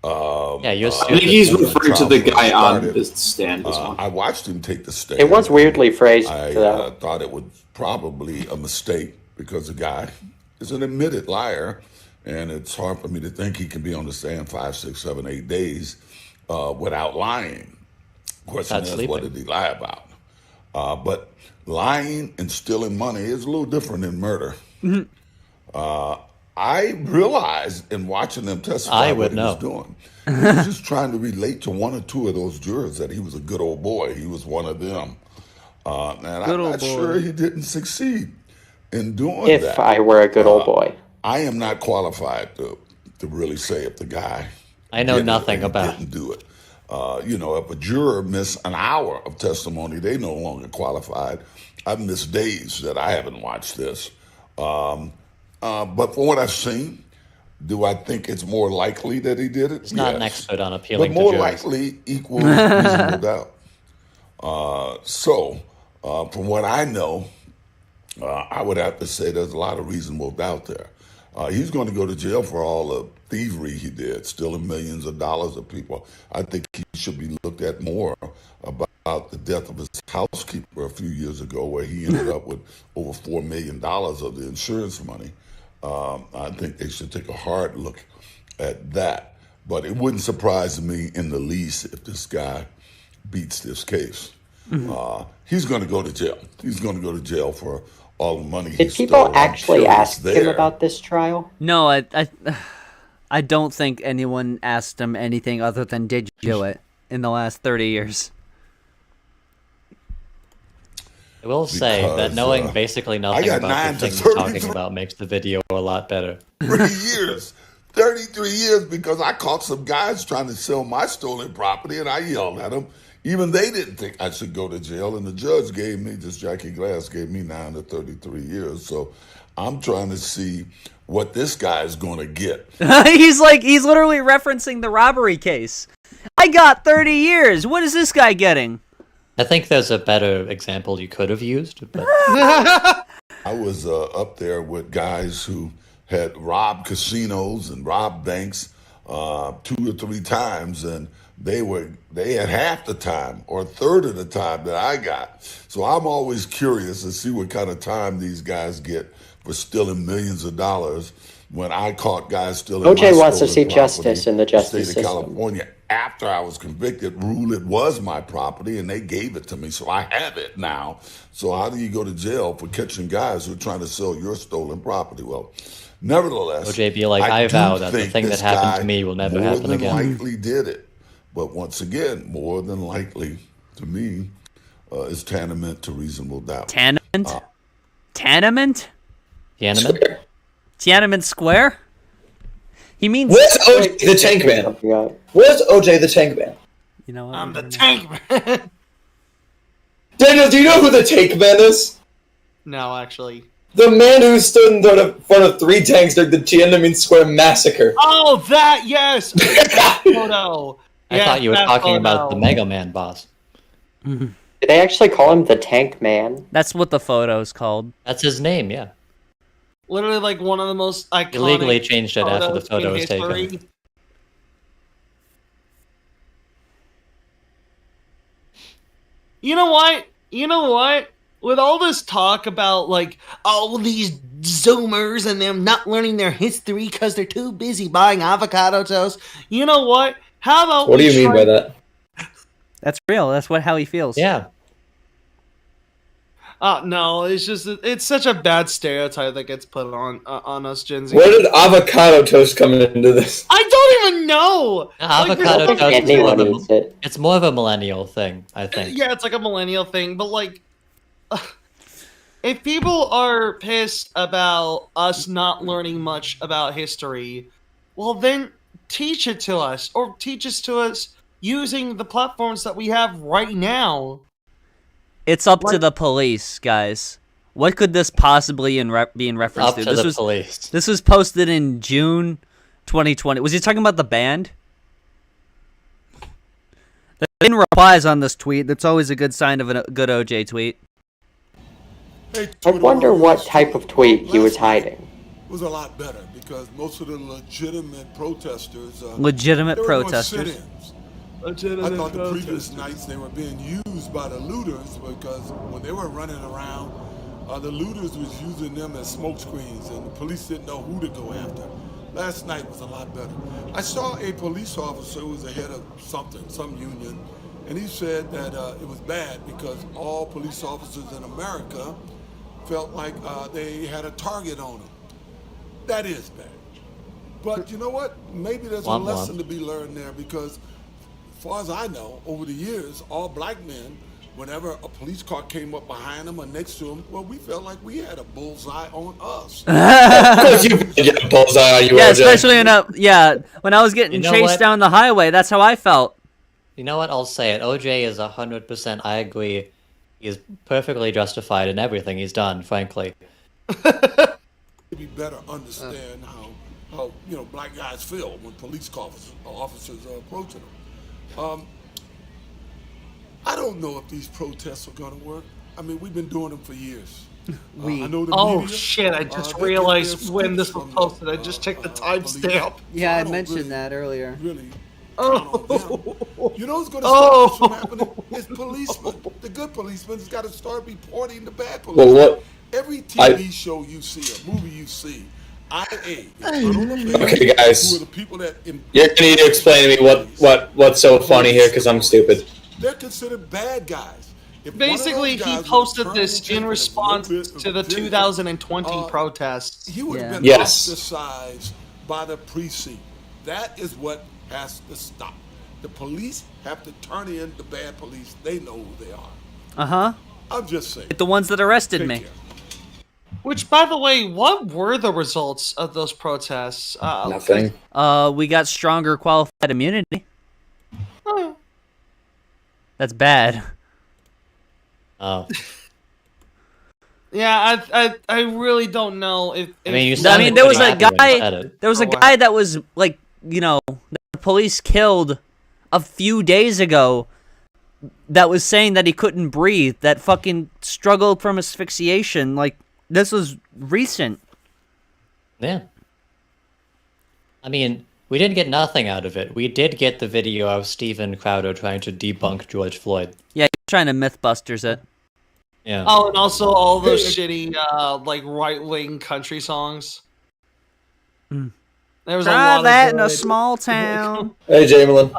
Yeah, you're I think he's referring to the guy on the stand. I watched him take the stand. It was weirdly phrased. I thought it was probably a mistake because the guy is an admitted liar, and it's hard for me to think he can be on the stand 5, 6, 7, 8 days without lying. Question is, what did he lie about? But lying and stealing money is a little different than murder. I realized in watching them testify what he was doing. He was just trying to relate to one or two of those jurors that he was a good old boy. He was one of them. And I'm not sure he didn't succeed in doing that. If I were a good old boy. I am not qualified to really say if the guy I know nothing about didn't do it. If a juror missed an hour of testimony, they no longer qualified. I've missed days that I haven't watched this. But from what I've seen, do I think it's more likely that he did it? He's not an expert on appealing but more to jurors. likely equals reasonable doubt. From what I know, I would have to say there's a lot of reasonable doubt there. He's going to go to jail for all the thievery he did, stealing millions of dollars of people. I think he should be looked at more about the death of his housekeeper a few years ago, where he ended up with over $4 million of the insurance money. I think they should take a hard look at that. But it wouldn't surprise me in the least if this guy beats this case. He's going to go to jail. He's going to go to jail for all the money he stole. Did people actually ask him there. about this trial? No, I don't think anyone asked him anything other than did you do it in the last 30 years. I will say that knowing basically nothing about the thing he's talking about makes the video a lot better. 33 years, because I caught some guys trying to sell my stolen property, and I yelled at them. Even they didn't think I should go to jail, and the judge gave me, Jackie Glass gave me 9 to 33 years. So I'm trying to see what this guy is going to get. He's literally referencing the robbery case. I got 30 years. What is this guy getting? I think there's a better example you could have used. But I was up there with guys who had robbed casinos and robbed banks 2 or 3 times, and they had half the time or a third of the time that I got. So I'm always curious to see what kind of time these guys get for stealing millions of dollars. When I caught guys stealing, OJ wants to see justice in the justice state of system. California. After I was convicted, ruled it was my property, and they gave it to me, so I have it now. So how do you go to jail for catching guys who are trying to sell your stolen property? Well, nevertheless, OJ be like, I vow that the thing that happened to me will never happen again. More than likely did it. But once again, more than likely, to me, is tantamount to reasonable doubt. Tenement? Tenement? Tiananmen? Tiananmen Square? He means... Where's OJ the Tank Man? Where's OJ the Tank Man? You know what? I'm the Tank Man. Daniel, do you know who the Tank Man is? No, actually. The man who stood in front of 3 tanks during the Tiananmen Square massacre. Oh, that, yes! That photo. I thought you were talking about the Mega Man boss. Did they actually call him the Tank Man? That's what the photo's called. That's his name, yeah. Literally, like, one of the most iconic... Illegally changed it after the photo was history. taken. You know what? With all this talk about, like, all these Zoomers and them not learning their history because they're too busy buying avocado toast, you know what? How about What do you mean by that? That's real. That's how he feels. Yeah. No, it's just, it's such a bad stereotype that gets put on us Gen Z. Where did avocado toast come into this? I don't even know! Avocado Like, toast is it's more of a millennial thing, I think. yeah, it's like a millennial thing, but like... if people are pissed about us not learning much about history, well then teach it to us, or teach it to us using the platforms that we have right now. It's up to the police, guys. What could this possibly be in reference Up to? to the police. This was posted in June 2020. Was he talking about the band? There have been replies on this tweet. That's always a good sign of a good OJ tweet. I wonder what type of tweet he was hiding. Was a lot better because most of the legitimate protesters. There were more sit-ins. I thought the previous nights they were being used by the looters because when they were running around, the looters was using them as smoke screens and the police didn't know who to go after. Last night was a lot better. I saw a police officer who was the head of some union, and he said that it was bad because all police officers in America felt like they had a target on them. That is bad. But you know what? Maybe there's a lesson to be learned there because as far as I know, over the years, all black men, whenever a police car came up behind them or next to them, well, we felt like we had a bullseye on us. Of course you get a bullseye on you, Yeah, OJ. especially when I was getting chased down the highway. That's how I felt. You know what? I'll say it. OJ is 100%. I agree. He is perfectly justified in everything he's done, frankly. We better understand how black guys feel when police officers are approaching them. I don't know if these protests are going to work. I mean, we've been doing them for years. I know the media, shit, I just realized when this was posted. I just checked the timestamp. Yeah, I mentioned that earlier. Really. Oh. You know who's going to stop this from happening? It's policemen. The good policemen's got to start reporting the bad policemen. Well, what? Every TV show you see, a movie you see, Okay, guys, who are the people that you're gonna need to explain to me what's so funny here because I'm stupid. They're considered bad guys. Basically, he posted this in response to the 2020 protests. He would have been ostracized by the precinct. That is what has to stop. The police have to turn in the bad police. They know who they are. Uh-huh. I'm just saying. The ones that arrested me. Which, by the way, what were the results of those protests? Nothing. We got stronger qualified immunity. That's bad. Oh. Yeah, I really don't know if. I mean, there was a guy. There was a guy that was like, the police killed a few days ago. That was saying that he couldn't breathe. That fucking struggled from asphyxiation. Like, this was recent. Yeah. I mean, we didn't get nothing out of it. We did get the video of Steven Crowder trying to debunk George Floyd. Yeah, he's trying to Mythbusters it. Yeah. Oh, and also all those shitty, right-wing country songs. Mm. There was Try a lot that of in a small town. Hey, Jamelin.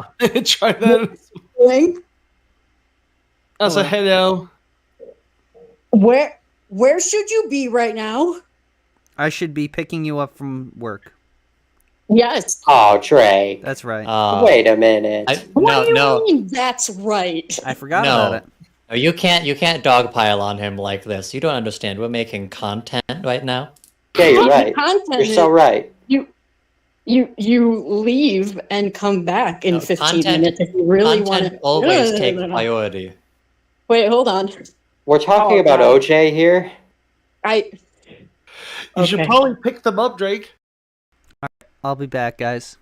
Try that. That's a hello. Where should you be right now? I should be picking you up from work. Yes. Oh, Trey. That's right. Wait a minute. What do you mean that's right? I forgot about it. No, you can't dogpile on him like this. You don't understand. We're making content right now. Yeah, you're right. Content You're so right. You leave and come back in 15 minutes if you really want to. Always take priority. Wait, hold on. We're talking about OJ here. You should probably pick them up, Drake. I'll be back, guys.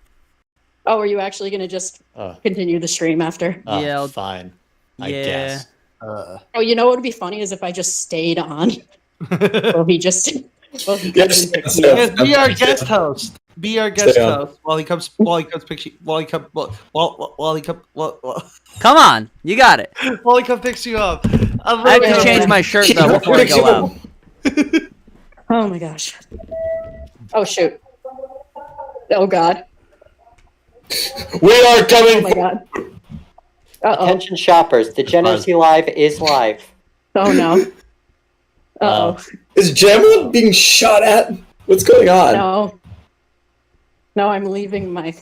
Oh, are you actually going to just continue the stream after? Yeah, fine. I Yeah. guess. Oh, you know what would be funny is if I just stayed on. Well, he just. Well, he Yes, comes and picks me up. be our guest host. Be our guest host while he comes. Picks you. Come on, you got it. While he comes picks you up. I have to change my shirt though before I go out. Oh my gosh. Oh shoot. Oh god. We are coming. Oh my god. Attention shoppers, Degeneracy Live is live. Oh no. Uh-oh. Is Jamelin being shot at? What's going on? No. No, I'm leaving my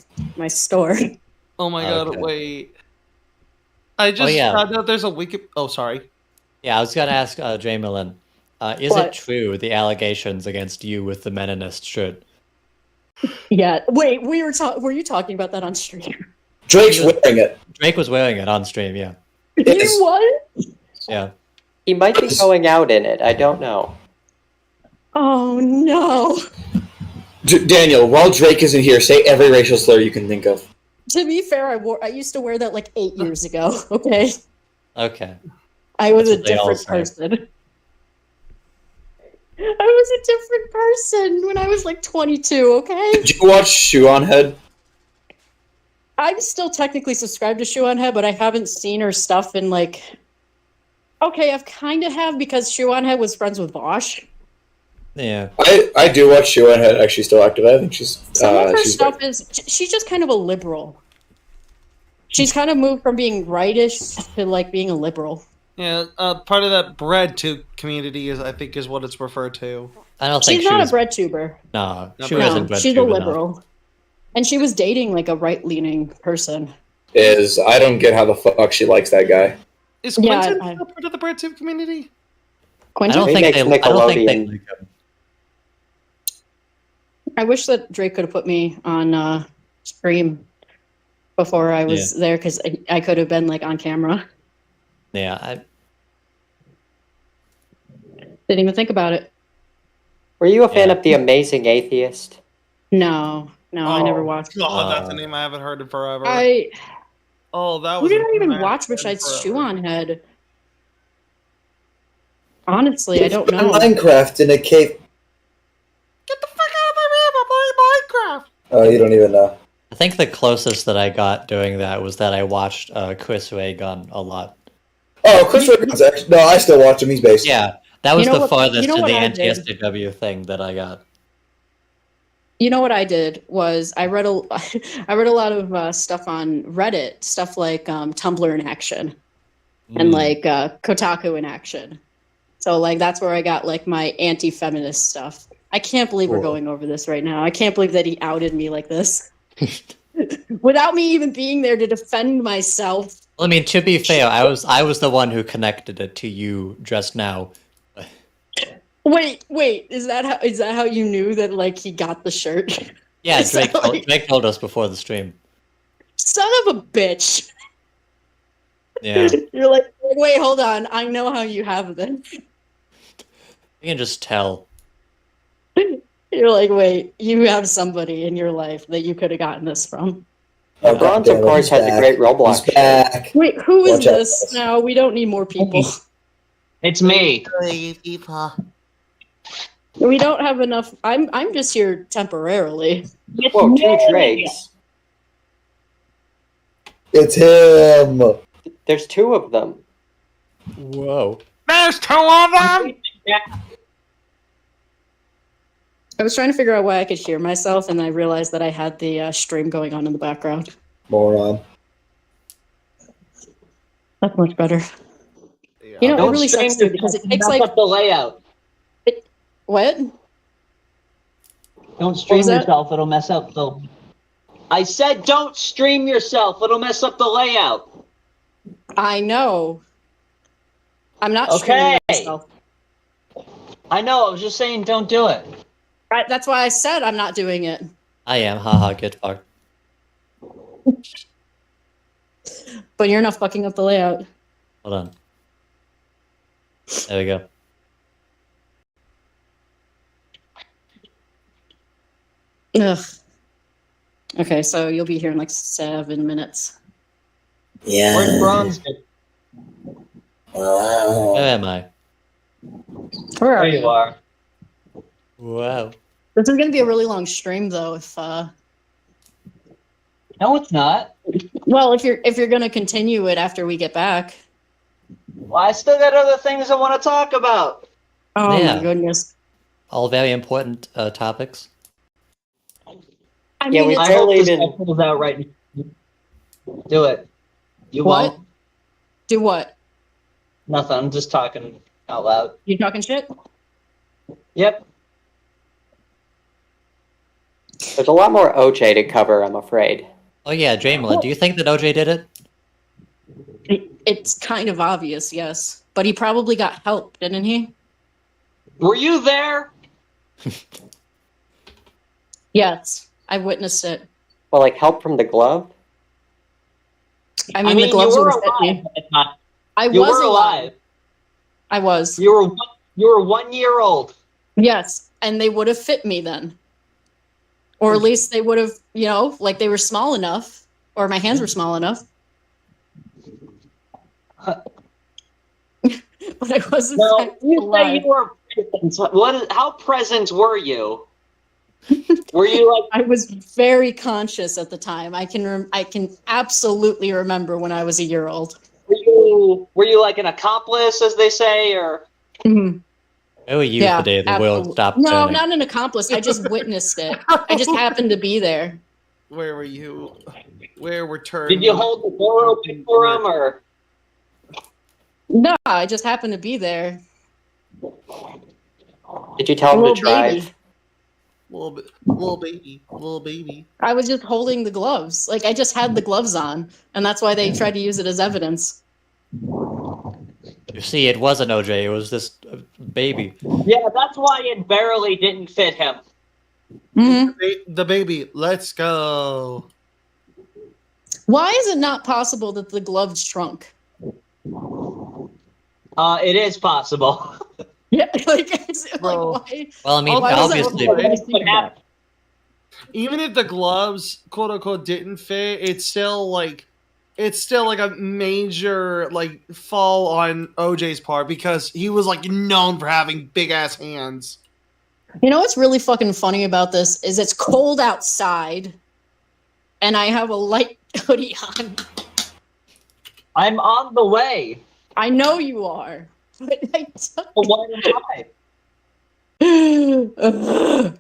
store. Oh my god, wait. I just found out there's a wiki. Oh, sorry. Yeah, I was gonna ask Jamelin. Is What? it true the allegations against you with the Meninist shirt? Yeah. Wait, were you talking about that on stream? Drake's wearing it. Drake was wearing it on stream, yeah. You what? Yeah. He might be going out in it. I don't know. Oh no. Daniel, while Drake isn't here, say every racial slur you can think of. To be fair, I used to wear that like 8 years ago. Okay. Okay. I was That's a what they all different say. person. I was a different person when I was like 22. Okay. Did you watch Shoe on Head? I'm still technically subscribed to Shoe on Head, but I haven't seen her stuff in like. Okay, I've kind of have because Shoe on Head was friends with Bosch. Yeah. I do watch Shoe on Head. Actually, still active. I think she's. Some of her she's stuff is she's just kind of a liberal. She's kind of moved from being rightish to like being a liberal. Yeah, part of that bread tube community is, I think, is what it's referred to. I don't think She's not a bread tuber. No, No, she wasn't bread she's a tube enough. liberal, and she was dating like a right-leaning person. I don't get how the fuck she likes that guy. Is Yeah, Quentin I- part of the bread tube community? Quentin? I don't think they like him. I wish that Drake could have put me on stream before I was there because I could have been like on camera. Yeah, I Didn't even think about it. Were you a fan of The Amazing Atheist? No, I never watched. God, that's a name I haven't heard in forever. Oh, that Who was. did a I even name watch haven't heard in besides forever. Shoe on Head? Honestly, I don't know. Minecraft in a cave. Minecraft. Oh, you don't even know. I think the closest that I got doing that was that I watched Chris Ray Gun a lot. Oh, Chris Raygun's actually. No, I still watch him. He's based. Yeah, that was You know the what- farthest you know to what the I did? anti-SJW thing that I got. You know what I did was I read a I read a lot of stuff on Reddit, stuff like Tumblr in action and like Kotaku in action. So like that's where I got like my anti-feminist stuff. I can't believe we're Cool. going over this right now. I can't believe that he outed me like this. Without me even being there to defend myself. Well, I mean, to be fair, I was the one who connected it to you just now. Wait, is that how you knew that like he got the shirt? Yeah, Is that, Drake told us before the stream. Son of a bitch. Yeah, You're like, wait, hold on. I know how you have this. you can just tell. You're like, wait, you have somebody in your life that you could have gotten this from. Oh, Bronze, of course, has a great Roblox. He's back. Wait, who is Watch out. this? No, we don't need more people. It's me. We don't have enough. I'm just here temporarily. Whoa, two Drakes. It's him. There's two of them. Whoa. There's two of them. I was trying to figure out why I could hear myself, and I realized that I had the stream going on in the background. Moron. That's much better. You know, it Don't really stream sucks too because it takes mess like up the layout. what? Don't stream was that? yourself; it'll mess up the. I said, don't stream yourself; it'll mess up the layout. I know. I'm not streaming Okay. myself. I know. I was just saying, don't do it. Right, that's why I said I'm not doing it. I am. Haha, get fucked. But you're not fucking up the layout. Hold on. There we go. Ugh. Okay, so you'll be here in like 7 minutes. Yeah. Where's Bronze? Where am I? Where are There you are. Wow. This is gonna be a really long stream though. If No, it's not. well, if you're gonna continue it after we get back. Well, I still got other things I want to talk about. Oh Yeah. my goodness. All very important topics. I Yeah, mean, we it's- I hope barely this even. guy pulls out right now. Do it. You What? won't. do what? Nothing. I'm just talking out loud. You talking shit? Yep. There's a lot more OJ to cover, I'm afraid. Oh yeah, Jamila, do you think that OJ did it? It's kind of obvious, yes. But he probably got help, didn't he? Were you there? Yes, I witnessed it. Well, like help from the glove? I mean, the you gloves were would have fit alive me. at the time. I You was were alive. I was. You were 1 year old. Yes, and they would have fit me then. Or at least they would have, like they were small enough, or my hands were small enough. But I wasn't You alive. say you were present. How present were you? Were you like? I was very conscious at the time. I can absolutely remember when I was a year old. Were you like an accomplice, as they say, or? Mm-hmm. Where were you the day the world stopped No, turning? not an accomplice. I just witnessed it. I just happened to be there. Where were you? Where were turning? Did you hold the door open for him, or? No, I just happened to be there. Did you tell him to drive? Little baby. I was just holding the gloves. Like I just had the gloves on, and that's why they tried to use it as evidence. You see, it wasn't OJ. It was this baby. Yeah, that's why it barely didn't fit him. Mm-hmm. The baby. Let's go. Why is it not possible that the gloves shrunk? It is possible. Yeah, like why? Well, I mean, obviously. Even if the gloves, quote unquote, didn't fit, it's still like a major like fall on OJ's part because he was like known for having big ass hands. You know what's really fucking funny about this is it's cold outside, and I have a light hoodie on. I'm on the way. I know you are. But I well, why am I?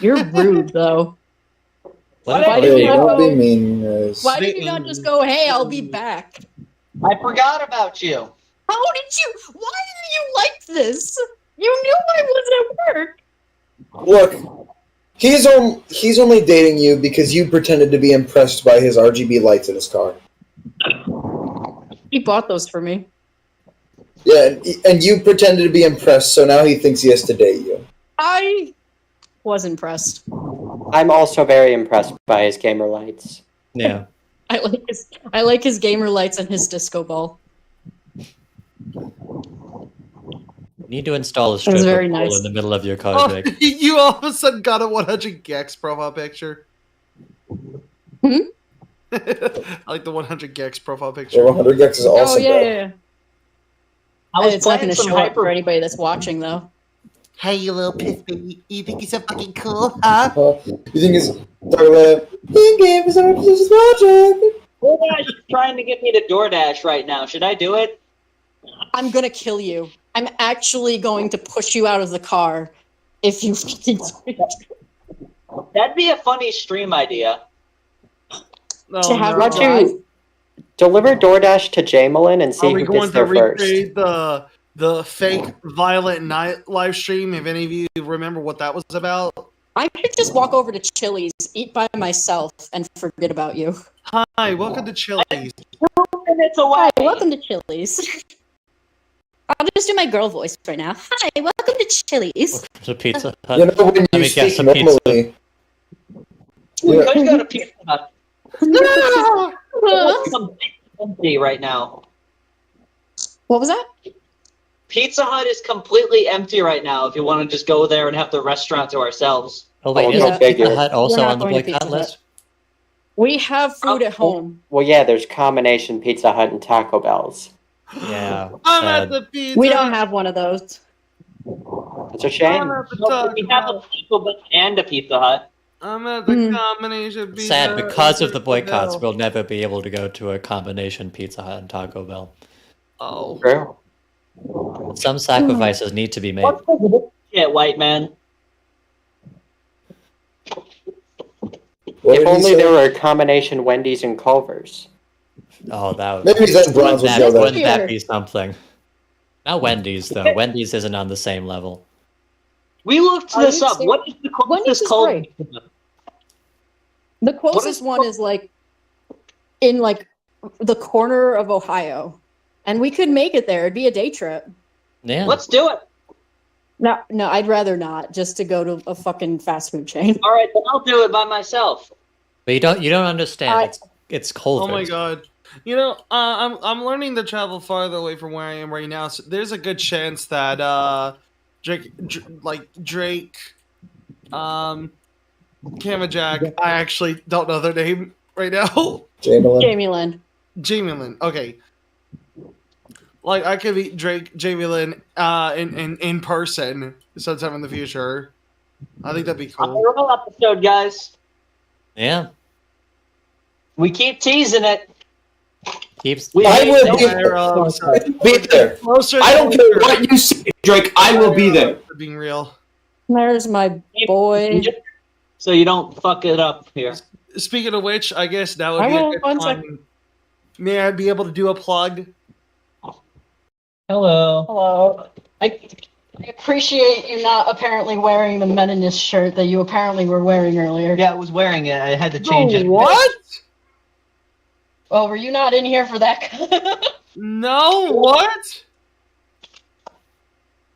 You're rude, though. Why did you not be mean, guys. Why did you not just go, hey, I'll be back? I forgot about you. How did you? Why are you like this? You knew I was at work. Look, he's only dating you because you pretended to be impressed by his RGB lights in his car. He bought those for me. Yeah, and you pretended to be impressed, so now he thinks he has to date you. I was impressed. I'm also very impressed by his gamer lights. Yeah. I like his gamer lights and his disco ball. You need to install a strip of very pole nice. in the middle of your car, Jake. You all of a sudden got a 100 gex profile picture. Hmm? I like the 100 gex profile picture. Yeah, 100 gex is awesome. Oh yeah. It's not going to show up for anybody that's watching, though. Hey, you little piss baby. You think you're so fucking cool, huh? You think it's in-game is our precious project? DoorDash is trying to get me to DoorDash right now. Should I do it? I'm going to kill you. I'm actually going to push you out of the car if you That'd be a funny stream idea. to have Why a don't drive. you deliver DoorDash to Jamelin and see Are we who going gets to there first? recreate the fake Violent Night live stream? If any of you remember what that was about. I could just walk over to Chili's, eat by myself, and forget about you. Hi, welcome to Chili's. 2 minutes away. Hi, welcome to Chili's. I'll just do my girl voice right now. Hi, welcome to Chili's. To Pizza Hut. You know when Let you me guess, speak a pizza. normally. We Yeah. could go to Pizza Hut. It's empty right now. What was that? Pizza Hut is completely empty right now. If you want to just go there and have the restaurant to ourselves. Oh wait, Oh, isn't yeah. Pizza Hut also We're not on the going to boycott Pizza Hut. list? We have food at home. Well, yeah, there's combination Pizza Hut and Taco Bell's. Yeah. I'm at sad. the pizza. We don't have one of those. It's a shame. I'm at the No, we have a Taco Taco Bell and a Pizza Hut. I'm at the combination pizza. Sad because of the Taco boycotts, Bell. we'll never be able to go to a combination Pizza Hut and Taco Bell. Oh. True. Some sacrifices need to be made. What's the shit, white man? What If did he only say? there were a combination Wendy's and Culver's. Oh, that Maybe Zen Browns would go there. wouldn't that be something? Not Wendy's though. Wendy's isn't on the same level. We looked Are this you up. serious? What is the Wendy's closest is cold? great. The closest one is like in like the corner of Ohio, and we could make it there. It'd be a day trip. Yeah. Let's do it. No, I'd rather not. Just to go to a fucking fast food chain. All right, then I'll do it by myself. But you don't understand. It's Culver's. Oh my god. You know, I'm learning to travel farther away from where I am right now. So there's a good chance that Drake, Camerajack. I actually don't know their name right now. Jamie Lynn. Okay. Like I could meet Jamie Lynn in person sometime in the future. I think that'd be cool. Real episode, guys. Yeah. We keep teasing it. I will be there. I don't care what you say, Drake. I will be there. Being real. There's my boy. So you don't fuck it up here. Speaking of which, I guess that would be a good time. May I be able to do a plug? Hello. I appreciate you not apparently wearing the meninist shirt that you apparently were wearing earlier. Yeah, I was wearing it. I had to change it. What? Oh, were you not in here for that? No, what?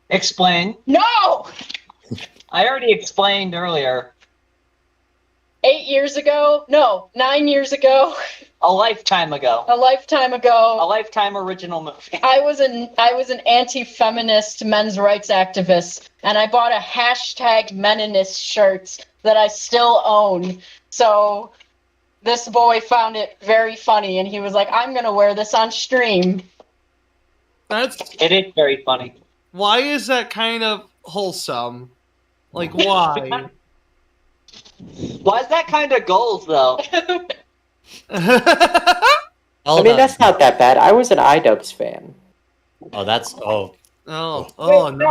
Explain. No! I already explained earlier. 8 years ago? No, 9 years ago. A lifetime ago. A lifetime ago. A lifetime original movie. I was an anti-feminist men's rights activist, and I bought a hashtag Meninist shirt that I still own. So this boy found it very funny, and he was like, I'm going to wear this on stream. It is very funny. Why is that kind of wholesome? Like, why? Why is that kind of goals, though? I mean, that's not that bad. I was an iDubbbz fan. Oh, that's no. Hold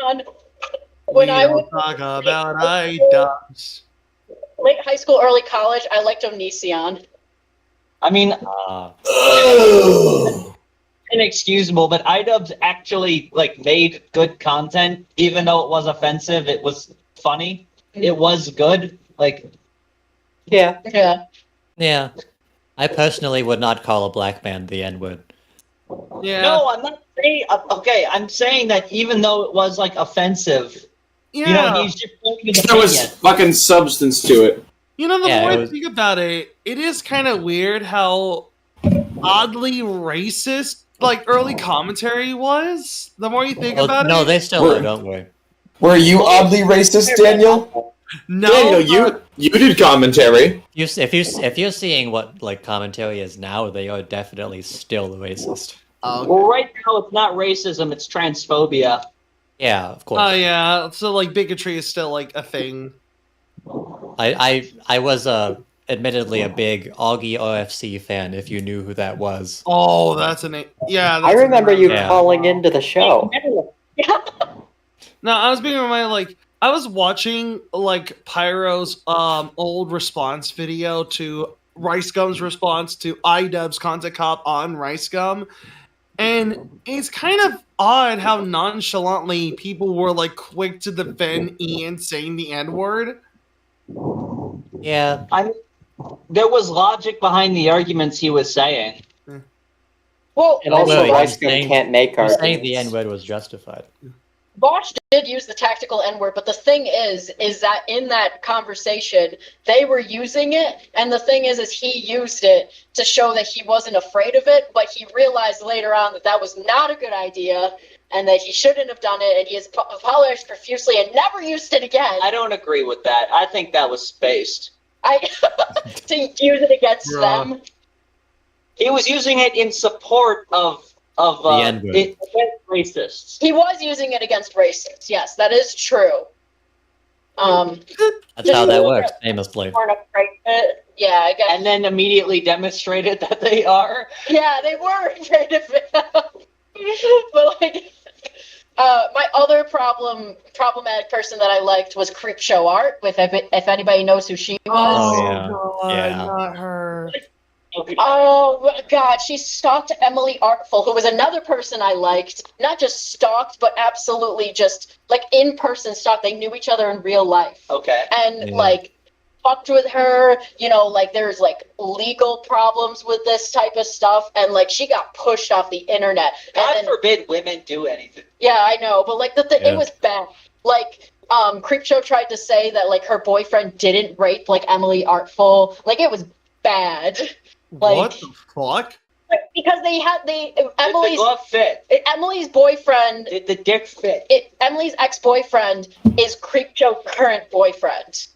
on. When I was talk about iDubbbz. late high school, early college, I liked Onision. I mean, inexcusable, but iDubbbz actually made good content, even though it was offensive. It was funny. It was good. Yeah. Yeah. I personally would not call a black man the N-word. Yeah. No, I'm not saying. Okay, I'm saying that even though it was offensive, he's just there was fucking substance to it. You know, the more I think about it, it is kind of weird how oddly racist early commentary was. The more you think about it. No, they still are, don't we? Were you oddly racist, Daniel? No, Daniel, you did commentary. If you're seeing what commentary is now, they are definitely still racist. Well, right now it's not racism; it's transphobia. Yeah, of course. Oh yeah, so bigotry is still a thing. I was admittedly a big Augie OFC fan. If you knew who that was. Oh, that's a name. Yeah, I remember you calling into the show. No, I was being reminded, I was watching, Pyro's old response video to Rice Gum's response to iDubbbz Content Cop on Rice Gum, and it's kind of odd how nonchalantly people were, quick to defend Ian saying the N-word. Yeah. There was logic behind the arguments he was saying. Well, and also Rice Gum can't make arguments. Saying the N-word was justified. Bosch did use the tactical N-word, but the thing is that in that conversation, they were using it, and the thing is he used it to show that he wasn't afraid of it, but he realized later on that was not a good idea, and that he shouldn't have done it, and he has apologized profusely and never used it again. I don't agree with that. I think that was spaced. To use it against them. He was using it in support of against racists. He was using it against racists. Yes, that is true. That's how that works, famously. Yeah, I guess. And then immediately demonstrated that they are. Yeah, they were afraid of it. But my other problematic person that I liked was Creepshow Art. If anybody knows who she was. Oh yeah, not her. Oh God, she stalked Emily Artful, who was another person I liked. Not just stalked, but absolutely just in person stalked. They knew each other in real life. Okay. And fucked with her, you know, like there's like legal problems with this type of stuff, and like she got pushed off the internet. God forbid women do anything. Yeah, I know, but like it was bad. Like, Creepshow tried to say that like her boyfriend didn't rape like Emily Artful. Like it was bad. Like, what the fuck? Because Emily's the glove fit. Emily's boyfriend. Did the dick fit? Emily's ex-boyfriend is Creepshow's current boyfriend.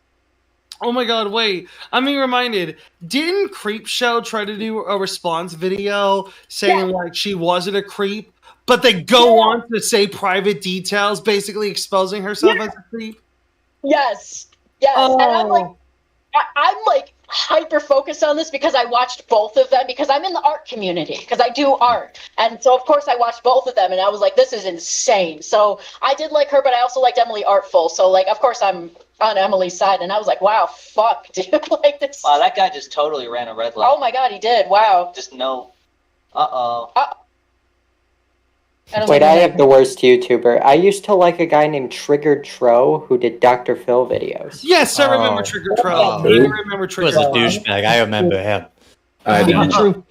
Oh my god, wait. I'm being reminded. Didn't Creepshow try to do a response video saying like she wasn't a creep, but they go on to say private details, basically exposing herself as a creep? Yes. Yes. And I'm like hyper focused on this because I watched both of them because I'm in the art community because I do art, and so of course I watched both of them and I was like, this is insane. So I did like her, but I also liked Emily Artful, so like of course I'm on Emily's side, and I was like, wow, fuck, dude. Like this. Wow, that guy just totally ran a red light. Oh my god, he did. Wow. Just no. Uh-oh. Wait, I have the worst YouTuber. I used to like a guy named Triggered Tro who did Dr. Phil videos. Yes, I remember Triggered Tro. I remember He was Triggered a douchebag. I remember him. I do.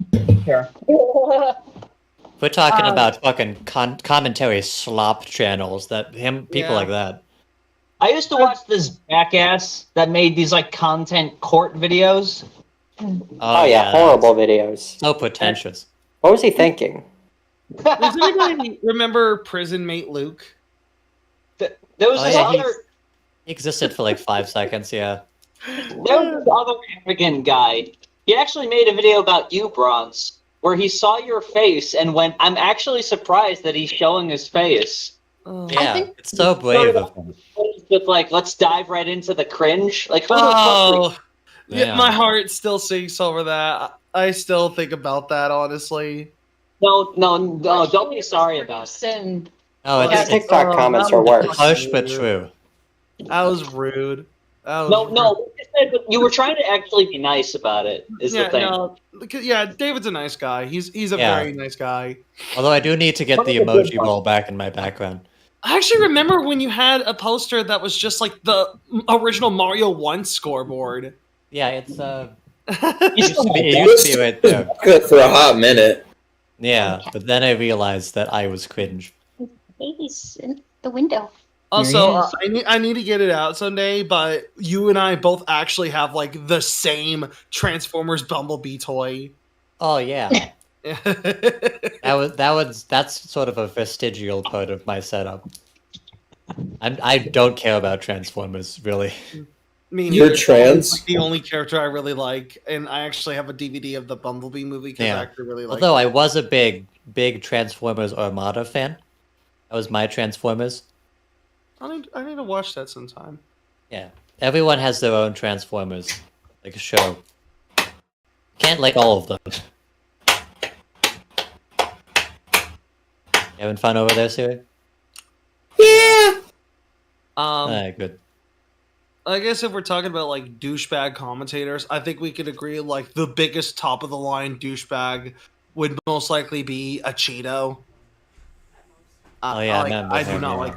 We're talking about fucking commentary slop channels. People like that. I used to watch this jackass that made these like content court videos. Oh yeah, horrible videos. So pretentious. What was he thinking? Does anybody remember Prison Mate Luke? There was this other. He existed for like 5 seconds. Yeah. There was this other African guy. He actually made a video about you, Bronze, where he saw your face and went, "I'm actually surprised that he's showing his face." Yeah, it's so brave of him. With like, let's dive right into the cringe. Like, who the fuck? Yeah, my heart still sinks over that. I still think about that, honestly. No, don't be sorry about it. Oh, it's TikTok comments are worse. Harsh but true. That was rude. No. You were trying to actually be nice about it. Is the thing? No, yeah, David's a nice guy. He's a very nice guy. Although I do need to get the emoji ball back in my background. I actually remember when you had a poster that was just like the original Mario 1 scoreboard. Yeah, it's it used to be right there. Good for a hot minute. Yeah, but then I realized that I was cringe. Baby's in the window. Also, I need to get it out someday, but you and I both actually have like the same Transformers Bumblebee toy. Oh yeah. That's sort of a vestigial part of my setup. I don't care about Transformers really. You're trans? Like the only character I really like, and I actually have a DVD of the Bumblebee movie because I actually really like. Although I was a big Transformers Armada fan. That was my Transformers. I need to watch that sometime. Yeah, everyone has their own Transformers, like a show. Can't like all of them. You having fun over there, Siri? Yeah. Alright, good. I guess if we're talking about like douchebag commentators, I think we could agree like the biggest top of the line douchebag would most likely be a Cheeto. Oh yeah, I do not like.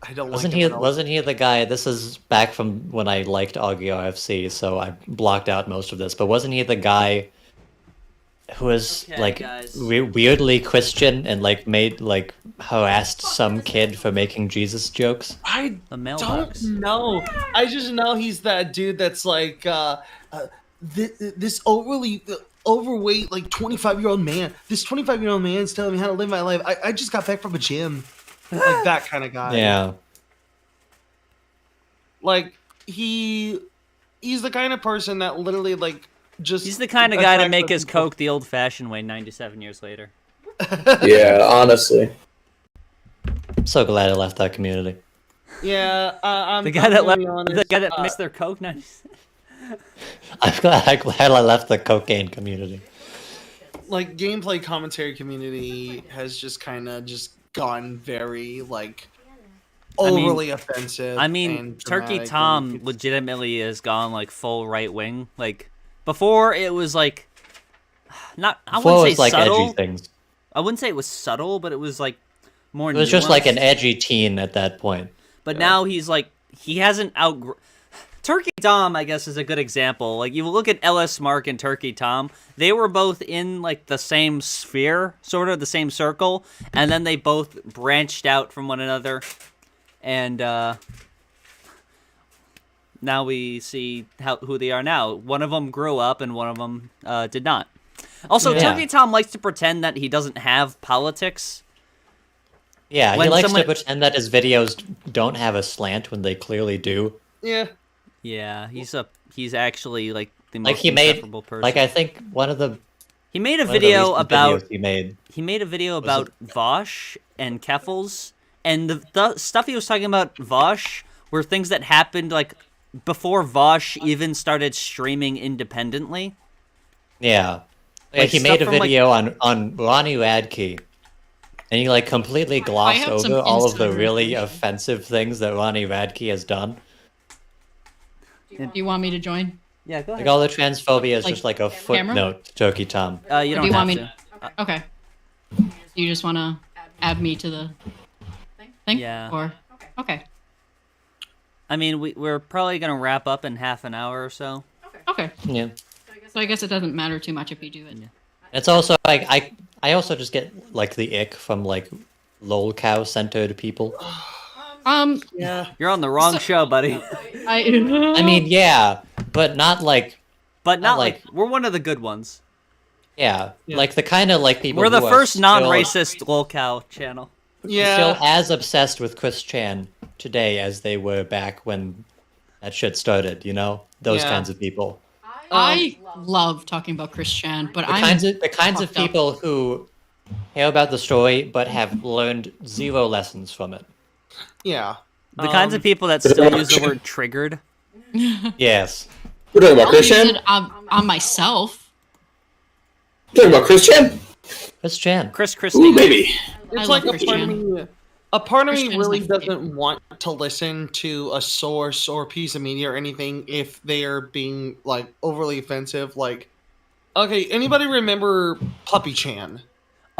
I don't. Wasn't like he? him at all. Wasn't he the guy? This is back from when I liked Augie RFC, so I blocked out most of this. But wasn't he the guy who was weirdly Christian and like harassed some kid for making Jesus jokes? I don't know. I just know he's that dude that's like this overly overweight, like 25-year-old man. This 25-year-old man's telling me how to live my life. I just got back from a gym. Like that kind of guy. Yeah. Like he's the kind of person that literally like just. He's the kind of guy to make his Coke the old-fashioned way 97 years later. Yeah, honestly. I'm so glad I left that community. Yeah, I'm the guy that left. honest, The guy that mixed their Coke 97. I'm glad I left the cocaine community. Like gameplay commentary community has just kind of just gone very like overly offensive. I mean, and Turkey dramatic Tom legitimately has gone like full right wing. Like before, it was like not. I Before wouldn't it was say like subtle. edgy things. I wouldn't say it was subtle, but it was like more. It was just like an nuanced. edgy teen at that point. But now he's like he hasn't Turkey Tom, I guess, is a good example. Like, you look at LS Mark and Turkey Tom, they were both in, like, the same sphere, sort of the same circle, and then they both branched out from one another, and, now we see who they are now. One of them grew up, and one of them, did not. Also, Turkey Tom likes to pretend that he doesn't have politics. Yeah, he likes to pretend that his videos don't have a slant when they clearly do. Yeah. Yeah, he's actually like the most insufferable person. Like I think he made a video about he made a video about Vosh and Keffels, and the stuff he was talking about Vosh were things that happened like before Vosh even started streaming independently. Yeah, like he made a video on Ronnie Radke. And he like completely glossed over all of the really offensive things that Ronnie Radke has done. Do you want me to join? Yeah, go ahead. Like all the transphobia is just like a footnote to Turkey Tom. You don't have to. Okay. You just want to add me to the thing? Yeah. Or okay. I mean, we're probably gonna wrap up in half an hour or so. Okay. Yeah. So I guess it doesn't matter too much if you do it. It's also like I also just get like the ick from like lol cow centered people. Yeah. You're on the wrong show, buddy. I mean, yeah, but not like. But not like we're one of the good ones. Yeah, like the kind of like people. We're the who first are non-racist lolcow channel. Yeah. Still as obsessed with Chris Chan today as they were back when that shit started. You know, those kinds of people. I love talking about Chris Chan, but the kinds of people who hear about the story but have learned zero lessons from it. Yeah. The kinds of people that still use the word triggered. Yes. We're talking about Chris Chan? On myself. We're talking about Chris Chan? Chris Chan. Christine. Ooh, baby. It's like a part of me really doesn't want to listen to a source or piece of media or anything if they are being like overly offensive. Like, okay, anybody remember Puppy Chan?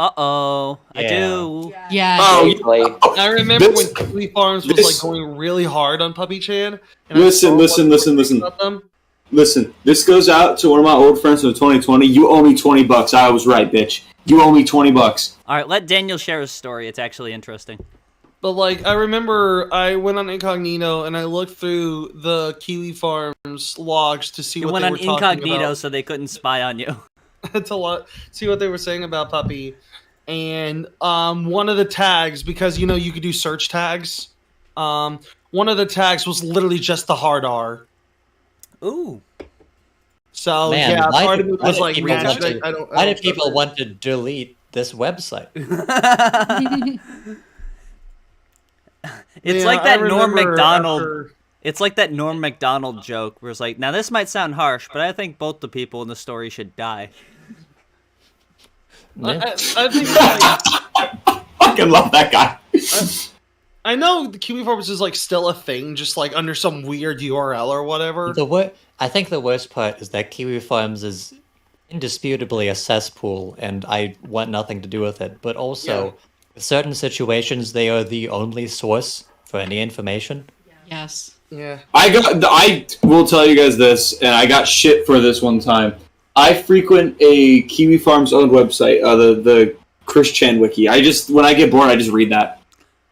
I do. Yeah. Oh, I remember when Kiwi Farms was like going really hard on Puppy Chan. And Listen. Listen, this goes out to one of my old friends from 2020. You owe me $20. I was right, bitch. You owe me $20. All right, let Daniel share his story. It's actually interesting. But like, I remember I went on incognito and I looked through the Kiwi Farms logs to see You what went they on were talking incognito about. so they couldn't spy on you. See what they were saying about Puppy. And one of the tags, because you know you could do search tags, one of the tags was literally just the hard R. Ooh. So Man, yeah, why part did- of it why was did like, people man, want should to- I don't. Why did people want to delete this website? It's Yeah, like that I Norm remember Macdonald. after- It's like that Norm Macdonald joke where it's like, now this might sound harsh, but I think both the people in the story should die. I think like, Fucking love that guy. I know the Kiwi Farms is like still a thing, just like under some weird URL or whatever. I think the worst part is that Kiwi Farms is indisputably a cesspool, and I want nothing to do with it. But also, in certain situations, they are the only source for any information. Yes. Yeah. I will tell you guys this, and I got shit for this one time. I frequent a Kiwi Farms owned website, the Chris Chan wiki. When I get bored, I just read that.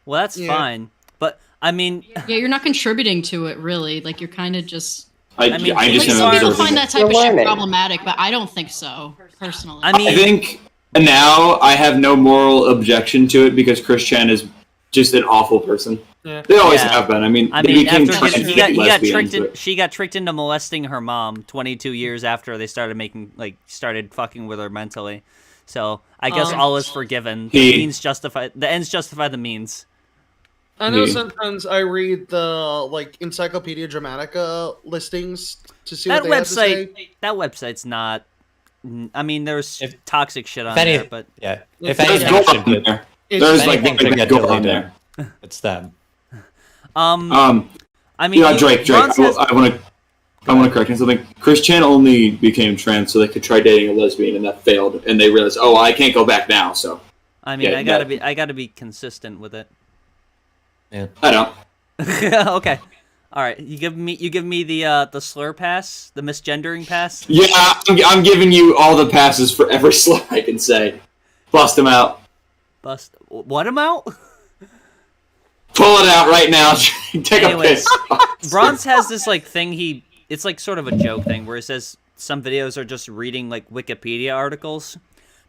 Well, that's fine. But, I mean... Yeah, you're not contributing to it, really. Like, you're kind of just... I just some people find that type of shit learning. problematic, but I don't think so, personally. I think now I have no moral objection to it because Chris Chan is just an awful person. Yeah. They always have been. I mean, they became after trans lesbians, she got tricked into molesting her mom 22 years after they started started fucking with her mentally. So I guess all is forgiven. The ends justify the means. I know sometimes I read the like Encyclopedia Dramatica listings to see what they have to say. That website's not. I mean, there's toxic shit on If any- there, but yeah, if anything should get, There's like should get go on deleted, there. it's them. I mean, Drake. Ron says- I want to correct you something. Chris Chan only became trans so they could try dating a lesbian, and that failed. And they realized, oh, I can't go back now. So, I mean, yeah, I gotta be consistent with it. Yeah. I don't. Okay. All right, you give me the slur pass, the misgendering pass. Yeah, I'm giving you all the passes for every slur I can say. Bust him out. Bust what him out? Pull it out right now. Take a piss. Bronze has this like thing. It's like sort of a joke thing where it says some videos are just reading like Wikipedia articles.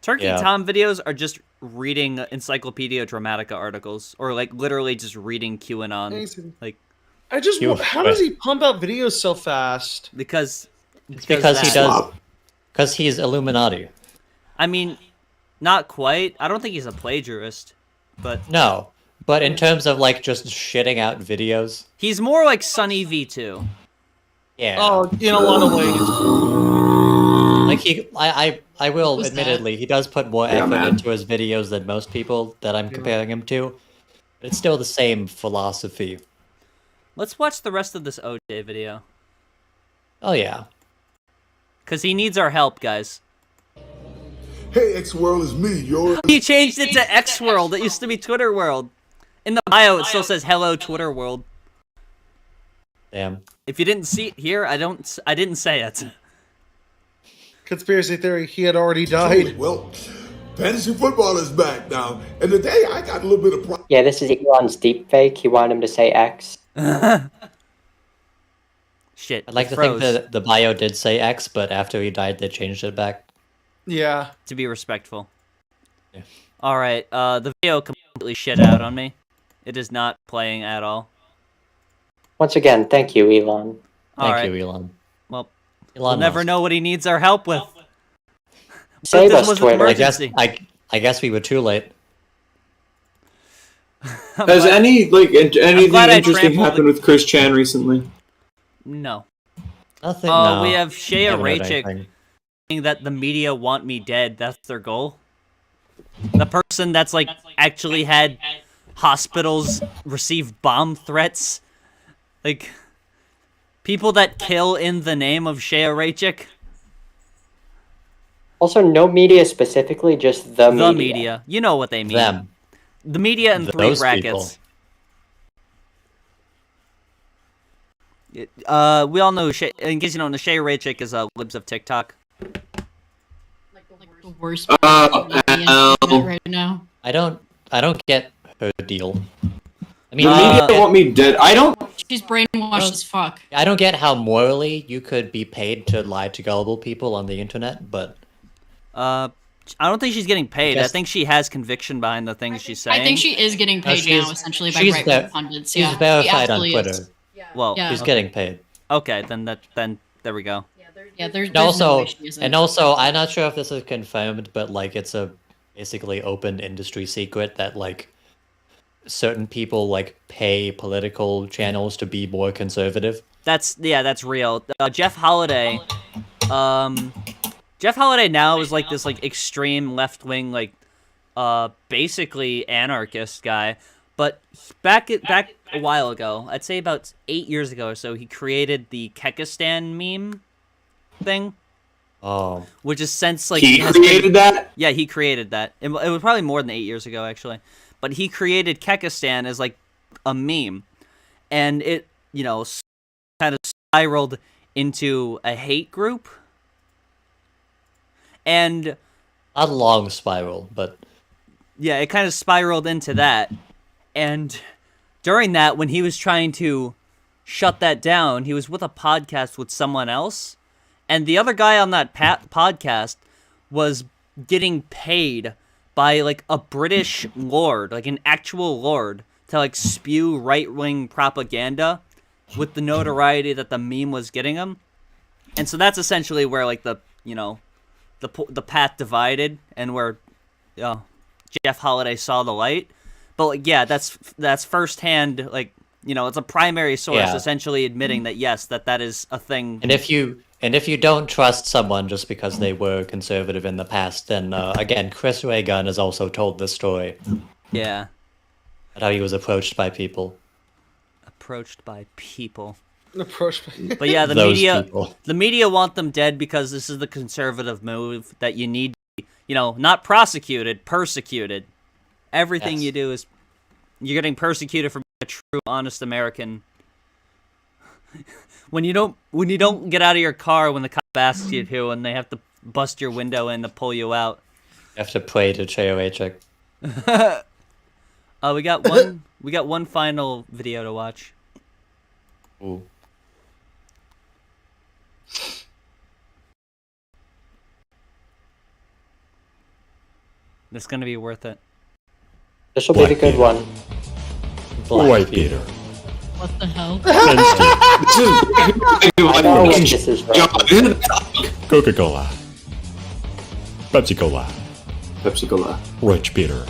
Turkey Tom videos are just reading Encyclopedia Dramatica articles, or like literally just reading QAnon. Like, how does he pump out videos so fast? Because he's Illuminati. I mean, not quite. I don't think he's a plagiarist, but no. But in terms of like just shitting out videos, he's more like Sunny V2. Yeah. Oh, in a lot of ways. Like I will admittedly, he does put more effort into his videos than most people that I'm comparing him to. But it's still the same philosophy. Let's watch the rest of this OJ video. Oh yeah. Because he needs our help, guys. Hey, X World is me, yours. He changed it to X World. It used to be Twitter World. In the bio, it still says "Hello, Twitter World." Damn. If you didn't see it here, I didn't say it. Conspiracy theory: he had already died. Well, fantasy football is back now, and today I got a little bit of. Yeah, this is Elon's deepfake. He wanted him to say X. Shit. I'd like to think that the bio did say X, but after he died, they changed it back. Yeah. To be respectful. Yeah. All right. The video completely shit out on me. It is not playing at all. Once again, thank you, Elon. Thank you, Elon. Well, Elon we'll never know what he needs our help with. Save us, Twitter. I guess we were too late. Has anything interesting happened with Chris Chan recently? No. Nothing. No. We have Shea Haven't heard Raychick anything. saying that the media want me dead. That's their goal. The person that's like actually had hospitals receive bomb threats. Like, people that kill in the name of Shea Raychick. Also, no media specifically, just the media. The media. You know what they mean. Them. The media and three Those brackets. We all know, in case you don't know, Shea Raychick is Libs of TikTok. The worst right now. I don't get her deal. I mean, The media want me dead. I don't. She's brainwashed as fuck. I don't get how morally you could be paid to lie to gullible people on the internet, but I don't think she's getting paid. I Guess- think she has conviction behind the things she's saying. I think she is getting paid she's- now, essentially, by she's right-wing pundits. she's Yeah, she verified on absolutely Twitter. is. Well, Yeah. She's getting paid. Okay, then there we go. Yeah, there's And no also, way she isn't. I'm not sure if this is confirmed, but like it's a basically open industry secret that like certain people like pay political channels to be more conservative. That's real. Jeff Holiday, Jeff Holiday now is like this like extreme left wing like basically anarchist guy. But back a while ago, I'd say about 8 years ago or so, he created the Kekistan meme thing. Oh. Which is since like He created that? Yeah, he created that. It was probably more than 8 years ago actually. But he created Kekistan as like a meme. And it, kind of spiraled into a hate group. And a long spiral, but yeah, it kind of spiraled into that. And during that, when he was trying to shut that down, he was with a podcast with someone else. And the other guy on that podcast was getting paid by like a British lord, like an actual lord, to like spew right-wing propaganda with the notoriety that the meme was getting him. And so that's essentially where like the path divided and where Jeff Holiday saw the light. But like, yeah, that's firsthand, like, it's a primary source essentially admitting that yes, that is a thing. And if you don't trust someone just because they were conservative in the past, then again, Chris Ray Gun has also told this story. Yeah. About how he was approached by people. Approached by people. Approached. But yeah, the People. media want them dead because this is the conservative move that you need to be, not prosecuted, persecuted. Everything you do is you're getting persecuted for being a true, honest American. When you don't get out of your car when the cop asks you to, and they have to bust your window in to pull you out. You have to pray to Cheoechik. We got one final video to watch. Ooh. It's gonna be worth it. This will be the good one. White Peter. What the hell? I know what this is from. Coca-Cola. Pepsi-Cola. Pepsi-Cola. Rich Peter.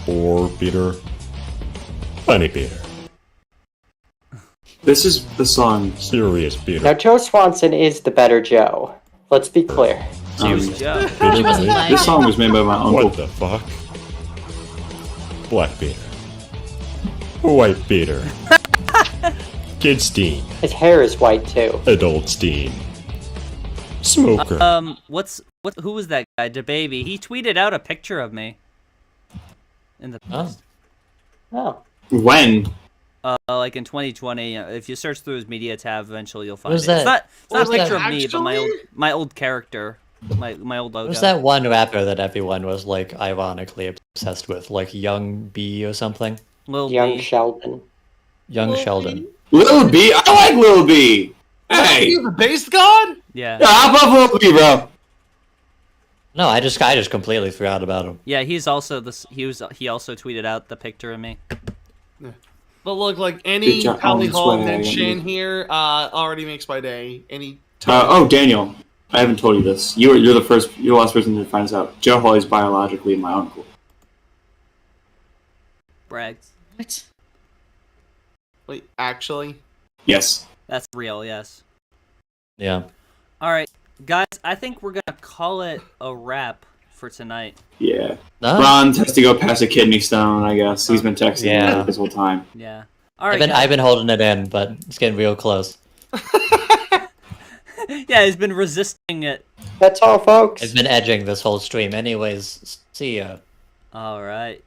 Poor Peter. Funny Peter. This is the song. Serious Peter. Now, Joe Swanson is the better Joe. Let's be clear. This song was made by my uncle. What the fuck? Black Peter. White Peter. Kid Steen. His hair is white too. Adult Steen. Smoker. Who was that guy? DaBaby. He tweeted out a picture of me. In the past. Oh. When? Like in 2020. If you search through his media tab, eventually you'll find Was it. that- It's not a was picture that of me, but my old character, my old logo. Who's that one rapper that everyone was like ironically obsessed with, like Young B or something? Young Sheldon. Young Sheldon. Lil B? I like Lil B! Hey! He's the bass god? Yeah. Hop up Lil B, bro! No, I just completely forgot about him. Yeah, he's also this. He also tweeted out the picture of me. But look, like any Good job. Pally Hall Swag. mention here already makes my day. Any Daniel, I haven't told you this. You're the last person to find this out. Joe Hawley's biologically my uncle. Brags. What? Wait, actually? Yes. That's real. Yes. Yeah. All right, guys. I think we're gonna call it a wrap for tonight. Yeah. Ron has to go pass a kidney stone, I guess. He's been texting me this whole time. Yeah. All right. I've been holding it in, but it's getting real close. Yeah, he's been resisting it. That's all, folks. I've been edging this whole stream. Anyways, see ya. All right.